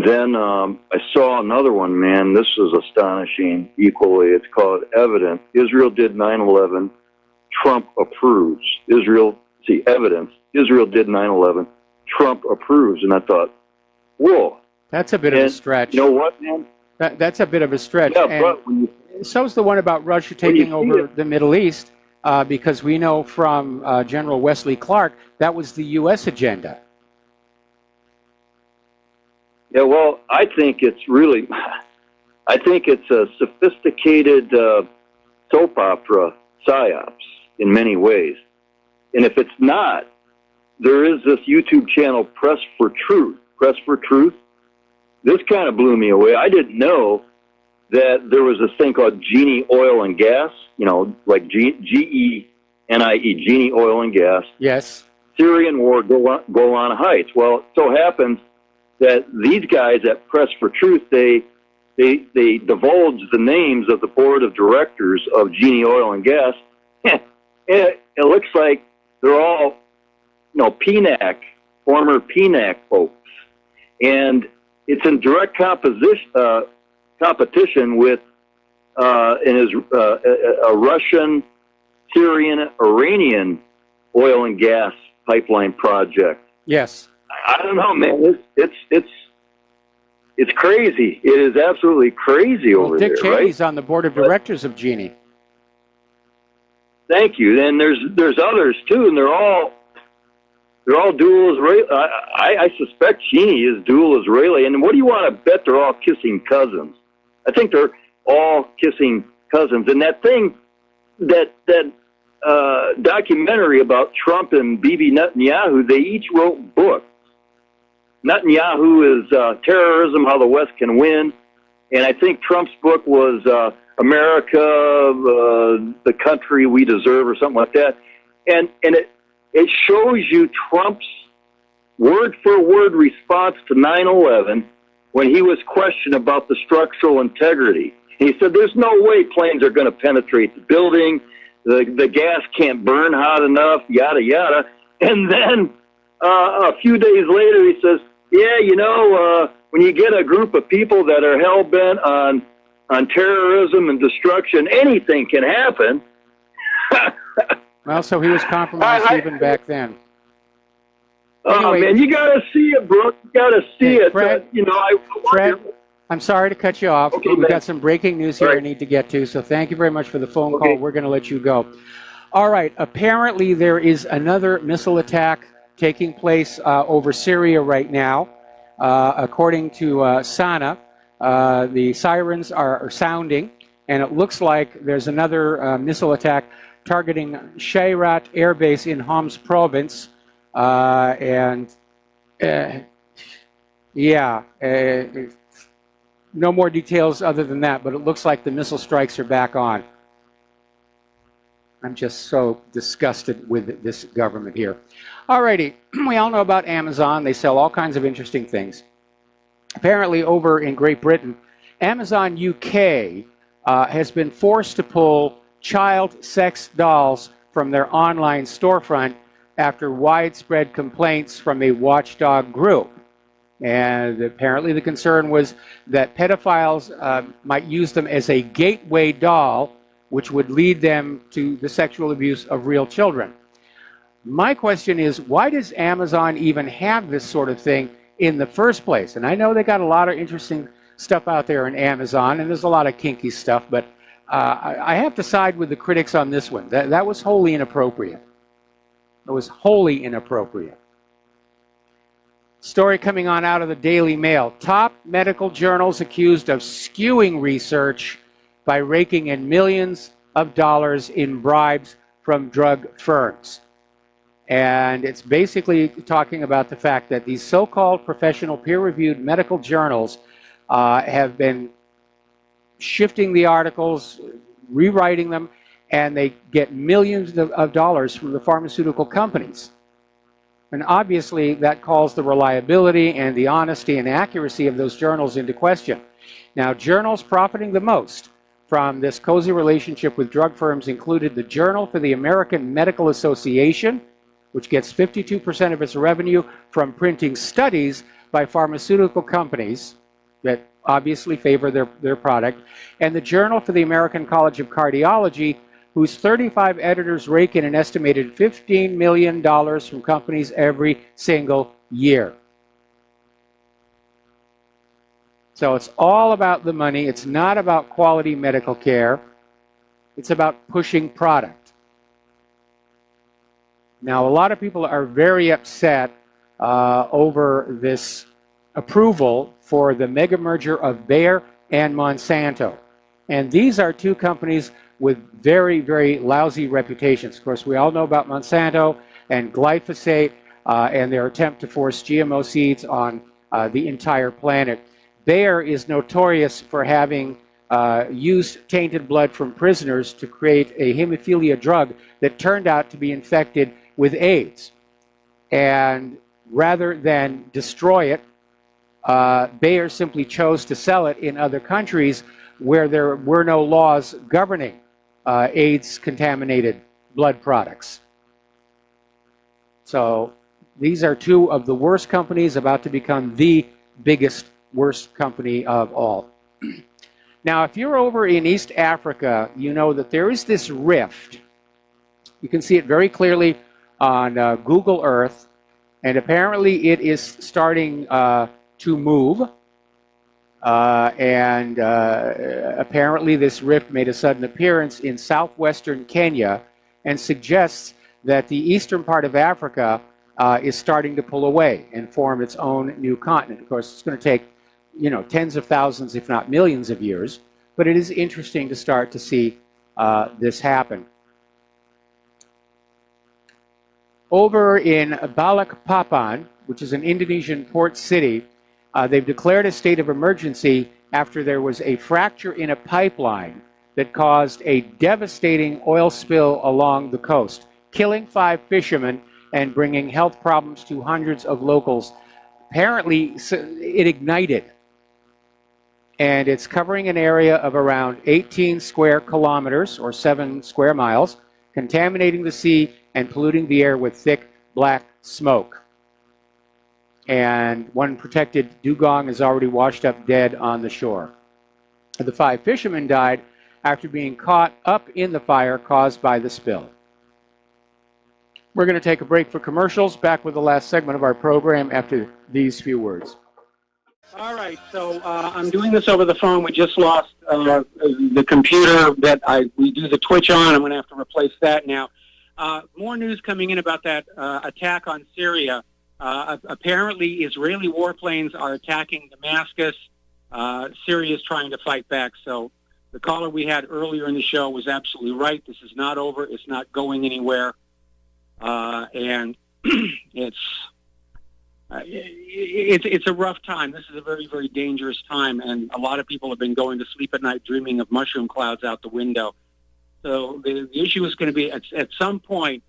then I saw another one, man. This was astonishing equally. It's called Evidence. Israel did 9/11. Trump approves. Evidence. Israel did 9/11. Trump approves. And I thought, whoa. That's a bit of a stretch. You know what, man? That's a bit of a stretch. Yeah, and but so's the one about Russia taking over the Middle East, because we know from General Wesley Clark that was the U.S. agenda. Yeah, well, I think it's a sophisticated soap opera psyops in many ways. And if it's not, there is this YouTube channel, Press for Truth. Press for Truth. This kind of blew me away. I didn't know that there was this thing called Genie Oil and Gas, like G-E-N-I-E, Genie Oil and Gas. Yes. Syrian war, Golan Heights. Well, it so happens that these guys at Press for Truth, they divulge the names of the board of directors of Genie Oil and Gas. It looks like they're all, PNAC, former PNAC folks. And it's in direct competition with a Russian, Syrian, Iranian oil and gas pipeline project. Yes. I don't know, man. It's crazy. It is absolutely crazy over there, Dick Cheney's on the board of directors of Genie. Thank you. And there's others too, and they're all dual Israeli. I suspect Genie is dual Israeli. And what do you want to bet? They're all kissing cousins. I think they're all kissing cousins. And that thing, that documentary about Trump and Bibi Netanyahu, they each wrote books. Netanyahu is terrorism, how the West can win. And I think Trump's book was America, the country we deserve, or something like that. And it shows you Trump's word-for-word response to 9/11 when he was questioned about the structural integrity. He said, there's no way planes are going to penetrate the building. The gas can't burn hot enough, yada, yada. And then a few days later, he says, yeah, you know, when you get a group of people that are hell-bent on terrorism and destruction, anything can happen. Well, so he was compromised even back then. Oh, Anyway, man, you got to see it, bro. You got to see it. Fred, you know, Fred, I'm sorry to cut you off. Okay, We've man. got some breaking news here I need to get to, so thank you very much for the phone call. We're going to let you go. All right, apparently there is another missile attack taking place over Syria right now. According to Sana, the sirens are sounding, and it looks like there's another missile attack targeting Shayrat Air Base in Homs province. No more details other than that, but it looks like the missile strikes are back on. I'm just so disgusted with this government here. Alrighty, we all know about Amazon. They sell all kinds of interesting things. Apparently over in Great Britain, Amazon UK has been forced to pull child sex dolls from their online storefront after widespread complaints from a watchdog group. And apparently the concern was that pedophiles might use them as a gateway doll, which would lead them to the sexual abuse of real children. My question is, why does Amazon even have this sort of thing in the first place? And I know they got a lot of interesting stuff out there in Amazon, and there's a lot of kinky stuff, but I have to side with the critics on this one. That was wholly inappropriate. It was wholly inappropriate. Story coming on out of the Daily Mail. Top medical journals accused of skewing research by raking in millions of dollars in bribes from drug firms. And it's basically talking about the fact that these so-called professional peer-reviewed medical journals have been shifting the articles, rewriting them, and they get millions of dollars from the pharmaceutical companies. And obviously that calls the reliability and the honesty and accuracy of those journals into question. Now, journals profiting the most from this cozy relationship with drug firms included the Journal for the American Medical Association, which gets 52% of its revenue from printing studies by pharmaceutical companies that obviously favor their product, and the Journal for the American College of Cardiology, whose 35 editors rake in an estimated $15 million from companies every single year. So it's all about the money. It's not about quality medical care. It's about pushing product. Now, a lot of people are very upset over this approval for the mega merger of Bayer and Monsanto. And these are two companies with very, very lousy reputations. Of course, we all know about Monsanto and glyphosate and their attempt to force GMO seeds on the entire planet. Bayer is notorious for having used tainted blood from prisoners to create a hemophilia drug that turned out to be infected with AIDS. And rather than destroy it, Bayer simply chose to sell it in other countries where there were no laws governing AIDS-contaminated blood products. So these are two of the worst companies about to become the biggest, worst company of all. Now, if you're over in East Africa, you know that there is this rift. You can see it very clearly on Google Earth, and apparently it is starting to move. Apparently this rift made a sudden appearance in southwestern Kenya and suggests that the eastern part of Africa is starting to pull away and form its own new continent. Of course, it's going to take, tens of thousands, if not millions of years, but it is interesting to start to see this happen. Over in Balikpapan, which is an Indonesian port city, they've declared a state of emergency after there was a fracture in a pipeline that caused a devastating oil spill along the coast, killing 5 fishermen and bringing health problems to hundreds of locals. Apparently, it ignited, and it's covering an area of around 18 square kilometers or 7 square miles, contaminating the sea and polluting the air with thick black smoke. And one protected dugong is already washed up dead on the shore. The 5 fishermen died after being caught up in the fire caused by the spill. We're going to take a break for commercials. Back with the last segment of our program after these few words. All right, so I'm doing this over the phone. We just lost the computer that we do the Twitch on. I'm going to have to replace that now. More news coming in about that attack on Syria. Apparently, Israeli warplanes are attacking Damascus. Syria is trying to fight back. So the caller we had earlier in the show was absolutely right. This is not over. It's not going anywhere. And it's a rough time. This is a very, very dangerous time, and a lot of people have been going to sleep at night dreaming of mushroom clouds out the window. So the issue is going to be at some point,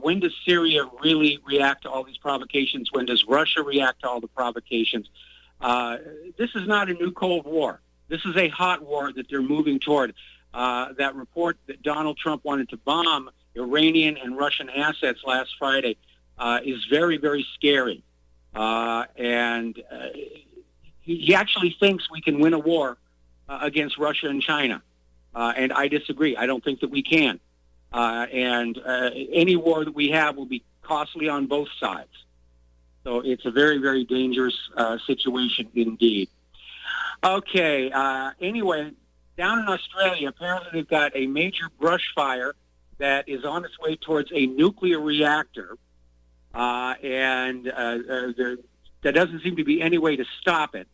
when does Syria really react to all these provocations? When does Russia react to all the provocations? This is not a new Cold War. This is a hot war that they're moving toward. That report that Donald Trump wanted to bomb Iranian and Russian assets last Friday is very, very scary. And he actually thinks we can win a war against Russia and China. And I disagree. I don't think that we can. And any war that we have will be costly on both sides. So it's a very, very dangerous situation indeed. Okay. Anyway, down in Australia, apparently they've got a major brush fire that is on its way towards a nuclear reactor. And there doesn't seem to be any way to stop it.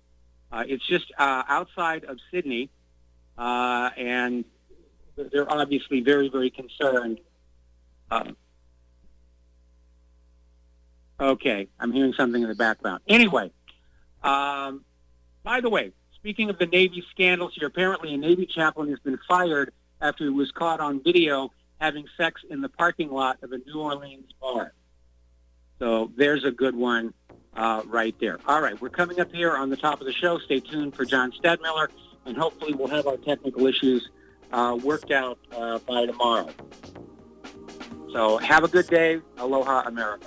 It's just outside of Sydney, and they're obviously very, very concerned. Okay, I'm hearing something in the background. Anyway, by the way, speaking of the Navy scandals here, apparently a Navy chaplain has been fired after he was caught on video having sex in the parking lot of a New Orleans bar. So there's a good one right there. All right, we're coming up here on the top of the show. Stay tuned for John Stadmiller, and hopefully we'll have our technical issues worked out by tomorrow. So have a good day. Aloha, America.